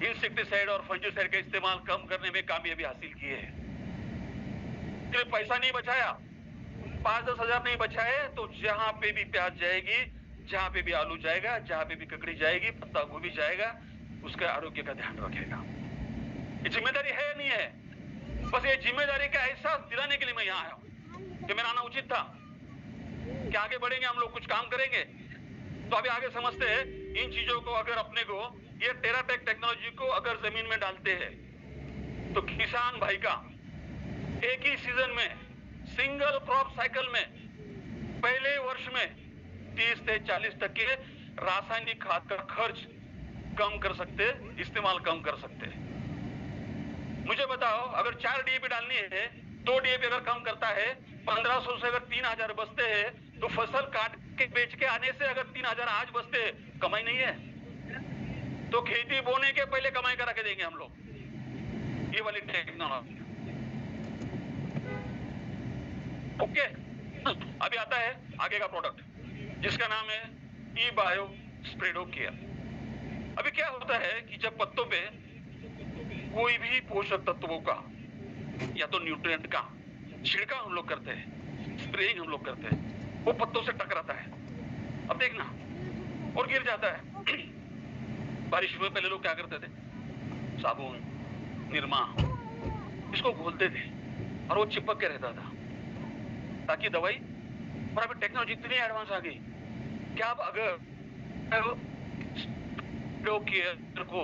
इंसेक्टिसाइड और फंजीसाइड का इस्तेमाल कम करने में कामयाबी हासिल की है। सिर्फ पैसा नहीं बचाया, 5-10 हजार नहीं बचाए, तो जहां पे भी प्याज जाएगी, जहां पे भी आलू जाएगा, जहां पे भी ककड़ी जाएगी, पत्ता गोभी जाएगा, उसके आरोग्य का ध्यान रखेगा। ये जिम्मेदारी है नहीं है, बस ये जिम्मेदारी का एहसास दिलाने के लिए मैं यहाँ आया हूं कि मेरा आना उचित था, कि आगे बढ़ेंगे हम लोग, कुछ काम करेंगे। तो अभी आगे समझते हैं इन चीजों को, अगर अपने को ये टेराटेक टेक्नोलॉजी को अगर जमीन में डालते हैं तो किसान भाई का एक ही सीजन में, सिंगल क्रॉप साइकिल में, पहले वर्ष में 30 से 40% रासायनिक खाद का खर्च कम कर सकते, इस्तेमाल कम कर सकते। मुझे बताओ, अगर 4 डीएपी डालनी है, 2 डीएपी अगर कम करता है, 1500 से अगर 3000 बचते हैं, तो फसल काट के बेच के आने से अगर 3000 आज बचते हैं, कमाई नहीं है? तो खेती बोने के पहले कमाई करा के देंगे हम लोग, ये वाली टेक्नोलॉजी। ओके, अभी आता है आगे का प्रोडक्ट, जिसका नाम है ई बायो स्प्रेडो केयर। अभी क्या होता है कि जब पत्तों पे कोई भी पोषक तत्वों का या तो न्यूट्रिएंट का छिड़काव हम लोग करते हैं, स्प्रेइंग हम लोग करते हैं, वो पत्तों से टकराता है, अब देखना, और गिर जाता है। बारिश में पहले लोग क्या करते थे, साबुन, निरमा, इसको घोलते थे और वो चिपक के रहता था ताकि दवाई। और अभी टेक्नोलॉजी इतनी एडवांस आ गई कि आप अगर को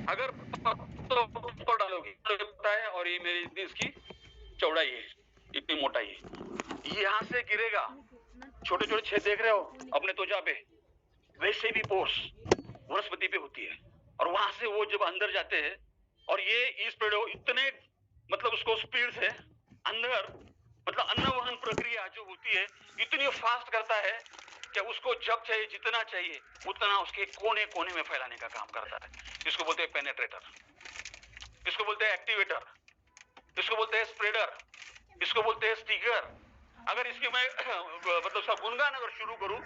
अगर ऊपर डालोगे पता है, और ये मेरी इतनी इसकी चौड़ाई है, इतनी मोटाई है, यहां से गिरेगा, छोटे छोटे छेद देख रहे हो अपने त्वचा पे, वैसे भी पोर्स वनस्पति पे होती है, और वहां से वो जब अंदर जाते हैं, और ये स्प्रेड इतने मतलब उसको स्पीड से अंदर, मतलब अन्न वहन प्रक्रिया जो होती है इतनी फास्ट करता है कि उसको जब चाहिए जितना चाहिए उतना उसके कोने कोने में फैलाने का काम करता है। इसको बोलते हैं पेनेट्रेटर, इसको बोलते हैं एक्टिवेटर, इसको बोलते हैं स्प्रेडर, इसको बोलते हैं स्टिकर। अगर इसकी मैं मतलब सब गुणगान अगर शुरू करूं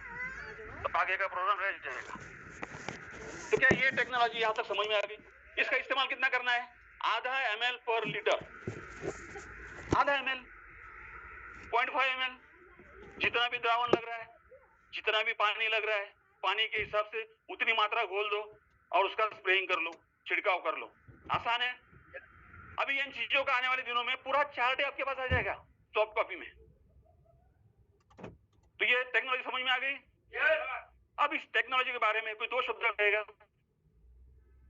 तो आगे का प्रोग्राम रह जाएगा। तो क्या ये टेक्नोलॉजी यहां तक समझ में आ गई? इसका इस्तेमाल कितना करना है? आधा ml पर लीटर, आधा ml, 0.5 ml, जितना भी द्रावण लग रहा है, जितना भी पानी लग रहा है, पानी के हिसाब से उतनी मात्रा घोल दो और उसका स्प्रेइंग कर लो, छिड़काव कर लो। आसान है। अभी इन चीजों का आने वाले दिनों में पूरा चार्ट आपके पास आ जाएगा सॉफ्ट कॉपी में। तो ये टेक्नोलॉजी समझ में आ गई? अब इस टेक्नोलॉजी के बारे में कोई 2 शब्द कहेगा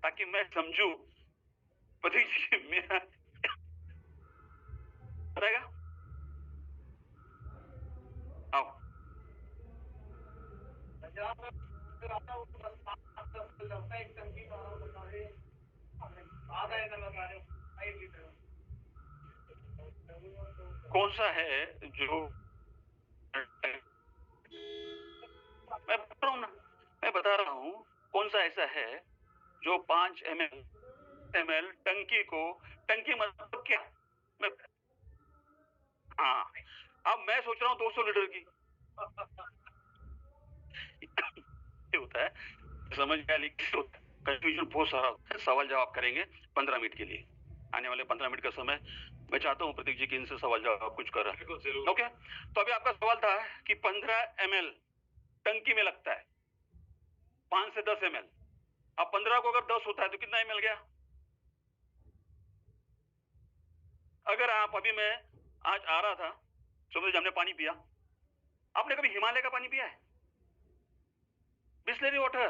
ताकि मैं समझू। मेरा बताएगा? आओ। कौन सा है जो मैं बता रहा हूं कौन सा ऐसा है जो 5 ml टंकी को, टंकी मतलब क्या? हाँ, अब मैं सोच रहा हूँ 200 लीटर की। ये होता है, समझ में आया? कंफ्यूजन बहुत सारा होता है। सवाल जवाब करेंगे 15 मिनट के लिए। आने वाले 15 मिनट का समय मैं चाहता हूँ प्रतीक जी की इनसे सवाल जवाब कुछ कर रहा है। ओके, तो अभी आपका सवाल था कि 15 ml टंकी में लगता है, 5 से 10 ml। अब 15 को अगर 10 होता है तो कितना ml गया? अगर आप, अभी मैं आज आ रहा था, सुबह हमने पानी पिया। आपने कभी हिमालय का पानी पिया है? बिस्लेरी वाटर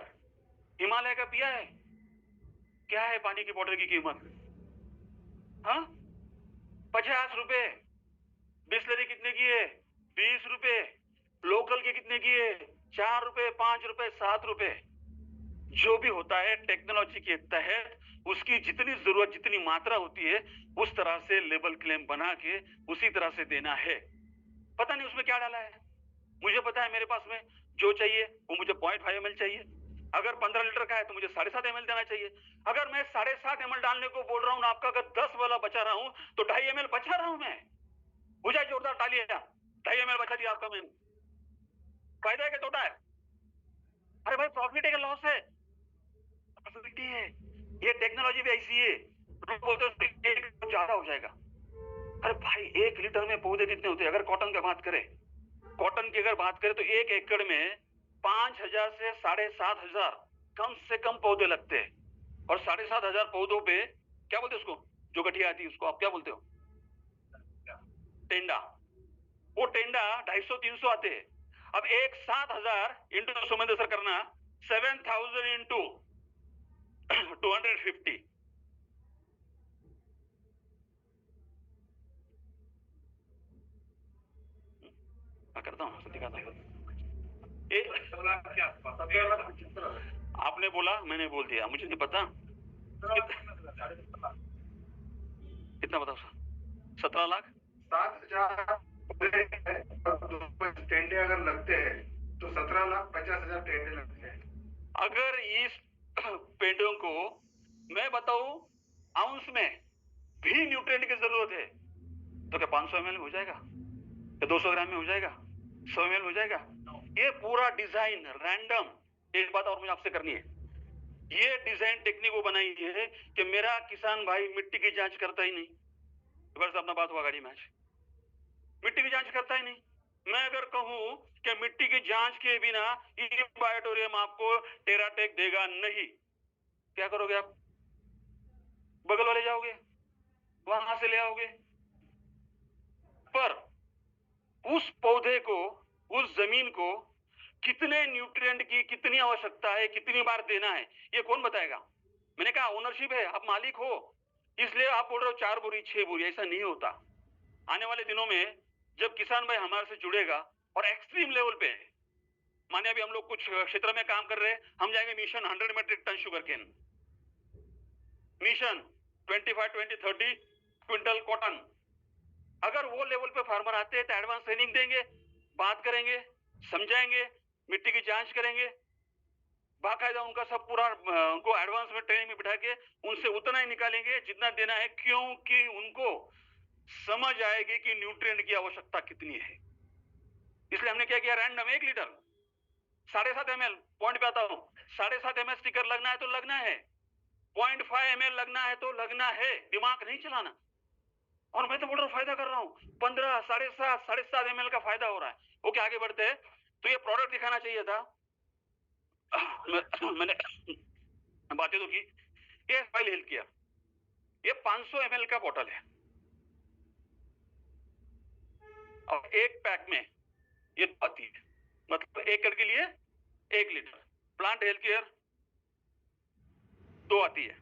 हिमालय का पिया है? क्या है पानी की बोतल की कीमत? हाँ, 50 रुपए। बिस्लेरी कितने की है? 20 रुपए। लोकल के कितने की है? 4 रुपए, 5 रुपए, 7 रुपए। जो भी होता है टेक्नोलॉजी के तहत उसकी जितनी जरूरत, जितनी मात्रा होती है, उस तरह से लेबल क्लेम बना के उसी तरह से देना है। पता नहीं उसमें क्या डाला है, मुझे पता है मेरे पास में जो चाहिए वो मुझे 0.5 ml चाहिए। अगर 15 लीटर का है तो मुझे 7.5 ml देना चाहिए। अगर मैं 7.5 ml डालने को बोल रहा हूं, आपका अगर 10 वाला बचा रहा हूं तो 2.5 ml बचा रहा हूं मैं। हो जाए जोरदार तालियां। 2.5 ml बचा दिया आपका मैंने। फायदा है कि तोटा है? अरे भाई, प्रॉफिट है कि लॉस है? प्रॉफिट है। ये टेक्नोलॉजी भी ऐसी है, ज्यादा हो जाएगा। अरे भाई, 1 लीटर में पौधे कितने होते हैं? अगर कॉटन की बात करें, कॉटन की अगर बात करें तो 1 एकड़ में 5,000 से 7,500 कम से कम पौधे लगते हैं। और 7,500 पौधों पे क्या बोलते हैं उसको, जो गठिया आती है उसको आप क्या बोलते हो? टेंडा। वो टेंडा 250-300 आते हैं। अब एक 7,000 इंटू समझ सर करना, 7,000 इंटू 250। मैं करता हूँ, दिखाता हूँ। आपने बोला, मैंने बोल दिया, मुझे नहीं पता कितना बताओ सर? 17 लाख। 7,000 टेंडे अगर लगते हैं तो 17,50,000 टेंडे लगते हैं। अगर इस पेड़ों को मैं बताऊं आउंस में भी न्यूट्रिएंट की जरूरत है तो क्या 500 ml हो जाएगा? या 200 ग्राम में हो जाएगा? 100 ml हो जाएगा? ये पूरा डिजाइन रैंडम। एक बात और मुझे आपसे करनी है, ये डिजाइन टेक्निक वो बनाई है कि मेरा किसान भाई मिट्टी की जांच करता ही नहीं। अपना बात हुआ गाड़ी में, आज मिट्टी की जांच करता ही नहीं। मैं अगर कहूं कि मिट्टी की जांच के बिना ये बायोटोरियम आपको टेराटेक देगा नहीं, क्या करोगे आप? बगल वाले जाओगे, वहां से ले आओगे। पर उस पौधे को, उस जमीन को कितने न्यूट्रिएंट की कितनी आवश्यकता है, कितनी बार देना है, ये कौन बताएगा? मैंने कहा ओनरशिप है, आप मालिक हो, इसलिए आप बोल रहे हो 4 बोरी 6 बोरी, ऐसा नहीं होता। आने वाले दिनों में जब किसान भाई हमारे से जुड़ेगा और एक्सट्रीम लेवल पे, माने अभी हम लोग कुछ क्षेत्र में काम कर रहे हैं, हम जाएंगे mission 100 metric ton sugarcane, mission 25-20-30 quintal cotton. अगर वो लेवल पे फार्मर आते हैं तो एडवांस ट्रेनिंग देंगे, बात करेंगे, समझाएंगे, मिट्टी की जांच करेंगे, बाकायदा उनका सब पूरा उनको एडवांस में ट्रेनिंग में बिठा के उनसे उतना ही निकालेंगे जितना देना है, क्योंकि उनको समझ आएगी कि न्यूट्रिएंट की आवश्यकता कितनी है। इसलिए हमने क्या किया, रैंडम 1 लीटर 7.5 ml, पॉइंट पे आता हूं, 7.5 ml स्टिकर लगना है तो लगना है, 0.5 ml लगना है तो लगना है, दिमाग नहीं चलाना। और मैं तो बोल रहा हूँ फायदा कर रहा हूँ, 15, 7.5 ml का फायदा हो रहा है। ओके, आगे बढ़ते हैं। तो ये प्रोडक्ट दिखाना चाहिए था, मैंने बातें तो की। ये फाइल हेल्थ केयर, ये 500 ml का बोतल है और एक पैक में ये आती है, मतलब 1 एकड़ के लिए 1 लीटर। प्लांट हेल्थ केयर 2 आती है।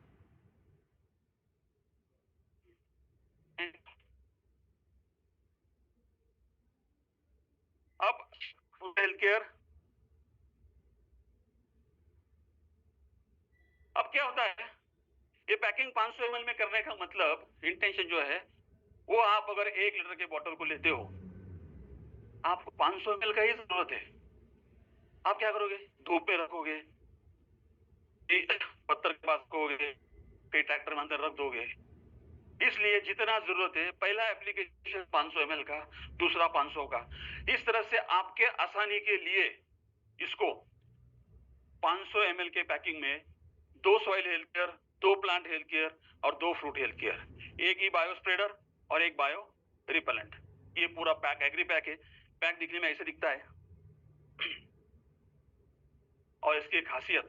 अब फूड हेल्थ केयर, अब क्या होता है, ये पैकिंग 500 ml में करने का मतलब, इंटेंशन जो है वो, आप अगर 1 लीटर के बोतल को लेते हो, आपको 500 ml का ही जरूरत है। आप क्या करोगे, धूप में रखोगे, पत्थर के पास रखोगे, कहीं ट्रैक्टर में अंदर रख दोगे। इसलिए जितना जरूरत है, पहला एप्लीकेशन 500 ml का, दूसरा 500 का। इस तरह से आपके आसानी के लिए इसको 500 ml के पैकिंग में 2 soil health care, 2 plant health care और 2 फ्रूट हेल्थ केयर, एक ही बायो स्प्रेडर और एक बायो रिपेलेंट। ये पूरा पैक एग्री पैक है। पैक दिखने में ऐसे दिखता है और इसकी खासियत,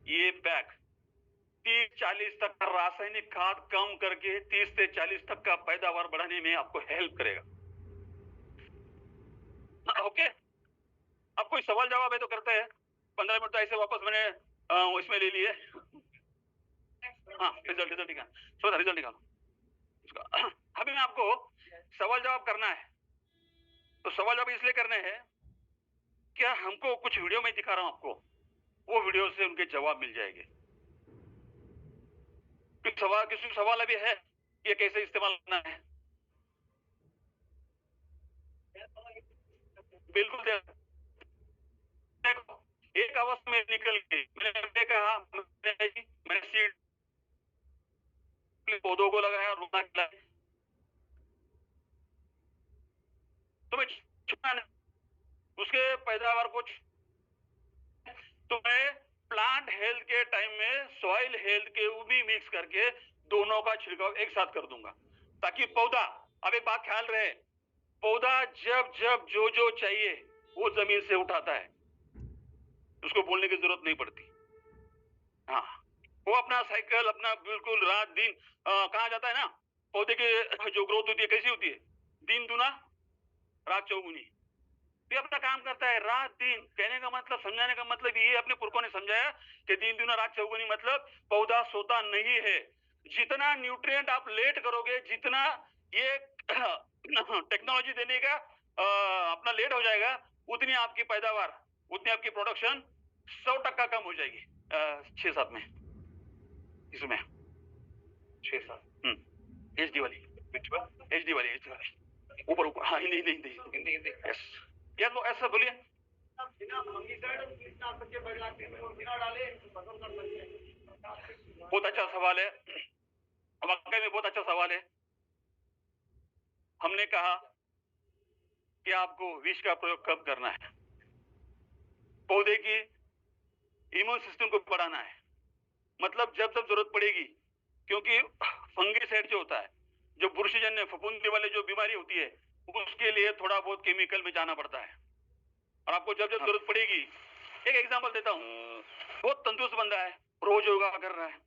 ये पैक 30-40 तक का रासायनिक खाद कम करके 30 से 40 तक का पैदावार बढ़ाने में आपको हेल्प करेगा। ओके, अब कोई सवाल जवाब है तो करते हैं। 15 मिनट तो ऐसे वापस मैंने इसमें ले लिए। हाँ, रिजल्ट निकालो, रिजल्ट निकालो इसका। अभी मैं आपको सवाल जवाब करना है, तो सवाल जवाब इसलिए करने हैं, क्या हमको कुछ वीडियो में दिखा रहा हूं आपको, वो वीडियो से उनके जवाब मिल जाएंगे। किसी सवाल अभी है, ये कैसे इस्तेमाल करना है? बिल्कुल देखो, एक अवस्था में निकल गई, मैंने कहा, मैंने सीड पौधों को लगाया, रोना खिलाया, तो मैं छुपा नहीं, उसके पैदावार को तो मैं प्लांट हेल्थ के टाइम में सॉइल हेल्थ के भी मिक्स करके दोनों का छिड़काव एक साथ कर दूंगा, ताकि पौधा, अब एक बात ख्याल रहे, पौधा जब जब जो जो चाहिए वो जमीन से उठाता है, उसको बोलने की जरूरत नहीं पड़ती। हाँ, वो अपना साइकिल, अपना बिल्कुल रात दिन कहा जाता है ना, पौधे की जो ग्रोथ होती है कैसी होती है, दिन दुना रात चौगुनी। ये अपना काम करता है रात दिन। कहने का मतलब, समझाने का मतलब ये, अपने पुरखों ने समझाया कि दिन दुना रात चौगुनी, मतलब पौधा सोता नहीं है। जितना न्यूट्रिएंट आप लेट करोगे, जितना ये टेक्नोलॉजी देने का अपना लेट हो जाएगा, उतनी आपकी पैदावार, उतनी आपकी प्रोडक्शन 100% कम हो जाएगी 6-7 में, इसमें 6-7 HD वाली, HD वाली ऊपर ऊपर। हाँ, नहीं यस यस, वो ऐसा बोलिए। बहुत अच्छा सवाल है, वाकई में बहुत अच्छा सवाल है। हमने कहा कि आपको विष का प्रयोग कब करना है, पौधे की इम्यून सिस्टम को बढ़ाना है, मतलब जब जब जरूरत पड़ेगी, क्योंकि फंगिसाइड जो होता है, जो बुरशीजन्य फफूंदी वाले जो बीमारी होती है, उसके लिए थोड़ा बहुत केमिकल में जाना पड़ता है और आपको जब जब जरूरत पड़ेगी, एक एग्जांपल देता हूँ, बहुत तंदुरुस्त बंदा है, रोज योगा कर रहा है,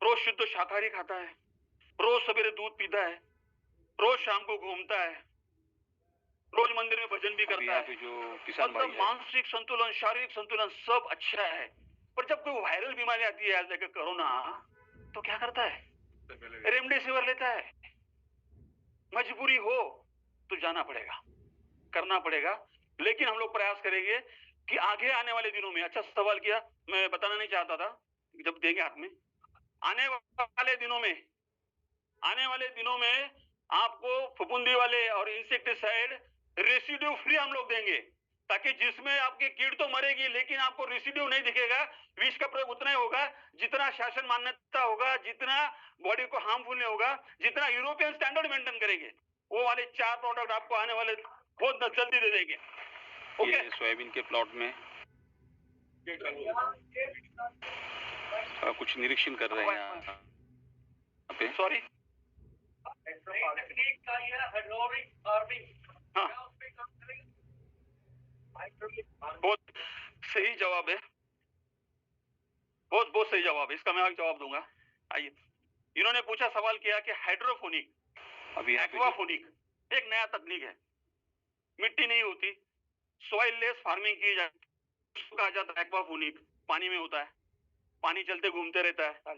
रोज शुद्ध शाकाहारी खाता है, रोज सवेरे दूध पीता है, रोज शाम को घूमता है, रोज मंदिर में भजन भी करता है, जो किसान भाई है, मानसिक संतुलन, शारीरिक संतुलन सब अच्छा है, पर जब कोई वायरल बीमारी आती है जैसे कोरोना, तो क्या करता है? रेमडेसिविर लेता है। मजबूरी हो तो जाना पड़ेगा, करना पड़ेगा, लेकिन हम लोग प्रयास करेंगे कि आगे आने वाले दिनों में, अच्छा सवाल किया, मैं बताना नहीं चाहता था, जब देंगे हाथ में, आने वाले दिनों में आपको फफूंदी वाले और इंसेक्टिसाइड रेसिड्यू फ्री हम लोग देंगे, ताकि जिसमें आपकी कीट तो मरेगी लेकिन आपको रेसिड्यू नहीं दिखेगा। विष का प्रयोग उतना ही होगा जितना शासन मान्यता होगा, जितना बॉडी को हार्मफुल नहीं होगा, जितना यूरोपियन स्टैंडर्ड मेंटेन करेंगे। वो वाले 4 प्रोडक्ट आपको आने वाले बहुत जल्दी दे देंगे। ओके, सोयाबीन के प्लॉट में कुछ निरीक्षण कर रहे हैं यहाँ पे। सॉरी, हाँ, बहुत सही जवाब है, बहुत सही जवाब है, इसका मैं एक जवाब दूंगा। आइए, इन्होंने पूछा, सवाल किया कि हाइड्रोफोनिक, अभी एक्वाफोनिक एक नया तकनीक है, मिट्टी नहीं होती, सॉइल लेस फार्मिंग की जाती, उसको कहा जाता है एक्वाफोनिक, पानी में होता है, पानी चलते घूमते रहता है।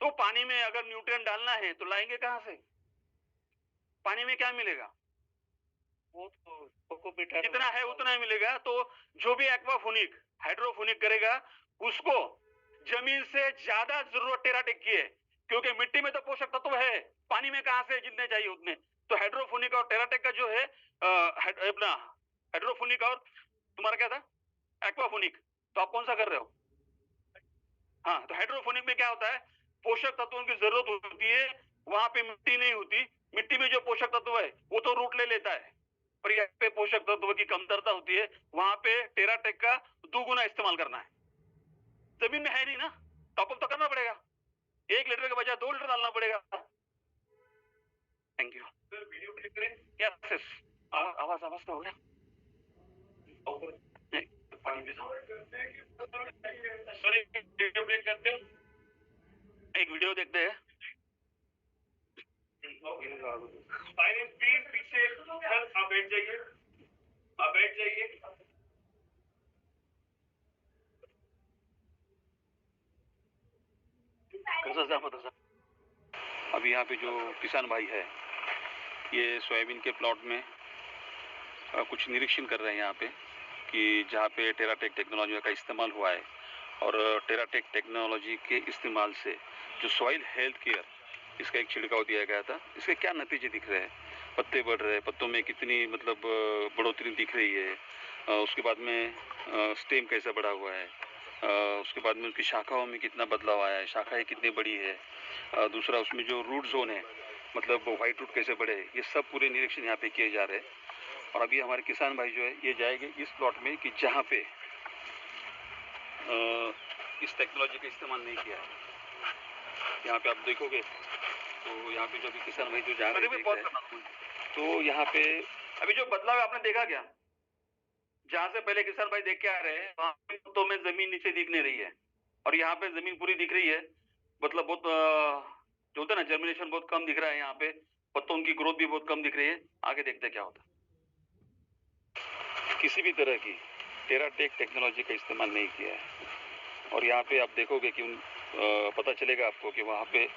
तो पानी में अगर न्यूट्रिएंट डालना है तो लाएंगे कहां से? पानी में क्या मिलेगा? वो तो जितना है उतना ही मिलेगा। तो जो भी एक्वाफोनिक, हाइड्रोफोनिक करेगा, उसको जमीन से ज्यादा जरूरत टेराटेक की है, क्योंकि मिट्टी में तो पोषक तत्व है, पानी में कहां से जितने चाहिए उतने। तो हाइड्रोफोनिक और टेराटेक का जो है अपना हाइड्रोफोनिक और तुम्हारा क्या था? एक्वाफोनिक। तो आप कौन सा कर रहे हो? हाँ, तो हाइड्रोफोनिक में क्या होता है, पोषक तत्वों की जरूरत होती है, वहां पे मिट्टी नहीं होती, मिट्टी में जो पोषक तत्व है वो तो रूट ले लेता है, पर यहाँ पे पोषक तत्व की कमतरता होती है, वहां पे टेराटेक का 2 गुना इस्तेमाल करना है। जमीन में है नहीं ना, टॉपअप तो करना पड़ेगा, 1 लीटर के बजाय 2 लीटर डालना पड़ेगा। Thank you. वीडियो क्लिक करें? यस, आवाज का हो गया? सॉरी, वीडियो प्ले करते हो, एक वीडियो देखते हैं। पीछे सर, आप बैठ जाइए, अभी यहाँ पे जो किसान भाई है, ये सोयाबीन के प्लॉट में कुछ निरीक्षण कर रहे हैं यहाँ पे, कि जहाँ पे टेराटेक टेक्नोलॉजी का इस्तेमाल हुआ है, और टेराटेक टेक्नोलॉजी के इस्तेमाल से जो सॉइल हेल्थ केयर, इसका एक छिड़काव दिया गया था, इसके क्या नतीजे दिख रहे हैं? पत्ते बढ़ रहे हैं, पत्तों में कितनी मतलब बढ़ोतरी दिख रही है, उसके बाद में स्टेम कैसा बढ़ा हुआ है, उसके बाद में उसकी शाखाओं में कितना बदलाव आया है, शाखाएं कितनी बड़ी है, दूसरा उसमें जो रूट जोन है, मतलब वाइट रूट कैसे बढ़े, ये सब पूरे निरीक्षण यहाँ पे किए जा रहे हैं। और अभी हमारे किसान भाई जो है ये जाएंगे इस प्लॉट में कि जहाँ पे इस टेक्नोलॉजी का इस्तेमाल नहीं किया है। यहाँ पे आप देखोगे तो यहाँ पे जो भी किसान भाई जो जा रहे हैं, तो यहाँ पे अभी जो बदलाव है आपने देखा क्या? जहाँ से पहले किसान भाई देख के आ रहे हैं, वहाँ पे तो में जमीन नीचे दिख नहीं रही है, और यहाँ पे जमीन पूरी दिख रही है, मतलब बहुत जो होता है ना, जर्मिनेशन बहुत कम दिख रहा है, यहाँ पे पत्तों की ग्रोथ भी बहुत कम दिख रही है। आगे देखते क्या होता है। किसी भी तरह की टेराटेक टेक्नोलॉजी का इस्तेमाल नहीं किया है, और यहाँ पे आप देखोगे कि पता चलेगा आपको कि वहाँ पे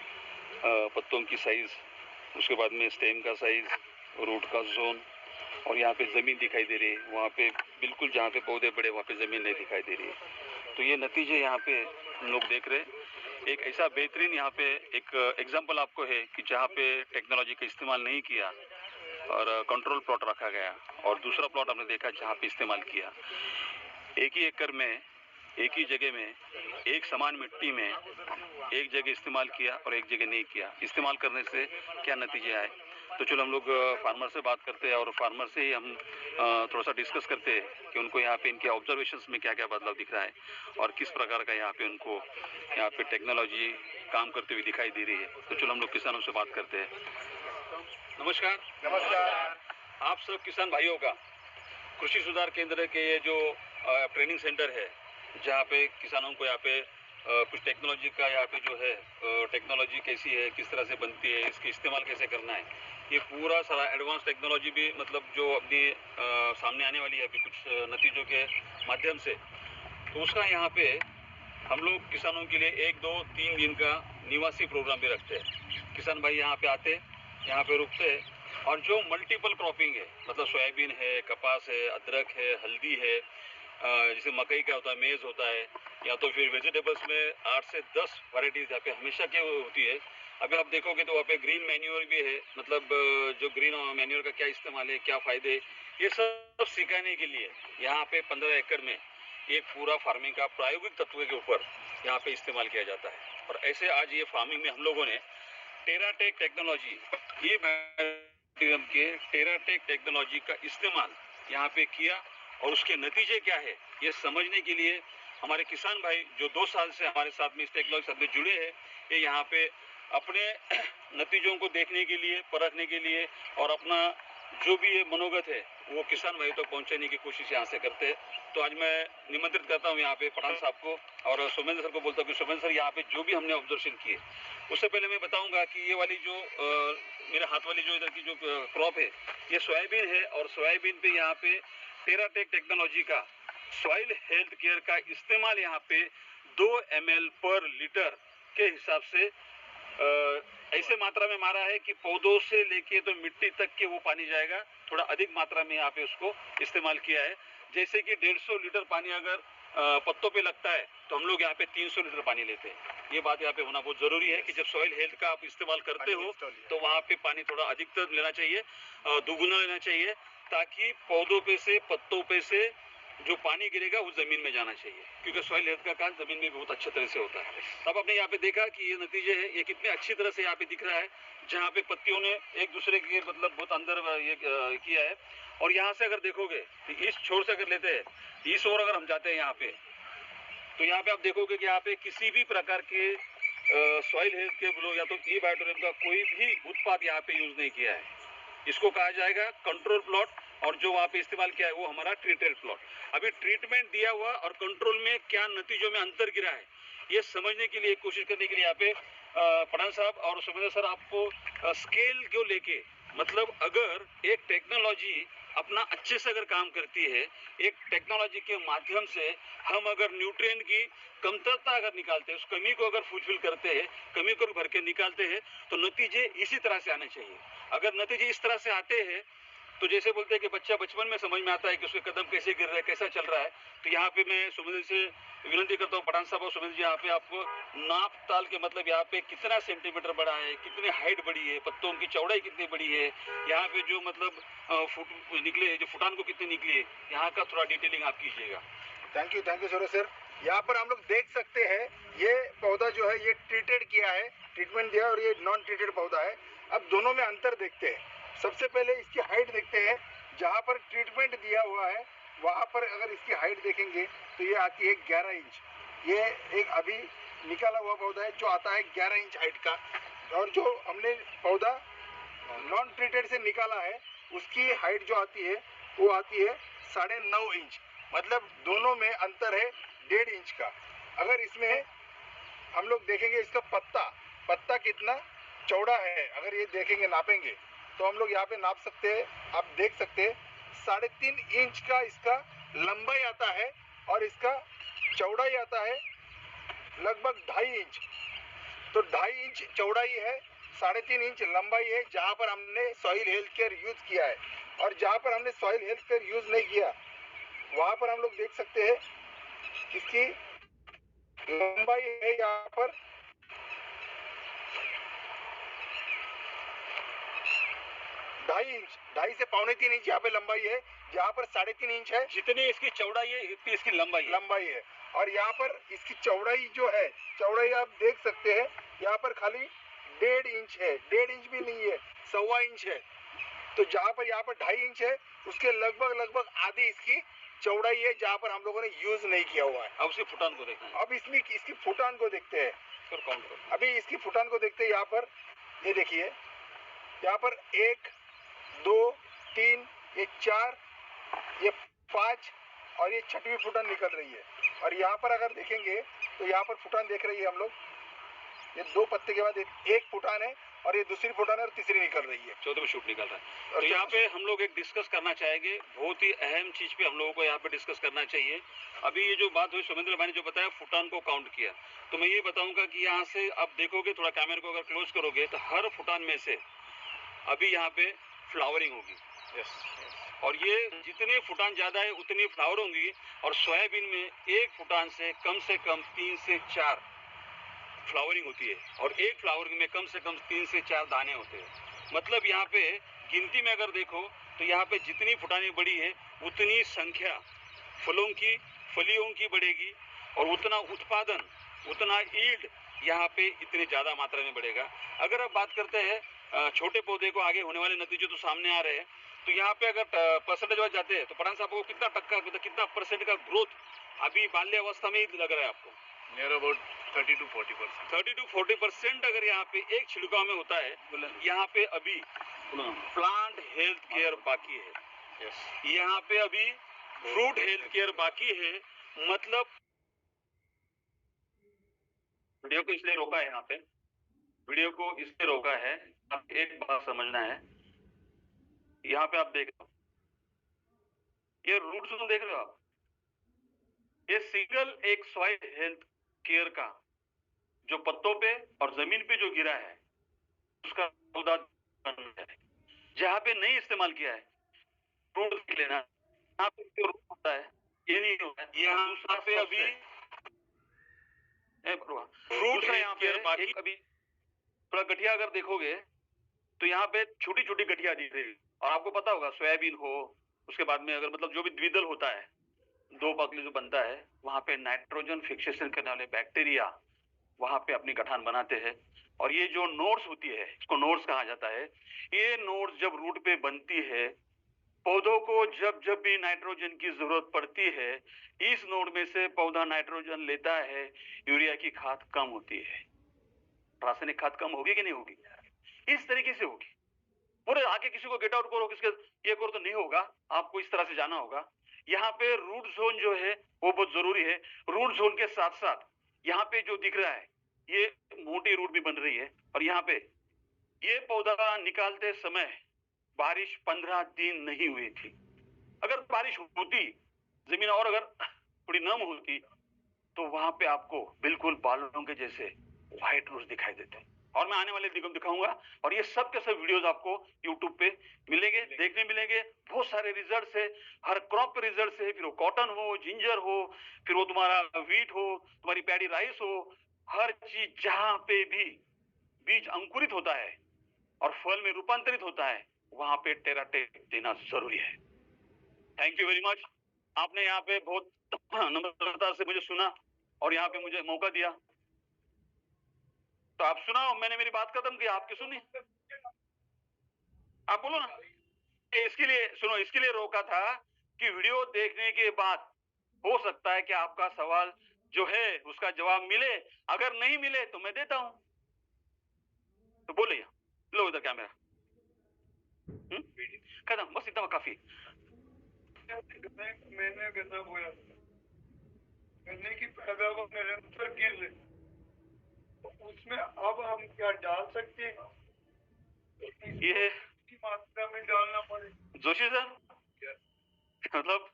पत्तों की साइज, उसके बाद में स्टेम का साइज, रूट का जोन, और यहाँ पे ज़मीन दिखाई दे रही है, वहाँ पे बिल्कुल जहाँ पे पौधे बड़े वहाँ पे ज़मीन नहीं दिखाई दे रही है। तो ये नतीजे यहाँ पे हम लोग देख रहे हैं। एक ऐसा बेहतरीन यहाँ पे एक एग्जाम्पल आपको है कि जहाँ पे टेक्नोलॉजी का इस्तेमाल नहीं किया और कंट्रोल प्लॉट रखा गया, और दूसरा प्लॉट हमने देखा जहाँ पे इस्तेमाल किया। एक ही एकड़ में, एक ही जगह में, एक समान मिट्टी में एक जगह इस्तेमाल किया और एक जगह नहीं किया। इस्तेमाल करने से क्या नतीजे आए, तो चलो हम लोग फार्मर से बात करते हैं, और फार्मर से ही हम थोड़ा सा डिस्कस करते हैं कि उनको यहाँ पे इनके ऑब्जर्वेशंस में क्या क्या बदलाव दिख रहा है, और किस प्रकार का यहाँ पे उनको यहाँ पे टेक्नोलॉजी काम करते हुए दिखाई दे रही है। तो चलो हम लोग किसानों से बात करते हैं। नमस्कार। आप सब किसान भाइयों का कृषि सुधार केंद्र के ये जो ट्रेनिंग सेंटर है, जहाँ पे किसानों को यहाँ पे कुछ टेक्नोलॉजी का यहाँ पे जो है टेक्नोलॉजी कैसी है, किस तरह से बनती है, इसके इस्तेमाल कैसे करना है, ये पूरा सारा एडवांस टेक्नोलॉजी भी मतलब जो अपनी सामने आने वाली है अभी कुछ नतीजों के माध्यम से, तो उसका यहाँ पे हम लोग किसानों के लिए 1, 2, 3 दिन का निवासी प्रोग्राम भी रखते हैं। किसान भाई यहाँ पे आते, यहाँ पे रुकते हैं और जो मल्टीपल क्रॉपिंग है, मतलब सोयाबीन है, कपास है, अदरक है, हल्दी है, जैसे मकई का होता है, मेज़ होता है, या तो फिर वेजिटेबल्स में 8 से 10 वैरायटीज यहाँ पे हमेशा क्या होती है। अभी आप देखोगे तो वहाँ पे ग्रीन मैन्योर भी है, मतलब जो ग्रीन मैन्योर का क्या इस्तेमाल है, क्या फ़ायदे, ये सब सिखाने के लिए यहाँ पे 15 एकड़ में एक पूरा फार्मिंग का प्रायोगिक तत्व के ऊपर यहाँ पे इस्तेमाल किया जाता है। और ऐसे आज ये फार्मिंग में हम लोगों ने टेराटेक टेक्नोलॉजी, ये के टेराटेक टेक्नोलॉजी का इस्तेमाल यहाँ पे किया और उसके नतीजे क्या है ये समझने के लिए हमारे किसान भाई जो 2 साल से हमारे साथ में इस टेक्नोलॉजी साथ में जुड़े हैं, ये यहाँ पे अपने नतीजों को देखने के लिए, परखने के लिए और अपना जो भी ये मनोगत है वो किसान भाई तक पहुंचाने की कोशिश यहाँ से करते हैं। तो आज मैं निमंत्रित करता हूँ यहाँ पे पठान साहब को और सोमेंद्र सर को बोलता हूँ कि सोमेंद्र सर यहाँ पे जो भी हमने ऑब्जर्वेशन किए, उससे पहले मैं बताऊंगा कि ये वाली जो मेरे हाथ वाली जो इधर की जो क्रॉप है ये सोयाबीन है और सोयाबीन पे यहाँ पे टेराटेक टेक्नोलॉजी का सॉइल हेल्थ केयर का इस्तेमाल यहाँ पे 2 ml पर लीटर के हिसाब से ऐसे मात्रा में मारा है कि पौधों से लेके तो मिट्टी तक के वो पानी जाएगा, थोड़ा अधिक मात्रा में यहाँ पे उसको इस्तेमाल किया है। जैसे कि 150 लीटर पानी अगर पत्तों पे लगता है तो हम लोग यहाँ पे 300 लीटर पानी लेते हैं। ये बात यहाँ पे होना बहुत जरूरी है कि जब सॉइल हेल्थ का आप इस्तेमाल करते हो तो वहाँ पे पानी थोड़ा अधिकतर लेना चाहिए, दोगुना लेना चाहिए, ताकि पौधों पे से, पत्तों पे से जो पानी गिरेगा वो जमीन में जाना चाहिए, क्योंकि सॉइल हेल्थ का काम जमीन में बहुत अच्छे तरह से होता है। अब आपने यहाँ पे देखा कि ये नतीजे है, ये कितने अच्छी तरह से यहाँ पे दिख रहा है, जहाँ पे पत्तियों ने एक दूसरे के मतलब बहुत अंदर ये किया है। और यहाँ से अगर देखोगे इस छोर से अगर लेते हैं, इस ओर अगर हम जाते हैं यहाँ पे, तो यहाँ पे आप देखोगे कि यहाँ पे किसी भी प्रकार के सॉइल हेल्थ के बोलो या तो ई बायोटोरियम का कोई भी उत्पाद यहाँ पे यूज नहीं किया है। इसको कहा जाएगा कंट्रोल प्लॉट, और जो वहाँ पे इस्तेमाल किया है वो हमारा ट्रीटेड प्लॉट। अभी ट्रीटमेंट दिया हुआ और कंट्रोल में क्या नतीजों में अंतर गिरा है ये समझने के लिए, कोशिश करने के लिए यहाँ पे पठान साहब और सुमेंद्र सर आपको स्केल जो लेके, मतलब अगर एक टेक्नोलॉजी अपना अच्छे से अगर काम करती है, एक टेक्नोलॉजी के माध्यम से हम अगर न्यूट्रिएंट की कमतरता अगर निकालते हैं, उस कमी को अगर फुलफिल करते हैं, कमी को भर के निकालते हैं, तो नतीजे इसी तरह से आने चाहिए। अगर नतीजे इस तरह से आते हैं तो जैसे बोलते हैं कि बच्चा बचपन में समझ में आता है कि उसके कदम कैसे गिर रहे हैं, कैसा चल रहा है, तो यहाँ पे मैं सुमेंद्र से विनती करता हूँ, पठान साहब और सुमेंद्र जी, यहाँ पे आपको नाप ताल के मतलब यहाँ पे कितना सेंटीमीटर बढ़ा है, कितनी हाइट बढ़ी है, पत्तों की चौड़ाई कितनी बड़ी है, यहाँ पे जो मतलब फुट निकले, जो फुटान को कितनी निकली है, यहाँ का थोड़ा डिटेलिंग आप कीजिएगा। Thank you Saurabh sir. यहाँ पर हम लोग देख सकते हैं ये पौधा जो है ये ट्रीटेड किया है, ट्रीटमेंट दिया, और ये नॉन ट्रीटेड पौधा है। अब दोनों में अंतर देखते हैं। सबसे पहले इसकी हाइट देखते हैं। जहाँ पर ट्रीटमेंट दिया हुआ है वहाँ पर अगर इसकी हाइट देखेंगे तो ये आती है 11 इंच। ये एक अभी निकाला हुआ पौधा है जो आता है 11 इंच हाइट का, और जो हमने पौधा नॉन ट्रीटेड से निकाला है उसकी हाइट जो आती है वो आती है 9.5 इंच। मतलब दोनों में अंतर है 1.5 इंच का। अगर इसमें हम लोग देखेंगे इसका पत्ता कितना चौड़ा है, अगर ये देखेंगे, नापेंगे, तो हम लोग यहाँ पे नाप सकते हैं। आप देख सकते हैं 3.5 इंच का इसका लंबाई आता है और इसका चौड़ाई आता है लगभग 2.5 इंच। तो 2.5 इंच चौड़ाई है, 3.5 इंच लंबाई है जहाँ पर हमने सॉइल हेल्थ केयर यूज किया है। और जहाँ पर हमने सॉइल हेल्थ केयर यूज नहीं किया वहाँ पर हम लोग देख सकते हैं इसकी लंबाई है यहाँ पर 2.5 इंच, 2.5 से 2.25 इंच यहाँ पे लंबाई है, जहाँ पर 3.5 इंच है। जितनी इसकी चौड़ाई है इतनी इसकी लंबाई है। और यहाँ पर इसकी चौड़ाई जो है, चौड़ाई आप देख सकते हैं यहाँ पर खाली 1.5 इंच है, 1.5 इंच भी नहीं है, 1.25 इंच है। तो जहाँ पर यहाँ पर 2.5 इंच है उसके लगभग आधी इसकी चौड़ाई है जहाँ पर हम लोगों ने यूज नहीं किया हुआ है। अब उसकी फुटान को देखना है। अब इसमें इसकी फुटान को देखते हैं। काउंट करो। अभी इसकी फुटान को देखते हैं। यहाँ पर ये देखिए, यहाँ पर 1, 2, 3, ये 4, ये 5 और ये 6वीं फुटान निकल रही है। और यहाँ पर अगर देखेंगे तो यहाँ पर फुटान देख रही है हम लोग, ये 2 पत्ते के बाद एक फुटान है और ये दूसरी फुटान है और तीसरी निकल रही है, चौथे शूट निकल रहा है। तो यहाँ पे हम लोग एक डिस्कस करना चाहेंगे, बहुत ही अहम चीज पे हम लोगों को यहाँ पे डिस्कस करना चाहिए। अभी ये जो बात हुई सोमेंद्र भाई ने जो बताया फुटान को काउंट किया, तो मैं ये बताऊंगा कि यहाँ से आप देखोगे, थोड़ा कैमरे को अगर क्लोज करोगे तो हर फुटान में से अभी यहाँ पे फ्लावरिंग होगी। और ये जितने फुटान ज्यादा है उतनी फ्लावर होंगी। और सोयाबीन में एक फुटान से कम 3 से 4 फ्लावरिंग होती है और एक फ्लावरिंग में कम से कम 3 से 4 दाने होते हैं। मतलब यहाँ पे गिनती में अगर देखो तो यहाँ पे जितनी फुटानी बड़ी है उतनी संख्या फलों की, फलियों की बढ़ेगी और उतना उत्पादन, उतना ईल्ड यहाँ पे इतने ज्यादा मात्रा में बढ़ेगा। अगर आप बात करते हैं छोटे पौधे को आगे होने वाले नतीजे तो सामने आ रहे हैं, तो यहाँ पे अगर परसेंटेज वाइज जाते हैं तो पठान साहब को कितना टक्का, कितना परसेंट का ग्रोथ अभी बाल्यावस्था में ही लग रहा है आपको? Near about 30 to 40%। 30 to 40% अगर यहाँ पे एक छिड़काव में होता है, यहाँ पे अभी प्लांट हेल्थ केयर बाकी है, यहाँ पे अभी फ्रूट हेल्थ केयर बाकी है। मतलब वीडियो को इसलिए रोका है, यहाँ पे वीडियो को इसलिए रोका है, आप एक बात समझना है। यहाँ पे आप देख रहे हो ये रूट जोन देख रहे हो आप, ये सिंगल एक सॉइल हेल्थ केयर का जो पत्तों पे और जमीन पे जो गिरा है उसका पौधा है। जहाँ पे नहीं इस्तेमाल किया है फ्रूट देख लेना, यहाँ पे जो रूट होता है ये नहीं होता है। यहाँ दूसरा पे अभी फ्रूट है, यहाँ पे बाकी अभी थोड़ा गठिया अगर देखोगे तो यहाँ पे छोटी छोटी गठिया दिख रही है। और आपको पता होगा सोयाबीन हो, उसके बाद में अगर मतलब जो भी द्विदल होता है, 2 पगली जो बनता है, वहां पे नाइट्रोजन फिक्सेशन करने वाले बैक्टीरिया वहां पे अपनी गठान बनाते हैं। और ये जो नोड्स होती है, इसको नोड्स कहा जाता है, ये नोड्स जब रूट पे बनती है, पौधों को जब जब भी नाइट्रोजन की जरूरत पड़ती है, इस नोड में से पौधा नाइट्रोजन लेता है, यूरिया की खाद कम होती है। रासायनिक खाद कम होगी कि नहीं होगी? इस तरीके से होगी। पूरे आके किसी को गेट आउट करो, किसके ये करो तो नहीं होगा, आपको इस तरह से जाना होगा। यहाँ पे रूट जोन जो है वो बहुत जरूरी है। रूट जोन के साथ साथ यहाँ पे जो दिख रहा है ये मोटी रूट भी बन रही है। और यहाँ पे ये पौधा निकालते समय बारिश 15 दिन नहीं हुई थी। अगर बारिश होती, जमीन और अगर थोड़ी नम होती, तो वहां पे आपको बिल्कुल बालों के जैसे व्हाइट रूट्स दिखाई देते। और मैं आने वाले दिनों में दिखाऊंगा, और ये सब के सब वीडियोस आपको यूट्यूब पे मिलेंगे, देखने मिलेंगे। बहुत सारे रिजल्ट्स है, हर क्रॉप पे रिजल्ट्स है, फिर वो कॉटन हो, जिंजर हो, फिर वो तुम्हारा वीट हो, तुम्हारी पैडी राइस हो, हर चीज जहां पे भी बीज अंकुरित होता है और फल में रूपांतरित होता है, वहां पे टेराटेक देना जरूरी है। Thank you very much. आपने यहाँ पे बहुत नम्रता से मुझे सुना और यहाँ पे मुझे मौका दिया, तो आप सुनाओ। मैंने मेरी बात खत्म की, आपकी सुनी, आप बोलो ना। इसके लिए सुनो, इसके लिए रोका था कि वीडियो देखने के बाद हो सकता है कि आपका सवाल जो है उसका जवाब मिले, अगर नहीं मिले तो मैं देता हूं। तो बोले, लो इधर कैमरा, खत्म, बस इतना काफी। मैंने गन्ना बोया, गन्ने की पैदावार निरंतर गिर रही, उसमें अब हम क्या डाल सकते हैं? ये की मात्रा में डालना पड़ेगा। जोशी सर, मतलब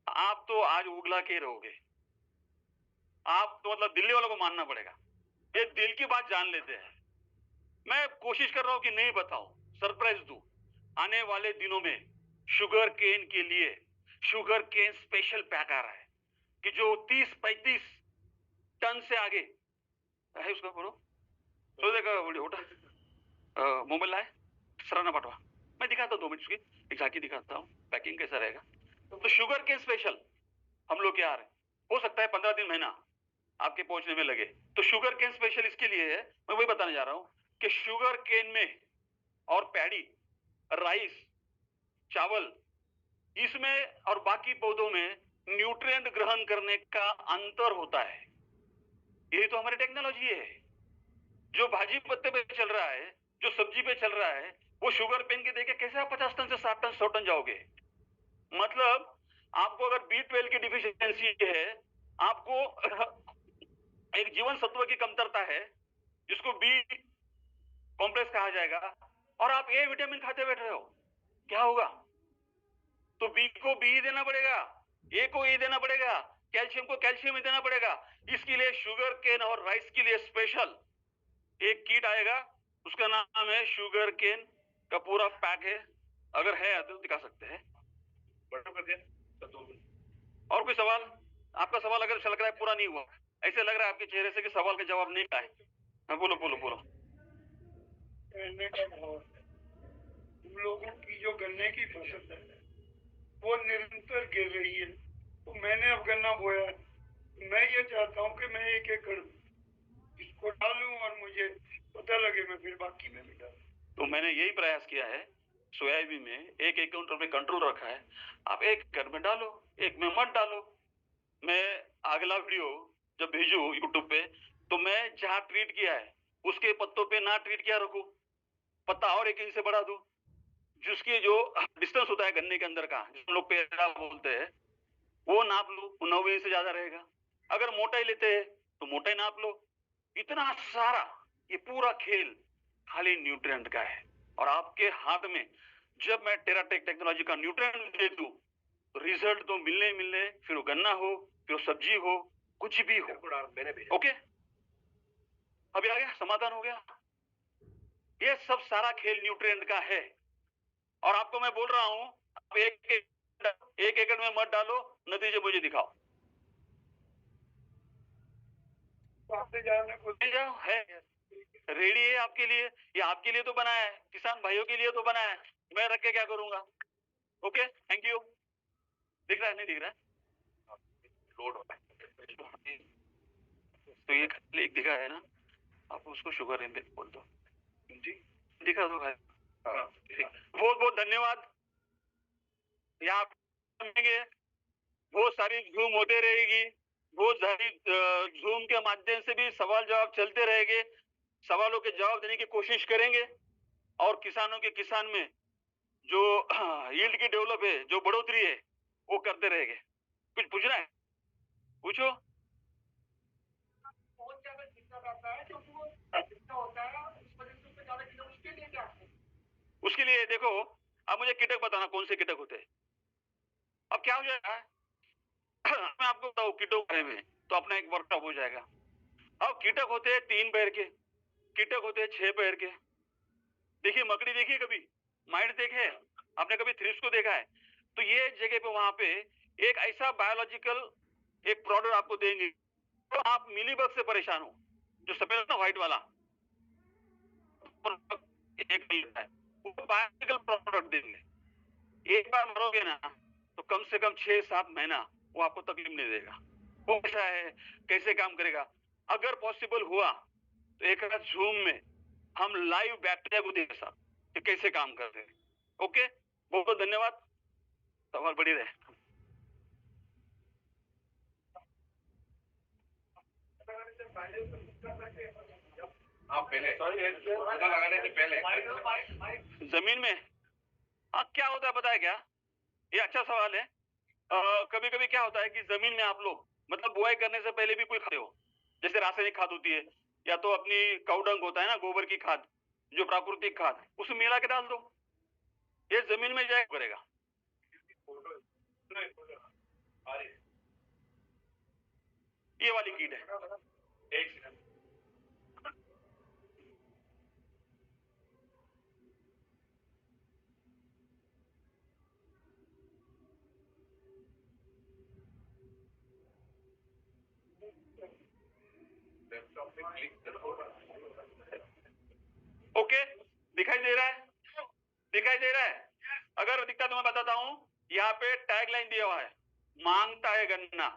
आप तो आज उगला के रहोगे। आप तो मतलब दिल्ली वालों को मानना पड़ेगा, ये दिल की बात जान लेते हैं। मैं कोशिश कर रहा हूं कि नहीं बताऊं, सरप्राइज दूं। आने वाले दिनों में शुगर केन के लिए शुगर केन स्पेशल पैक आ रहा है कि जो 30-35 टन से आगे है, उसका बोलो तो देखा मोबाइल लाए सराना पाटवा, मैं दिखाता हूँ 2 मिनट उसकी एक झांकी दिखाता हूँ, पैकिंग कैसा रहेगा। तो शुगर केन स्पेशल हम लोग क्या आ रहे, हो सकता है 15 दिन महीना आपके पहुंचने में लगे। तो शुगर केन स्पेशल इसके लिए है, मैं वही बताने जा रहा हूँ कि शुगर केन में और पैडी, राइस, चावल, इसमें और बाकी पौधों में न्यूट्रिएंट ग्रहण करने का अंतर होता है। यही तो हमारी टेक्नोलॉजी है। जो भाजी पत्ते पे चल रहा है, जो सब्जी पे चल रहा है, वो शुगर पेन के देके कैसे आप 50 टन से 60 टन 100 टन जाओगे? मतलब आपको अगर B12 की डिफिशियंसी है, आपको एक जीवन सत्व की कमतरता है, जिसको बी कॉम्प्लेक्स कहा जाएगा, और आप ए विटामिन खाते बैठ रहे हो, क्या होगा? तो बी को बी ही देना पड़ेगा, ए को ए देना पड़ेगा, कैल्शियम को कैल्शियम ही देना पड़ेगा। इसके लिए शुगर केन और राइस के लिए स्पेशल एक किट आएगा, उसका नाम है शुगर केन का पूरा पैक है। अगर है तो दिखा सकते हैं। बड़ा कर दिया और कोई सवाल? आपका सवाल अगर लग रहा है पूरा नहीं हुआ, ऐसे लग रहा है आपके चेहरे से कि सवाल का जवाब नहीं आए। हाँ, बोलो बोलो बोलो। गन्ने का भाव है। हम लोगों की जो गन्ने की फसल है वो निरंतर गिर रही है। तो मैंने अब गन्ना बोया, मैं ये चाहता हूँ कि मैं 1 एकड़ इसको डालूं और मुझे पता लगे, मैं फिर बाकी में भी डालूं। तो मैंने यही प्रयास किया है, सोयाबीन में 1 एकड़ पे कंट्रोल रखा है। आप 1 एकड़ में डालो, 1 में मत डालो। मैं अगला वीडियो जब भेजू यूट्यूब पे, तो मैं जहां ट्रीट किया है उसके पत्तों पे ना ट्रीट किया रखू, पत्ता और 1 इंच से बढ़ा दूं, जिसकी जो डिस्टेंस होता है गन्ने के अंदर का, जिसको लोग पेड़ा बोलते हैं, वो नाप लो, 9 इंच से ज्यादा रहेगा। अगर मोटाई लेते हैं तो मोटाई नाप लो। इतना सारा ये पूरा खेल खाली न्यूट्रिएंट का है, और आपके हाथ में जब मैं टेराटेक टेक्नोलॉजी का न्यूट्रिएंट दे दूं तो रिजल्ट तो मिलने ही मिलने, फिर वो गन्ना हो, फिर वो सब्जी हो, कुछ भी हो। ओके, अभी आ गया, समाधान हो गया। ये सब सारा खेल न्यूट्रिएंट का है, और आपको मैं बोल रहा हूं, आप 1 एकड़ में मत डालो, नतीजे मुझे दिखाओ। आते जाने को ले जाओ, है रेडी है आपके लिए, ये आपके लिए तो बना है, किसान भाइयों के लिए तो बना है, मैं रख के क्या करूंगा? Okay, thank you. दिख रहा है नहीं दिख रहा है? लोड हो रहा है तो ये खाली एक दिखा है ना, आप उसको शुगर इंडेक्स बोल दो जी, दिखा दो भाई। बहुत बहुत धन्यवाद। यहाँ मिलेंगे, बहुत सारी जूम होते रहेगी, बहुत सारी जूम के माध्यम से भी सवाल जवाब चलते रहेंगे, सवालों के जवाब देने की कोशिश करेंगे, और किसानों के किसान में जो यील्ड की डेवलप है, जो बढ़ोतरी है, वो करते रहेंगे। कुछ पूछना है पूछो। बहुत ज्यादा दिक्कत आता है, क्योंकि वो जितना होता है उस वजह से ज्यादा किलो, उसके लिए क्या है? उसके लिए देखो, अब मुझे कीटक बताना कौन से कीटक होते हैं। अब क्या हो जाएगा मैं आपको बताऊं कीटों के बारे में, तो अपना एक वर्कशॉप हो जाएगा। अब कीटक होते हैं 3 पैर के, कीटक होते हैं 6 पैर के। देखिए मकड़ी देखिए, कभी माइट देखे आपने, कभी थ्रिप्स को देखा है? तो ये जगह पे वहां पे एक ऐसा बायोलॉजिकल एक प्रोडक्ट आपको देंगे, तो आप मिलीबग से परेशान हो, जो सफेद ना व्हाइट वाला एक मिलता है, वो बायोलॉजिकल प्रोडक्ट देंगे। एक बार मरोगे ना तो कम से कम 6-7 महीना वो आपको तकलीफ नहीं देगा। वो कैसा है, कैसे काम करेगा? अगर पॉसिबल हुआ तो एक जूम में हम लाइव बैक्टीरिया को देख सकते कैसे काम कर रहे हैं। ओके, बहुत बहुत धन्यवाद। सवाल बढ़ी रहे। आप पहले पता लगाने से पहले जमीन में क्या होता है पता है क्या? ये अच्छा सवाल है। कभी कभी क्या होता है कि जमीन में आप लोग मतलब बुआई करने से पहले भी कोई खाते हो, जैसे रासायनिक खाद होती है, या तो अपनी काउडंग होता है ना, गोबर की खाद, जो प्राकृतिक खाद, उसमें मिला के डाल दो, ये जमीन में जाए करेगा। ये वाली कीट है। एक सेकंड, ओके, दिखाई दे रहा है? दिखाई दे रहा है? अगर दिखता तो मैं बताता हूं। यहाँ पे टैग लाइन दिया हुआ है, मांगता है गन्ना।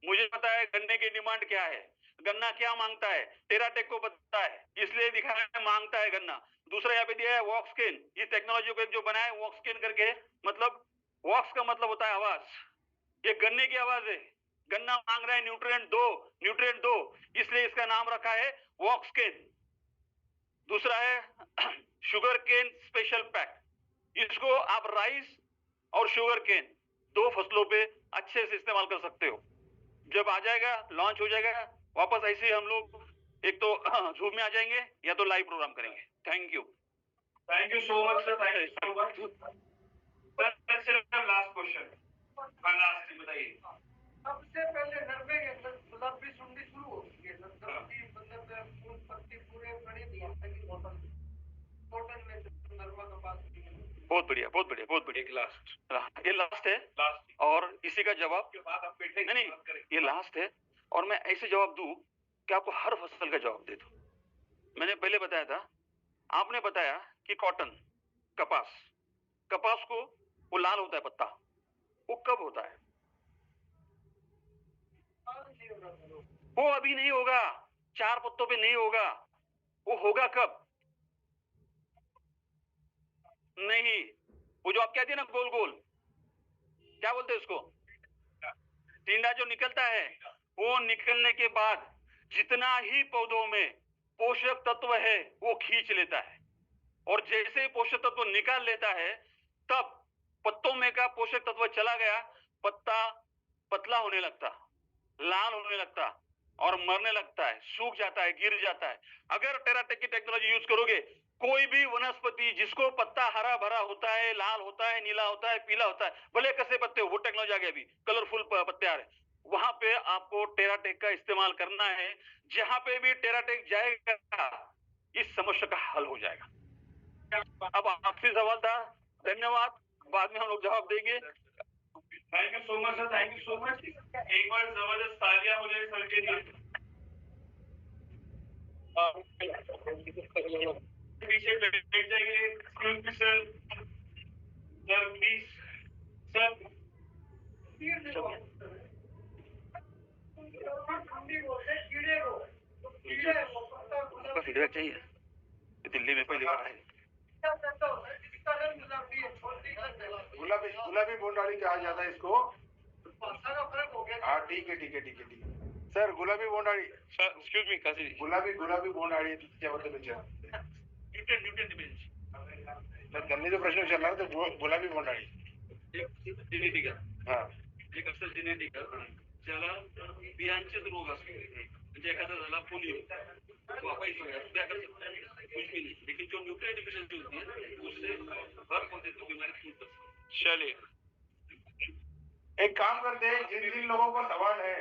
मुझे पता है गन्ने की डिमांड क्या है, गन्ना क्या मांगता है, टेराटेक को पता है, इसलिए दिखा रहा है मांगता है गन्ना। दूसरा यहाँ पे दिया है वॉक्सकेन, इस टेक्नोलॉजी को एक जो बनाया है वॉक्सकेन करके, मतलब वॉक्स का मतलब होता है आवाज, ये गन्ने की आवाज है। गन्ना मांग रहा है न्यूट्रिएंट दो, न्यूट्रिएंट दो, इसलिए इसका नाम रखा है वॉक्सकेन। दूसरा है शुगर केन स्पेशल पैक, इसको आप राइस और शुगर केन 2 फसलों पे अच्छे से इस्तेमाल कर सकते हो। जब आ जाएगा, लॉन्च हो जाएगा, वापस ऐसे ही हम लोग एक तो जूम में आ जाएंगे या तो लाइव प्रोग्राम करेंगे। Thank you so much sir, thank you so much sir. सिर्फ लास्ट क्वेश्चन, लास्ट बताइए। सबसे पहले नरमे के अंदर गुलाब भी सुननी शुरू हो चुकी है सर। मतलब फूल पत्ती पूरे बड़े दिया ताकि कॉटन में नरमा का पास। बहुत बढ़िया, बहुत बढ़िया, बहुत बढ़िया। लास्ट, ये लास्ट है, लास्ट, और इसी का जवाब के बाद आप बैठे नहीं, ये लास्ट है और मैं ऐसे जवाब दूं कि आपको हर फसल का जवाब दे दूं। मैंने पहले बताया था, आपने बताया कि कॉटन, कपास, कपास को वो लाल होता है पत्ता, वो कब होता है? वो अभी नहीं होगा, 4 पत्तों पे नहीं होगा, वो होगा कब? नहीं, वो जो आप कहते हैं ना गोल गोल, क्या बोलते हैं उसको, टिंडा जो निकलता है, वो निकलने के बाद जितना ही पौधों में पोषक तत्व है वो खींच लेता है, और जैसे ही पोषक तत्व निकाल लेता है तब पत्तों में का पोषक तत्व चला गया, पत्ता पतला होने लगता, लाल होने लगता और मरने लगता है, सूख जाता है, गिर जाता है। अगर टेराटेक की टेक्नोलॉजी यूज करोगे, कोई भी वनस्पति जिसको पत्ता हरा भरा होता है, लाल होता है, नीला होता है, पीला होता है, भले कसे पत्ते हो, वो टेक्नोलॉजी आ गई, अभी कलरफुल पत्ते आ रहे, वहां पे आपको टेराटेक का इस्तेमाल करना है। जहां पे भी टेराटेक जाएगा इस समस्या का हल हो जाएगा। अब आपसे सवाल था, धन्यवाद, बाद में हम लोग जवाब देंगे। Thank you so much sir, thank you so much. एक बार जबरदस्त तालियां हो जाए सर के लिए। पीछे बैठ जाइए, excuse me sir, sir please, sir feedback चाहिए, दिल्ली में पहली बार है। गुलाबी गुलाबी बोंडाली कहा जाता है इसको। हाँ ठीक है ठीक है ठीक है ठीक है सर, गुलाबी बोंडाली sir excuse me Kashi ji, गुलाबी गुलाबी बोंडाळी क्या बोलते विचार न्यूटन डिपेंड त्यांनी जो प्रश्न विचारला ना तो गुलाबी बोंडाळी एक जेनेटिक हा एक असं जेनेटिक ज्याला बियांचेच रोग असतो, म्हणजे एखादा झाला पोलिओ तो वापास हो गया, क्या कर सकता है, कुछ भी नहीं, लेकिन जो न्यूट्रिएंट डिफिशिएंसी होती है उससे हर पौधे को बीमारी छूट सकती है। चलिए एक काम करते हैं, जिन जिन लोगों को सवाल है,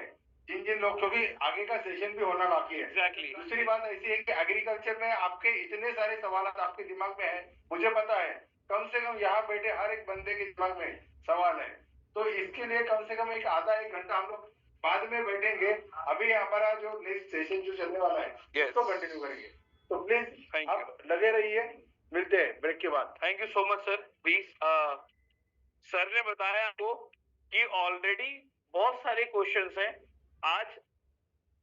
जिन जिन लोग, क्योंकि आगे का सेशन भी होना बाकी है। एग्जैक्टली। दूसरी बात ऐसी है कि एग्रीकल्चर में आपके इतने सारे सवाल आपके दिमाग में है, मुझे पता है, कम से कम यहाँ बैठे हर एक बंदे के दिमाग में सवाल है, तो इसके लिए कम से कम एक आधा एक घंटा हम लोग बाद में बैठेंगे। अभी हमारा जो नेक्स्ट सेशन जो चलने वाला है उसको कंटिन्यू करेंगे, तो प्लीज आप लगे रहिए, मिलते हैं ब्रेक के बाद। Thank you so much sir. Please, sir ने बताया आपको कि ऑलरेडी बहुत सारे क्वेश्चंस हैं। आज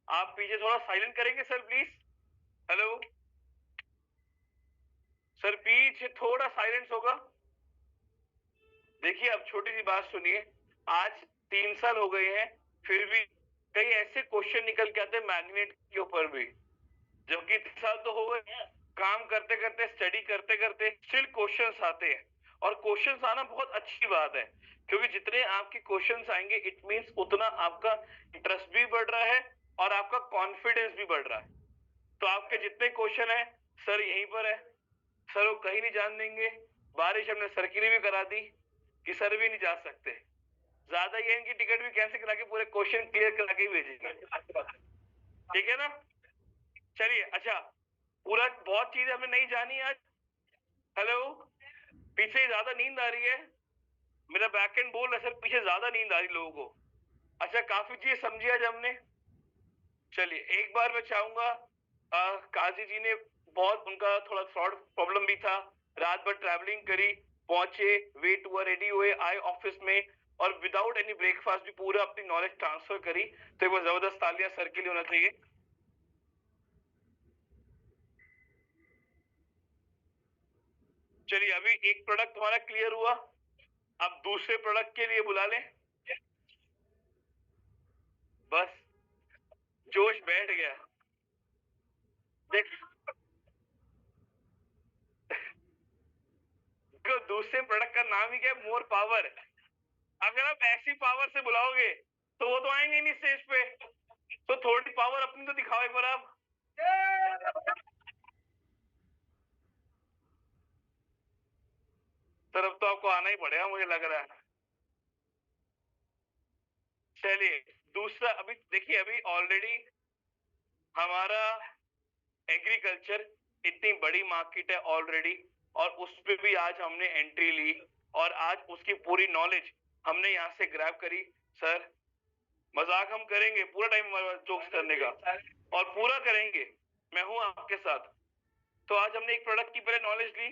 आप पीछे थोड़ा साइलेंट करेंगे सर प्लीज। हेलो सर, पीछे थोड़ा साइलेंस होगा। देखिए अब छोटी सी बात सुनिए, आज 3 साल हो गए हैं, फिर भी कई ऐसे क्वेश्चन निकल के आते हैं मैग्नेट के ऊपर भी, जबकि 3 साल तो हो गए काम करते करते, स्टडी करते करते, स्टिल क्वेश्चंस आते हैं। और क्वेश्चंस आना बहुत अच्छी बात है, क्योंकि जितने आपके क्वेश्चंस आएंगे इट मींस उतना आपका इंटरेस्ट भी बढ़ रहा है और आपका कॉन्फिडेंस भी बढ़ रहा है। तो आपके जितने क्वेश्चन है सर यहीं पर है, सर वो कहीं नहीं जान देंगे। बारिश हमने सर के लिए भी करा दी कि सर भी नहीं जा सकते, ज्यादा ये इनकी टिकट भी कैंसिल करा के पूरे क्वेश्चन क्लियर करा के भेजेंगे, ठीक है ना। चलिए अच्छा, पूरा बहुत चीजें हमें नहीं जानी आज। हेलो, पीछे ज्यादा नींद आ रही है, मेरा बैक एंड बोल रहा है सर पीछे ज्यादा नींद आ रही लोगों को। अच्छा, काफी चीज समझी आज हमने। चलिए एक बार मैं चाहूंगा, काजी जी ने बहुत, उनका थोड़ा थ्रॉट प्रॉब्लम भी था, रात भर ट्रैवलिंग करी, पहुंचे, वेट हुआ, रेडी हुए, आए ऑफिस में और विदाउट एनी ब्रेकफास्ट भी पूरा अपनी नॉलेज ट्रांसफर करी। तो एक बार जबरदस्त तालियां सर के लिए होना चाहिए। चलिए अभी एक प्रोडक्ट हमारा क्लियर हुआ, अब दूसरे प्रोडक्ट के लिए बुला लें। बस जोश बैठ गया। देख देखो दूसरे प्रोडक्ट का नाम ही क्या है, मोर पावर। अगर आप ऐसी पावर से बुलाओगे तो वो तो आएंगे नहीं स्टेज पे, तो थोड़ी पावर अपनी तो दिखाओ एक बार आप। सर अब तो आपको आना ही पड़ेगा मुझे लग रहा है। चलिए दूसरा, अभी देखिए अभी ऑलरेडी हमारा एग्रीकल्चर इतनी बड़ी मार्केट है ऑलरेडी, और उस पे भी आज हमने एंट्री ली और आज उसकी पूरी नॉलेज हमने यहाँ से ग्रैब करी। सर मजाक हम करेंगे, पूरा टाइम जोक्स करने का और पूरा करेंगे, मैं हूं आपके साथ। तो आज हमने एक प्रोडक्ट की पहले नॉलेज ली,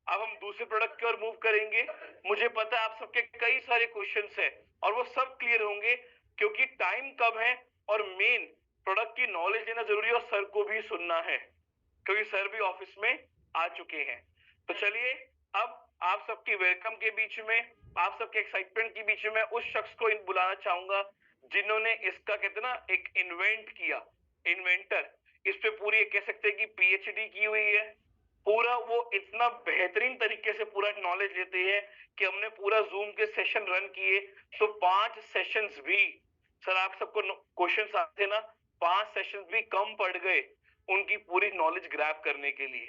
अब हम दूसरे प्रोडक्ट की ओर मूव करेंगे। मुझे पता है आप सबके कई सारे क्वेश्चंस हैं और वो सब क्लियर होंगे, क्योंकि टाइम कम है और मेन प्रोडक्ट की नॉलेज लेना जरूरी है और सर को भी सुनना है, क्योंकि सर भी ऑफिस में आ चुके हैं। तो चलिए अब आप सबकी वेलकम के बीच में, आप सबके एक्साइटमेंट के बीच में उस शख्स को बुलाना चाहूंगा जिन्होंने इसका कहते ना एक इन्वेंट किया, इन्वेंटर। इस पे पूरी कह सकते हैं कि पीएचडी की हुई है, पूरा वो इतना बेहतरीन तरीके से पूरा नॉलेज लेते हैं कि हमने पूरा जूम के सेशन रन किए, तो 5 सेशंस भी, सर आप सबको क्वेश्चंस आते ना, 5 सेशंस भी कम पड़ गए उनकी पूरी नॉलेज ग्रैब करने के लिए।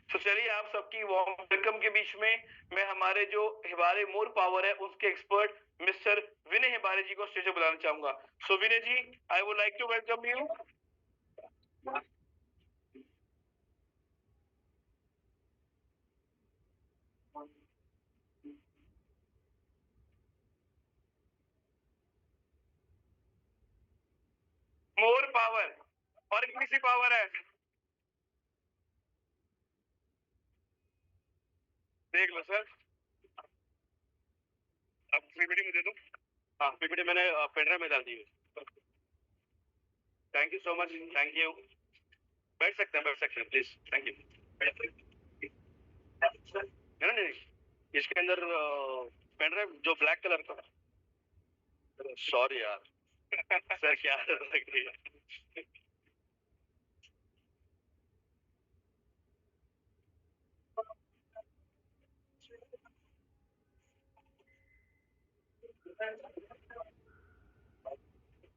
तो चलिए आप सबकी वार्म वेलकम के बीच में मैं हमारे जो हिबारे मोर पावर है उसके एक्सपर्ट मिस्टर विनय हिबारे जी को स्टेज पे बुलाना चाहूंगा। So Vinay ji, I would like to welcome you. More power और इतनी सी पावर है, देख लो सर। अब पीपीटी में दे दो। हाँ पीपीटी मैंने पेनड्राइव में डाल दी है। Thank you so much, thank you. बैठ सकते हैं प्लीज, थैंक यू। है ना, नहीं इसके अंदर पेनड्राइव जो ब्लैक कलर का। सॉरी यार सर क्या लग रही है।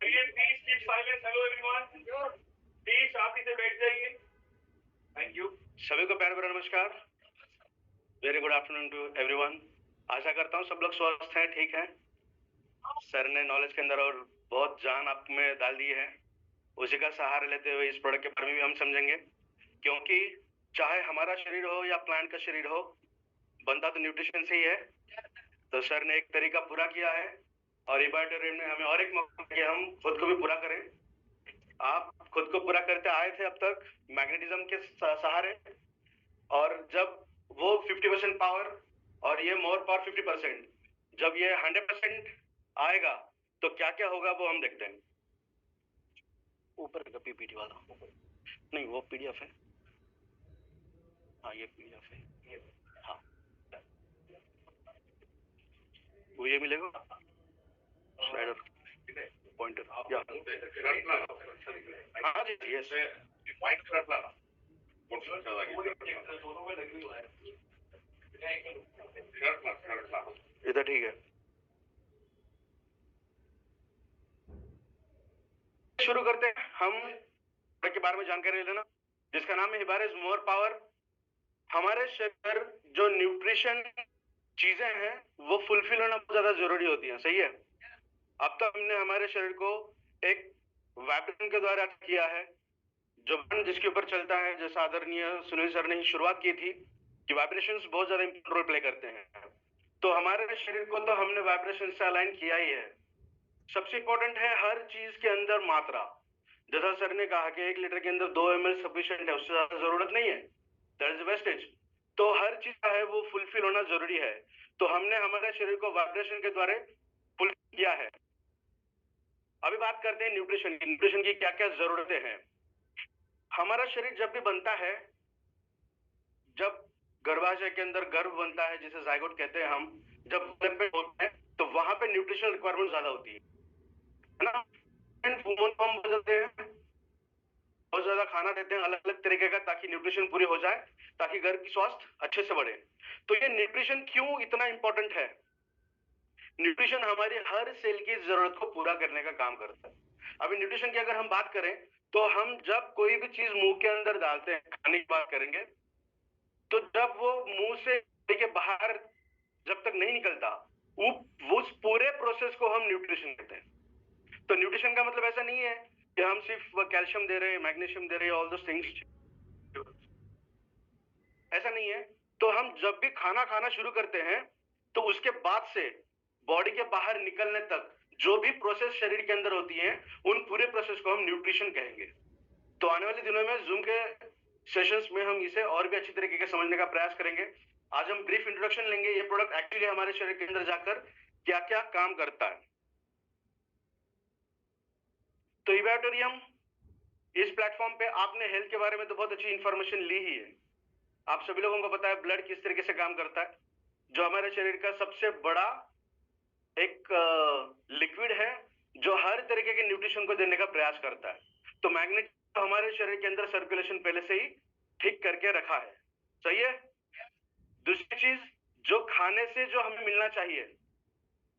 Please keep silence. Hello everyone, please शांति से बैठ जाइए। Thank you. सभी को प्यार भरा नमस्कार, very good afternoon to everyone. आशा करता हूँ सब लोग स्वस्थ हैं, ठीक हैं। सर ने नॉलेज के अंदर और बहुत जान आप में डाल दी है, उसी का सहारा लेते हुए इस प्रोडक्ट के बारे में भी हम समझेंगे, क्योंकि चाहे हमारा शरीर हो या प्लांट का शरीर हो, बनता तो न्यूट्रिशन से ही है। तो सर ने एक तरीका पूरा किया है और इबाटोरियम ने हमें और एक मौका कि हम खुद को भी पूरा करें। आप खुद को पूरा करते आए थे अब तक मैग्नेटिज्म के सहारे, और जब वो 50% पावर और ये मोर पावर 50%, जब ये 100% आएगा तो क्या क्या होगा वो हम देखते हैं। ऊपर का पीपीटी वाला नहीं, वो पीडीएफ है। हाँ ये पीडीएफ है। हाँ वो ये मिलेगा स्लाइडर पॉइंटर। हाँ जी यस, इधर ठीक है। शुरू करते हैं हम के बारे में जानकारी लेना, जिसका नाम है हिबारेज मोर पावर। हमारे शरीर जो न्यूट्रिशन चीजें हैं वो फुलफिल होना बहुत ज्यादा जरूरी होती है, सही है। अब तक हमने हमारे शरीर को एक वाइब्रेशन के द्वारा किया है, जो जिसके ऊपर चलता है, जैसा आदरणीय सुनील सर ने शुरुआत की थी कि वाइब्रेशंस बहुत ज्यादा इंपॉर्टेंट रोल प्ले करते हैं। तो हमारे शरीर को तो हमने वाइब्रेशन से अलाइन किया ही है। सबसे इंपॉर्टेंट है हर चीज के अंदर मात्रा। जैसा सर ने कहा कि 1 लीटर के अंदर 2 ml सफिशिएंट है, उससे ज्यादा जरूरत नहीं है, दैट इज वेस्टेज। तो हर चीज का है वो फुलफिल होना जरूरी है। तो हमने हमारे शरीर को वाइब्रेशन के द्वारा फुलफिल किया है। अभी बात करते हैं न्यूट्रिशन की। न्यूट्रिशन की क्या क्या जरूरतें हैं। हमारा शरीर जब भी बनता है, जब गर्भाशय के अंदर गर्भ बनता है जिसे जाइगोट कहते हैं हम, जब होते हैं तो वहां पे न्यूट्रिशनल रिक्वायरमेंट ज्यादा होती है ना। बहुत ज्यादा खाना देते हैं अलग अलग तरीके का, ताकि न्यूट्रिशन पूरी हो जाए, ताकि घर की स्वास्थ्य अच्छे से बढ़े। तो ये न्यूट्रिशन क्यों इतना इंपॉर्टेंट है? न्यूट्रिशन हमारी हर सेल की जरूरत को पूरा करने का काम करता है। अभी न्यूट्रिशन की अगर हम बात करें तो हम जब कोई भी चीज मुंह के अंदर डालते हैं, खाने की बात करेंगे, तो जब वो मुंह से के बाहर जब तक नहीं निकलता, वो उस पूरे प्रोसेस को हम न्यूट्रिशन कहते हैं। तो न्यूट्रिशन का मतलब ऐसा नहीं है कि हम सिर्फ कैल्शियम दे रहे हैं, मैग्नीशियम दे रहे हैं, ऑल दोस थिंग्स, ऐसा नहीं है। तो हम जब भी खाना खाना शुरू करते हैं तो उसके बाद से बॉडी के बाहर निकलने तक जो भी प्रोसेस शरीर के अंदर होती है, उन पूरे प्रोसेस को हम न्यूट्रिशन कहेंगे। तो आने वाले दिनों में जूम के सेशंस में हम इसे और भी अच्छी तरीके से समझने का प्रयास करेंगे। आज हम ब्रीफ इंट्रोडक्शन लेंगे, ये प्रोडक्ट एक्चुअली हमारे शरीर के अंदर जाकर क्या क्या काम करता है। तो इवेटोरियम, इस प्लेटफॉर्म पे आपने हेल्थ के बारे में तो बहुत अच्छी इंफॉर्मेशन ली ही है। आप सभी लोगों को पता है ब्लड किस तरीके से काम करता है, जो हमारे शरीर का सबसे बड़ा एक लिक्विड है जो हर तरीके के न्यूट्रिशन को देने का प्रयास करता है। तो मैग्नेट हमारे शरीर के अंदर सर्कुलेशन पहले से ही ठीक करके रखा है, सही है। दूसरी चीज, जो खाने से जो हमें मिलना चाहिए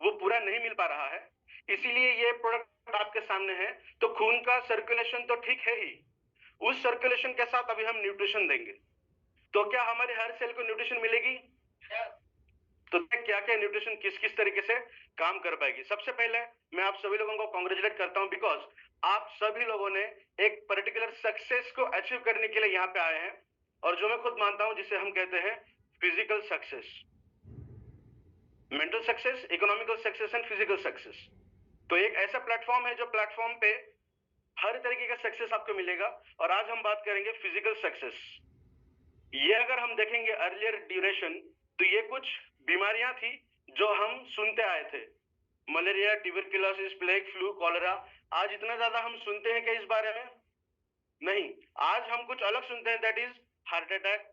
वो पूरा नहीं मिल पा रहा है, इसीलिए ये प्रोडक्ट आपके सामने है। तो खून का सर्कुलेशन तो ठीक है ही, उस सर्कुलेशन के साथ अभी हम न्यूट्रिशन देंगे। तो क्या हमारे हर सेल को न्यूट्रिशन मिलेगी? तो क्या क्या न्यूट्रिशन किस किस तरीके से काम कर पाएगी। सबसे पहले मैं आप सभी लोगों को कॉन्ग्रेचुलेट करता हूं, बिकॉज आप सभी लोगों ने एक पर्टिकुलर सक्सेस को अचीव करने के लिए यहाँ पे आए हैं, और जो मैं खुद मानता हूं जिसे हम कहते हैं physical success, mental success, economical success and physical success. तो एक ऐसा प्लेटफॉर्म है जो प्लेटफॉर्म पे हर तरीके का सक्सेस आपको मिलेगा। और आज हम बात करेंगे फिजिकल सक्सेस। ये अगर हम देखेंगे अर्लियर ड्यूरेशन, तो ये कुछ बीमारियां थी जो हम सुनते आए थे, malaria, tuberculosis, plague, flu, cholera. आज इतना ज्यादा हम सुनते हैं क्या इस बारे में? नहीं। आज हम कुछ अलग सुनते हैं, that is heart attack,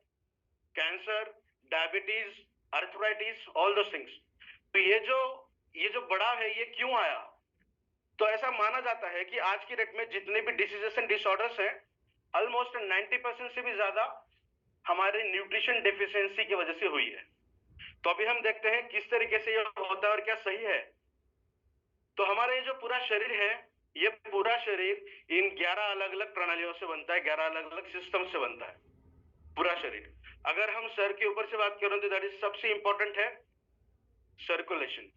cancer, diabetes, arthritis, all those things. तो ये जो बड़ा है, ये क्यों आया? तो ऐसा माना जाता है कि आज की डेट में जितने भी डिसीजेस एंड डिसऑर्डर्स हैं, ऑलमोस्ट 90% से भी ज्यादा हमारे न्यूट्रिशन डेफिशिएंसी की वजह से हुई है। तो अभी हम देखते हैं किस तरीके से ये होता है और क्या सही है। तो हमारा ये जो पूरा शरीर है, ये पूरा शरीर इन 11 अलग अलग प्रणालियों से बनता है, 11 अलग अलग सिस्टम से बनता है पूरा शरीर। अगर हम सर के ऊपर से बात करें तो दैट इज सबसे इंपॉर्टेंट है सर्कुलेशन।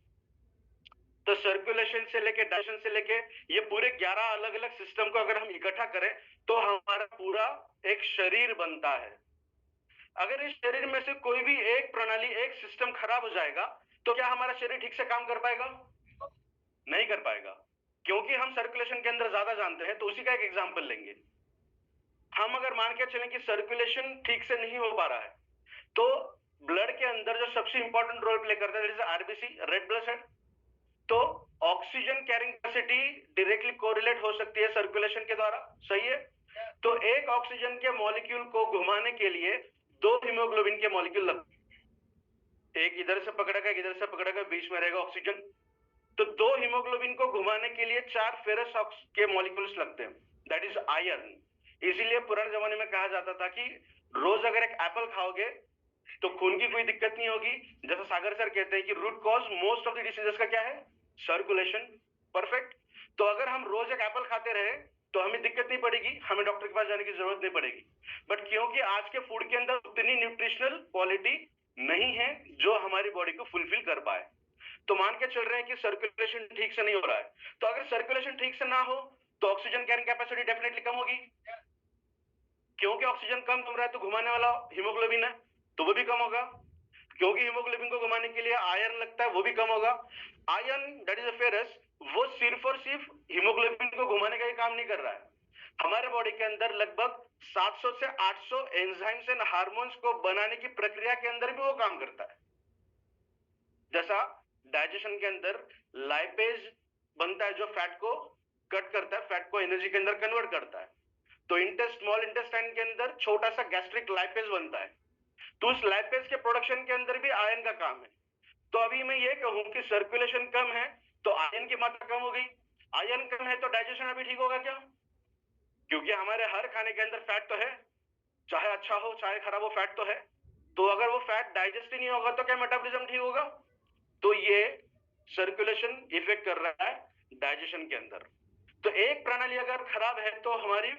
तो सर्कुलेशन से लेके डाइजेशन से लेके ये पूरे 11 अलग अलग सिस्टम को अगर हम इकट्ठा करें तो हमारा पूरा एक शरीर बनता है। अगर इस शरीर में से कोई भी एक प्रणाली, एक सिस्टम खराब हो जाएगा तो क्या हमारा शरीर ठीक से काम कर पाएगा? नहीं कर पाएगा। क्योंकि हम सर्कुलेशन के अंदर ज्यादा जानते हैं, तो उसी का एक एग्जांपल लेंगे। हम अगर मान के चलें कि सर्कुलेशन ठीक से नहीं हो पा रहा है, तो ब्लड के अंदर जो सबसे इंपॉर्टेंट रोल प्ले करता है that is RBC, red blood cell. तो oxygen carrying capacity directly correlate हो सकती है सर्कुलेशन के द्वारा, सही है। तो एक ऑक्सीजन के मॉलिक्यूल को घुमाने के लिए 2 हीमोग्लोबिन के मॉलिक्यूल लगते हैं, एक इधर से पकड़ेगा, एक इधर से पकड़ेगा, बीच में रहेगा ऑक्सीजन। तो 2 हीमोग्लोबिन को घुमाने के लिए 4 फेरस के मॉलिक्यूल्स लगते हैं, दैट इज आयरन। इसीलिए पुराने जमाने में कहा जाता था कि रोज अगर एक एप्पल खाओगे तो खून की कोई दिक्कत नहीं होगी। जैसा सागर सर कहते हैं कि root cause most of the diseases का क्या है? सर्कुलेशन। परफेक्ट। तो अगर हम रोज एक एप्पल खाते रहे तो हमें दिक्कत नहीं पड़ेगी, हमें डॉक्टर के पास जाने की जरूरत नहीं पड़ेगी। बट क्योंकि आज के फूड के अंदर उतनी न्यूट्रिशनल क्वालिटी नहीं है जो हमारी बॉडी को फुलफिल कर पाए, तो मान के चल रहे हैं कि सर्कुलेशन ठीक से नहीं हो रहा है। तो अगर सर्कुलेशन ठीक से ना हो तो oxygen carrying capacity definitely come होगी, क्योंकि ऑक्सीजन कम रहा है तो घुमाने वाला हीमोग्लोबिन है तो वो भी कम होगा। क्योंकि हीमोग्लोबिन को घुमाने के लिए आयरन लगता है, वो भी कम होगा। Iron that is a ferrous, वो सिर्फ और सिर्फ हीमोग्लोबिन को घुमाने का ही काम नहीं कर रहा है। हमारे बॉडी के अंदर लगभग 700 से 800 एंजाइम्स एंड हार्मोन्स को बनाने की प्रक्रिया के अंदर भी वो काम करता है। जैसा डाइजेशन के अंदर लाइपेज बनता है जो फैट को कट करता है, फैट को एनर्जी के अंदर कन्वर्ट करता है। तो स्मॉल इंटेस्टाइन के अंदर छोटा सा गैस्ट्रिक लाइपेज बनता है, तो उस लाइपेज के प्रोडक्शन के अंदर भी आयरन का काम है। तो अभी मैं ये कहूं कि सर्कुलेशन कम है तो आयरन की मात्रा कम हो गई, आयरन कम है तो डाइजेशन अभी ठीक होगा क्या? क्योंकि हमारे हर खाने के अंदर फैट तो है, चाहे अच्छा हो चाहे खराब हो, फैट तो है। तो अगर वो फैट डाइजेस्ट ही नहीं होगा तो क्या मेटाबॉलिज्म ठीक होगा? तो ये सर्कुलेशन इफेक्ट कर रहा है डाइजेशन के अंदर। तो एक प्रणाली अगर खराब है तो हमारी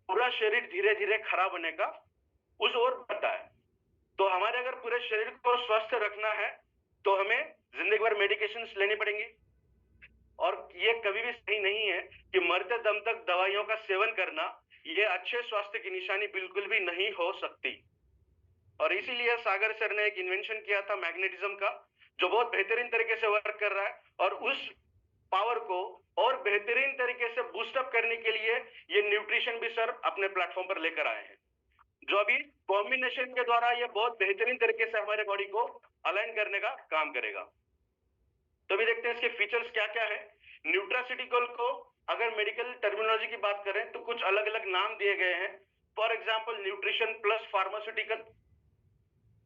पूरा शरीर धीरे धीरे खराब होने का उस ओर बढ़ता है। तो हमारे अगर पूरे शरीर को स्वस्थ रखना है तो हमें जिंदगी भर मेडिकेशंस लेनी पड़ेंगी, और ये कभी भी सही नहीं है कि मरते दम तक दवाइयों का सेवन करना ये अच्छे स्वास्थ्य की निशानी बिल्कुल भी नहीं हो सकती। और इसीलिए सागर सर ने एक इन्वेंशन किया था मैग्नेटिज्म का, जो बहुत बेहतरीन तरीके से वर्क कर रहा है, और उस पावर को और बेहतरीन तरीके से बूस्ट अप करने के लिए ये न्यूट्रिशन भी सर अपने प्लेटफॉर्म पर लेकर आए हैं, जो अभी कॉम्बिनेशन के द्वारा ये बहुत बेहतरीन तरीके से हमारे बॉडी को अलाइन करने का काम करेगा। तो अभी देखते हैं इसके फीचर्स क्या क्या है। न्यूट्रास्यूटिकल को अगर मेडिकल टर्मिनोलॉजी की बात करें तो कुछ अलग अलग नाम दिए गए हैं। For example nutrition plus pharmaceutical.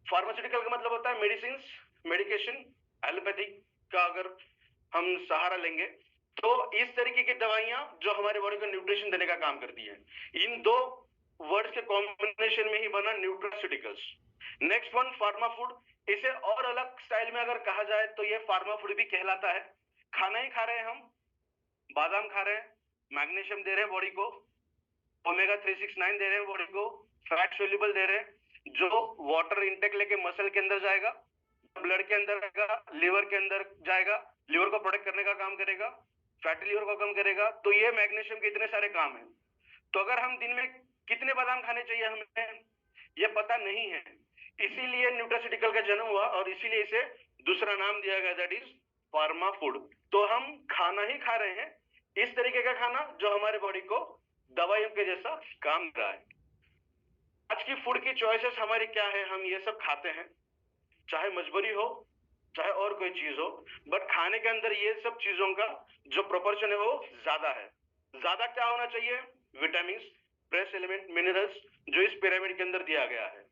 Pharmaceutical का मतलब होता है मेडिसिन, मेडिकेशन, एलोपैथी का अगर हम सहारा लेंगे तो इस तरीके की दवाइयां जो हमारे बॉडी को न्यूट्रिशन देने का काम करती है। इन दो वर्ड्स के कॉम्बिनेशन में ही बना nutraceuticals. Next one pharma food. इसे और अलग स्टाइल में अगर कहा जाए तो ये फार्मा फूड भी कहलाता है। खाना ही खा रहे हैं हम, बादाम खा रहे हैं, मैग्नीशियम दे रहे हैं बॉडी को, ओमेगा 369 दे रहे हैं बॉडी को, फैट सोल्यूबल दे रहे हैं, जो वाटर इंटेक लेके मसल के अंदर जाएगा, ब्लड के अंदर जाएगा, लिवर के अंदर जाएगा, लिवर को प्रोटेक्ट करने का काम करेगा, फैटी लिवर को कम करेगा। तो ये मैग्नीशियम के इतने सारे काम हैं। तो अगर हम दिन में कितने बादाम खाने चाहिए हमें ये पता नहीं है, इसीलिए न्यूट्रास्यूटिकल का जन्म हुआ और इसीलिए इसे दूसरा नाम दिया गया, दैट इज फार्मा फूड। तो हम खाना ही खा रहे हैं, इस तरीके का खाना जो हमारे बॉडी को दवाइयों के जैसा काम कर रहा है। आज की फूड की चॉइसेस हमारी क्या है, हम ये सब खाते हैं, चाहे मजबूरी हो चाहे और कोई चीज हो, बट खाने के अंदर ये सब चीजों का जो प्रोपोर्शन है वो ज्यादा है। ज्यादा क्या होना चाहिए? विटामिन, ट्रेस एलिमेंट, मिनरल्स, जो इस पिरामिड के अंदर दिया गया है।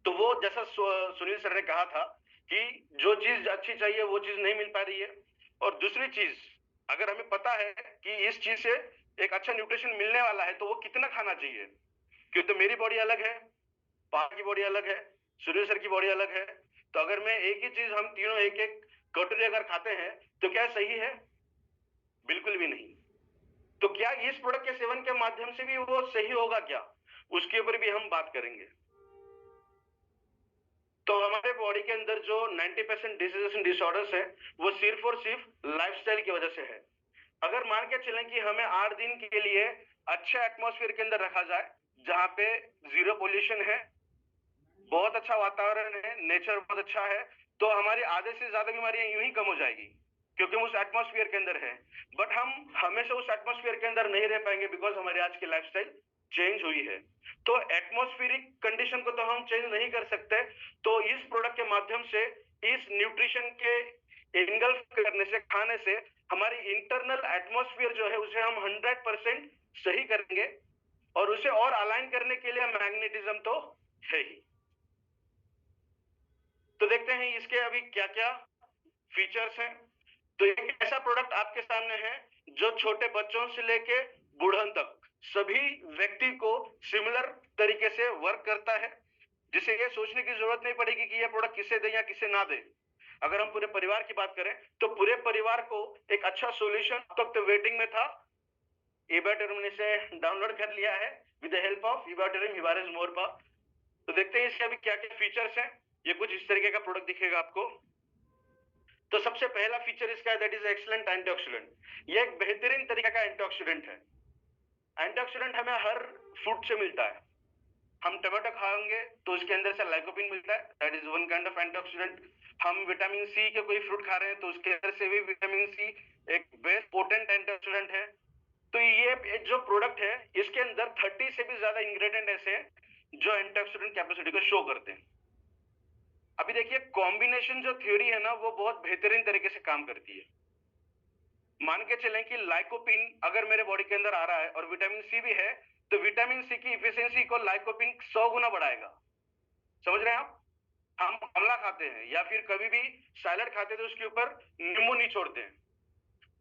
तो वो जैसा सुनील सर ने कहा था कि जो चीज अच्छी चाहिए वो चीज नहीं मिल पा रही है। और दूसरी चीज, अगर हमें पता है कि इस चीज से एक अच्छा न्यूट्रिशन मिलने वाला है तो वो कितना खाना चाहिए, क्यों? तो मेरी बॉडी अलग है, पापा की बॉडी अलग है, सुनील सर की बॉडी अलग है। तो अगर मैं एक ही चीज हम तीनों एक एक कटोरी अगर खाते हैं तो क्या सही है? बिल्कुल भी नहीं। तो क्या इस प्रोडक्ट के सेवन के माध्यम से भी वो सही होगा क्या, उसके ऊपर भी हम बात करेंगे। तो हमारे बॉडी के अंदर जो 90% डिजीजेस एंड डिसऑर्डर्स है वो सिर्फ और सिर्फ लाइफस्टाइल की वजह से है। अगर मान के चलें कि हमें 8 दिन के लिए अच्छे एटमॉस्फेयर के अंदर रखा जाए जहां पे जीरो पोल्यूशन है, बहुत अच्छा वातावरण है, नेचर बहुत अच्छा है, तो हमारी आधे से ज्यादा बीमारियां यूं ही कम हो जाएगी क्योंकि हम उस एटमॉस्फेयर के अंदर है। बट हम हमेशा उस एटमॉस्फेयर के अंदर नहीं रह पाएंगे बिकॉज हमारी आज की लाइफस्टाइल चेंज हुई है। तो एटमॉस्फेरिक कंडीशन को तो हम चेंज नहीं कर सकते। तो इस प्रोडक्ट के माध्यम से, इस न्यूट्रिशन के इनगल्फ करने से, खाने से हमारी इंटरनल एटमॉस्फेयर जो है उसे हम 100% सही करेंगे, और उसे और अलाइन करने के लिए मैग्नेटिज्म तो है ही। तो देखते हैं इसके अभी क्या क्या फीचर्स हैं। तो एक ऐसा प्रोडक्ट आपके सामने है जो छोटे बच्चों से लेके बूढ़न तक सभी व्यक्ति को सिमिलर तरीके से वर्क करता है, जिसे ये सोचने की जरूरत नहीं पड़ेगी कि ये प्रोडक्ट किसे दे या किसे ना दे। अगर हम पूरे परिवार की बात करें तो पूरे परिवार को एक अच्छा सॉल्यूशन अब तक तो वेटिंग में था, इबाटरिम ने से डाउनलोड कर लिया है विद द हेल्प ऑफ इबाटरिम हिवारिस मोरपा। तो देखते हैं इसके अभी क्या क्या फीचर्स हैं। ये कुछ इस तरीके का प्रोडक्ट दिखेगा आपको। तो सबसे पहला फीचर इसका है दैट इज एक्सीलेंट एंटीऑक्सीडेंट। ये एक बेहतरीन तरीके का एंटीऑक्सीडेंट है। एंटीऑक्सीडेंट हमें हर फ्रूट से मिलता है। हम टमाटो खाएंगे तो उसके अंदर से लाइकोपिन मिलता है, that is one kind of antioxidant. हम विटामिन सी के कोई फ्रूट खा रहे हैं तो उसके अंदर से भी विटामिन सी एक बेस्ट पोटेंट एंटीऑक्सीडेंट है। तो ये जो प्रोडक्ट है इसके अंदर 30 से भी ज्यादा इंग्रेडिएंट ऐसे हैं जो एंटीऑक्सीडेंट कैपेसिटी को शो करते हैं। अभी देखिए कॉम्बिनेशन जो थ्योरी है ना वो बहुत बेहतरीन तरीके से काम करती है। मान के चलें कि लाइकोपिन अगर मेरे बॉडी के अंदर आ रहा है और विटामिन सी भी है तो विटामिन सी की इफिशियंसी को लाइकोपिन 100 गुना बढ़ाएगा। समझ रहे हैं आप? हम आंवला खाते हैं या फिर कभी भी सैलड खाते हैं तो उसके ऊपर नींबू नहीं छोड़ते हैं,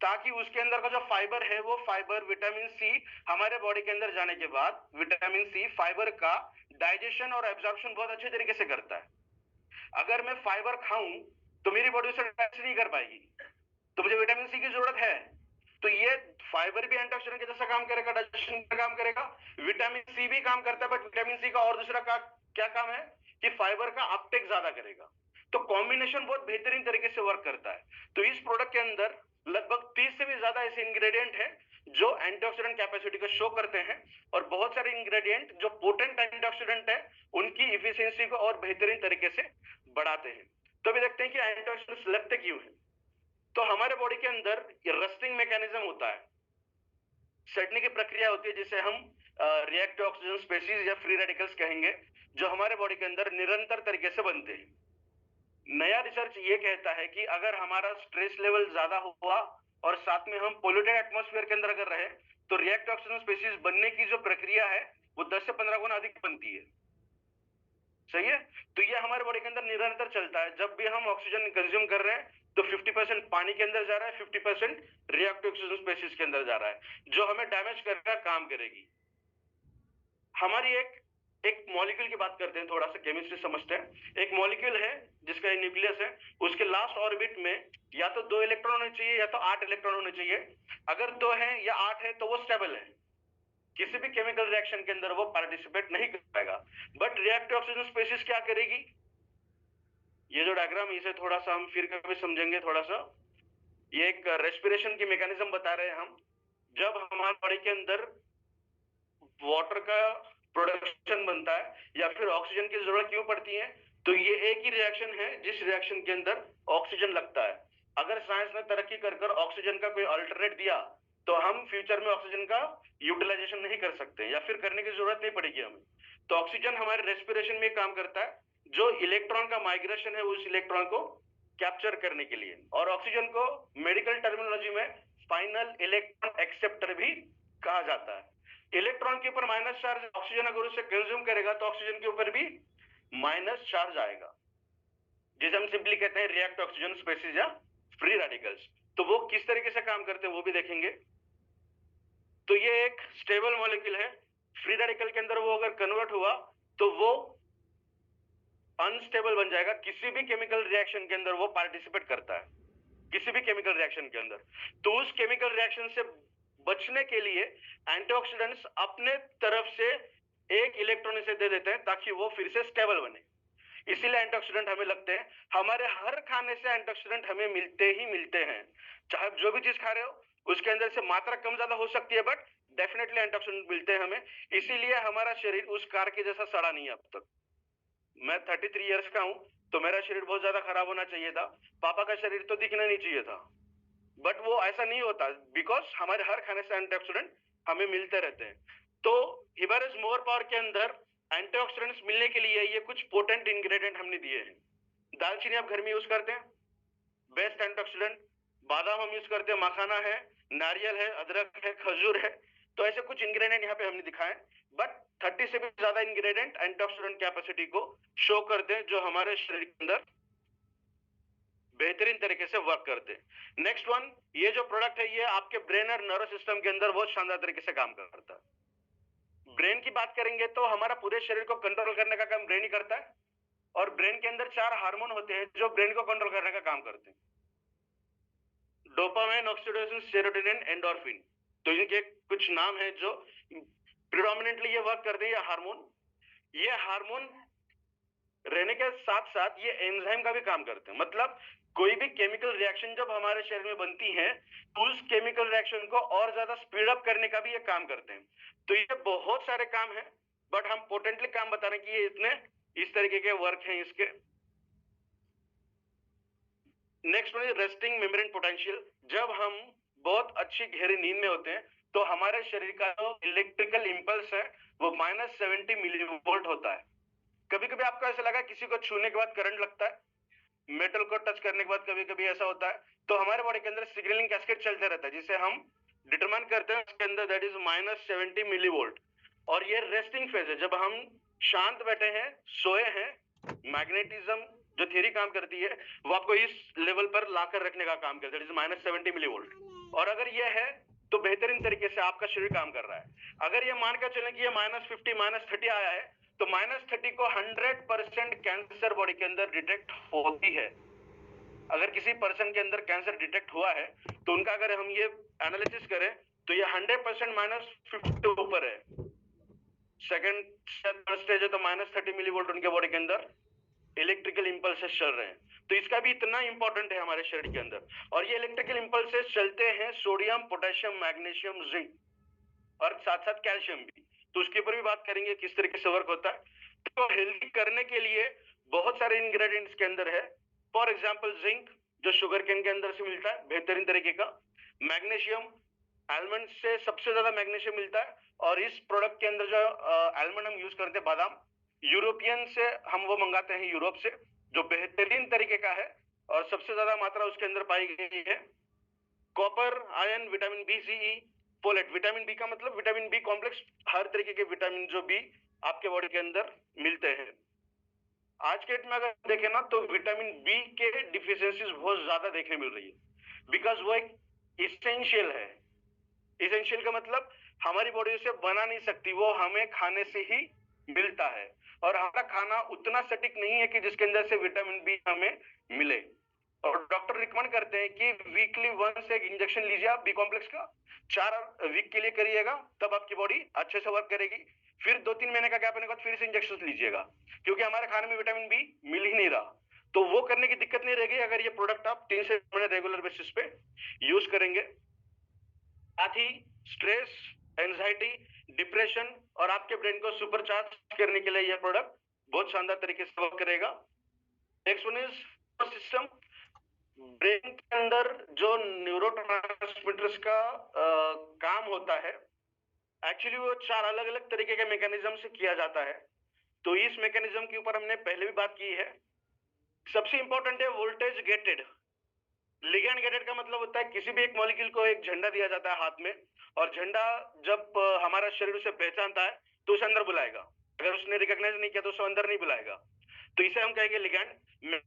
ताकि उसके अंदर का जो फाइबर है वो फाइबर विटामिन सी हमारे बॉडी के अंदर जाने के बाद विटामिन सी फाइबर का डाइजेशन और एब्जॉर्प्शन बहुत अच्छे तरीके से करता है। अगर मैं फाइबर खाऊं तो मेरी बॉडी उसे डाइजेस्ट नहीं कर पाएगी, तो मुझे विटामिन सी की जरूरत है। तो ये फाइबर भी एंटीऑक्सीडेंट के जैसा काम करेगा, डाइजेशन का काम करेगा, विटामिन सी भी काम करता है, बट विटामिन सी का और दूसरा क्या काम है कि फाइबर का अपटेक ज्यादा करेगा। तो कॉम्बिनेशन बहुत बेहतरीन तरीके से वर्क करता है। तो इस प्रोडक्ट के अंदर लगभग 30 से भी ज्यादा ऐसे इंग्रेडिएंट हैं जो एंटीऑक्सीडेंट कैपेसिटी को शो करते हैं, और बहुत सारे इंग्रेडिएंट जो पोटेंट एंटीऑक्सीडेंट है उनकी इफिशियंसी को और बेहतरीन तरीके से बढ़ाते हैं। तो अभी देखते हैं कि एंटीऑक्सीडेंट्स लगते क्यों हैं। तो हमारे बॉडी के अंदर ये रस्टिंग मैकेनिज्म होता है, सड़ने की प्रक्रिया होती है, जिसे हम रिएक्टिव ऑक्सीजन स्पीशीज या फ्री रेडिकल्स कहेंगे, जो हमारे बॉडी के अंदर निरंतर तरीके से बनते हैं। नया रिसर्च ये कहता है कि अगर हमारा स्ट्रेस लेवल ज्यादा हुआ और साथ में हम पोल्यूटेड एटमॉस्फेयर के अंदर अगर रहे तो रिएक्टिव ऑक्सीजन स्पीशीज बनने की जो प्रक्रिया है वो 10 से 15 गुना अधिक बनती है। सही है? तो ये हमारे बॉडी के अंदर निरंतर चलता है। जब भी हम ऑक्सीजन कंज्यूम कर रहे हैं तो 50% पानी के अंदर जा रहा है, 50% रिएक्टिव ऑक्सीजन स्पीशीज के अंदर जा रहा है, जो हमें डैमेज करके काम करेगी। हमारी एक मॉलिक्यूल की बात करते हैं, थोड़ा सा केमिस्ट्री समझते हैं। एक मॉलिक्यूल है जिसका न्यूक्लियस है, उसके लास्ट ऑर्बिट में या तो 2 इलेक्ट्रॉन होने चाहिए या तो 8 इलेक्ट्रॉन होने चाहिए। अगर 2 है या 8 है तो वो स्टेबल है, किसी भी केमिकल रिएक्शन के अंदर वो पार्टिसिपेट नहीं कर पाएगा। बट रिएक्टिव ऑक्सीजन स्पीशीज क्या करेगी? ये जो डायग्राम, इसे थोड़ा सा हम फिर कभी समझेंगे थोड़ा सा। ये एक रेस्पिरेशन की मैकेनिज्म बता रहे हैं हम। जब हमारे बॉडी के अंदर वाटर का प्रोडक्शन बनता है या फिर ऑक्सीजन की जरूरत क्यों पड़ती है, तो ये एक ही रिएक्शन है जिस रिएक्शन के अंदर ऑक्सीजन लगता है। अगर साइंस ने तरक्की कर ऑक्सीजन का कोई अल्टरनेट दिया तो हम फ्यूचर में ऑक्सीजन का यूटिलाइजेशन नहीं कर सकते या फिर करने की जरूरत नहीं पड़ेगी हमें। तो ऑक्सीजन हमारे रेस्पिरेशन में काम करता है, जो इलेक्ट्रॉन का माइग्रेशन है उस इलेक्ट्रॉन को कैप्चर करने के लिए। और ऑक्सीजन को मेडिकल टर्मिनोलॉजी में फाइनल इलेक्ट्रॉन एक्सेप्टर भी कहा जाता है। इलेक्ट्रॉन के ऊपर माइनस चार्ज, ऑक्सीजन अगर उसे कंज्यूम करेगा तो ऑक्सीजन के ऊपर भी माइनस चार्ज आएगा, जिसे हम सिंपली कहते हैं रिएक्ट ऑक्सीजन स्पीशीज या फ्री रेडिकल्स। तो वो किस तरीके से काम करते हैं वो भी देखेंगे। तो ये एक स्टेबल मॉलिक्यूल है, फ्री रेडिकल के अंदर वो अगर कन्वर्ट हुआ तो वो अनस्टेबल बन जाएगा। किसी भी केमिकल रिएक्शन के अंदर वो पार्टिसिपेट करता है, किसी भी केमिकल रिएक्शन के अंदर। तो उस केमिकल रिएक्शन से बचने के लिए एंटीऑक्सीडेंट्स अपने तरफ से एक इलेक्ट्रॉन इसे दे देते हैं ताकि वो फिर से स्टेबल बने। इसीलिए एंटीऑक्सीडेंट हमें लगते हैं। हमारे हर खाने से एंटीऑक्सीडेंट हमें मिलते ही मिलते हैं, चाहे आप जो भी चीज खा रहे हो उसके अंदर से मात्रा कम ज्यादा हो सकती है, बट डेफिनेटली एंटीऑक्सीडेंट मिलते हैं हमें। इसीलिए हमारा शरीर उस कार के जैसा सड़ा नहीं है अब तक। मैं 33 इयर्स का हूं तो मेरा शरीर बहुत ज्यादा खराब होना चाहिए था, पापा का शरीर तो दिखना नहीं चाहिए था, बट वो ऐसा नहीं होता बिकॉज हमारे हर खाने से एंटीऑक्सीडेंट हमें मिलते रहते हैं। तो हिबारिस मोर पावर के अंदर एंटीऑक्सीडेंट्स मिलने के लिए ये कुछ पोटेंट इंग्रेडिएंट हमने दिए हैं। दालचीनी आप घर में यूज करते हैं, बेस्ट एंटीऑक्सीडेंट। बादाम हम यूज करते हैं, मखाना है, नारियल है, अदरक है, खजूर है। तो ऐसे कुछ इंग्रेडिएंट यहाँ पे हमने दिखाए, बट 30 से भी ज्यादा इंग्रेडिएंट एंटीऑक्सीडेंट कैपेसिटी को शो करते हैं, जो हमारे शरीर के अंदर बेहतरीन तरीके से वर्क करते हैं। नेक्स्ट वन, ये जो प्रोडक्ट है ये आपके ब्रेन और नर्वस सिस्टम के अंदर बहुत शानदार तरीके से काम करता है। ब्रेन की बात करेंगे तो हमारा पूरे शरीर को कंट्रोल करने का काम ब्रेन ही करता है, और ब्रेन के अंदर 4 हार्मोन होते हैं जो ब्रेन को कंट्रोल करने का काम करते हैं: डोपामाइन, ऑक्सीटोसिन, सेरोटोनिन, एंडोर्फिन। तो इनके कुछ नाम है जो प्रिडोमिनेंटली ये वर्क करते हैं। ये हार्मोन रहने के साथ साथ ये एंजाइम का भी काम करते हैं। मतलब कोई भी केमिकल रिएक्शन जब हमारे शरीर में बनती है तो उस केमिकल रिएक्शन को और ज्यादा स्पीड अप करने का भी ये काम करते हैं। तो ये बहुत सारे काम है, बट हम पोटेंटली काम बता रहे हैं कि ये इतने इस तरीके के वर्क हैं इसके। Next one is resting membrane potential. जब हम बहुत अच्छी गहरी नींद में होते हैं तो हमारे शरीर का जो इलेक्ट्रिकल इंपल्स है वो -70 मिलीवोल्ट होता है। कभी कभी आपको ऐसा लगा किसी को छूने के बाद करंट लगता है, मेटल को टच करने के बाद कभी कभी ऐसा होता है। तो हमारे बॉडी के अंदर सिग्नलिंग कैस्केड चलते रहता है जिसे हम डिटरमाइन करते हैं उसके अंदर, दैट इज -70 मिलीवोल्ट। और ये रेस्टिंग फेज है, जब हम शांत बैठे हैं, सोए हैं। मैग्नेटिज्म जो थ्योरी काम करती है वो आपको इस लेवल पर लाकर रखने का काम करती है, दैट इज -70 मिलीवोल्ट। और अगर ये है तो बेहतरीन तरीके से आपका शरीर काम कर रहा है। अगर ये मान कर चलें कि ये -50 -30 आया है, तो -30 को 100% कैंसर बॉडी के अंदर डिटेक्ट होती है। अगर किसी पर्सन के अंदर कैंसर डिटेक्ट हुआ है तो उनका अगर हम ये एनालिसिस करें तो ये 100% -50 ऊपर है। सेकंड स्टेज है तो -30 मिलीवोल्ट उनके बॉडी के अंदर इलेक्ट्रिकल इंपल्सेस चल रहे हैं। तो इसका भी इतना इंपॉर्टेंट है हमारे शरीर के अंदर। और ये इलेक्ट्रिकल इंपल्सेस चलते हैं सोडियम, पोटेशियम, मैग्नीशियम, जिंक और साथ साथ कैल्शियम भी। तो उसके ऊपर भी बात करेंगे किस तरीके से वर्क होता है। तो हेल्दी करने के लिए बहुत सारे इंग्रेडिएंट्स के अंदर है। फॉर एग्जांपल जिंक जो शुगर केन के अंदर से मिलता है बेहतरीन तरीके का। मैग्नीशियम, आलमंड से सबसे ज्यादा मैग्नीशियम मिलता है। और इस प्रोडक्ट के अंदर जो आलमंड हम यूज करते हैं, बादाम, यूरोपियन से हम वो मंगाते हैं, यूरोप से, जो बेहतरीन तरीके का है और सबसे ज्यादा मात्रा उसके अंदर पाई गई है। कॉपर, आयरन, विटामिन बी, सी, ई, फोलेट। विटामिन बी का मतलब विटामिन बी कॉम्प्लेक्स, हर तरीके के विटामिन जो बी आपके बॉडी के अंदर मिलते हैं। आज के डेट में अगर देखें ना तो विटामिन बी के डिफिशियंसीज बहुत ज्यादा देखने मिल रही है, बिकॉज वो एक इसेंशियल है। इसेंशियल का मतलब हमारी बॉडी उसे बना नहीं सकती, वो हमें खाने से ही मिलता है। और हमारा खाना उतना सटीक नहीं है कि जिसके अंदर से विटामिन बी हमें मिले। और डॉक्टर रिकमेंड करते हैं कि वीकली वंस एक इंजेक्शन लीजिए आप बी कॉम्प्लेक्स का, 4 वीक के लिए करिएगा, तब आपकी बॉडी अच्छे से वर्क करेगी। फिर 2-3 महीने का गैप होने के बाद फिर से इंजेक्शन लीजिएगा, क्योंकि हमारे खाने में विटामिन बी मिल ही नहीं रहा। तो वो करने की दिक्कत नहीं रहेगी अगर ये प्रोडक्ट आप 3 से 6 महीने रेगुलर बेसिस पे यूज करेंगे। साथ ही स्ट्रेस, एंजाइटी, डिप्रेशन और आपके ब्रेन को सुपरचार्ज करने के लिए यह प्रोडक्ट बहुत शानदार तरीके से वर्क करेगा। Next one is system. Brain के अंदर जो न्यूरोट्रांसमीटर्स का काम होता है, एक्चुअली वो 4 अलग अलग तरीके के मैकेनिज्म से किया जाता है। तो इस मैकेनिज्म के ऊपर हमने पहले भी बात की है। सबसे इंपॉर्टेंट है वोल्टेज गेटेड। लिगैंड गेटेड का मतलब होता है किसी भी एक मॉलिक्यूल को एक झंडा दिया जाता है हाथ में, और झंडा जब हमारा शरीर उसे पहचानता है तो उसे अंदर बुलाएगा। अगर उसने रिकॉग्नाइज नहीं किया तो उसे अंदर नहीं बुलाएगा। तो इसे हम कहेंगे लिगैंड।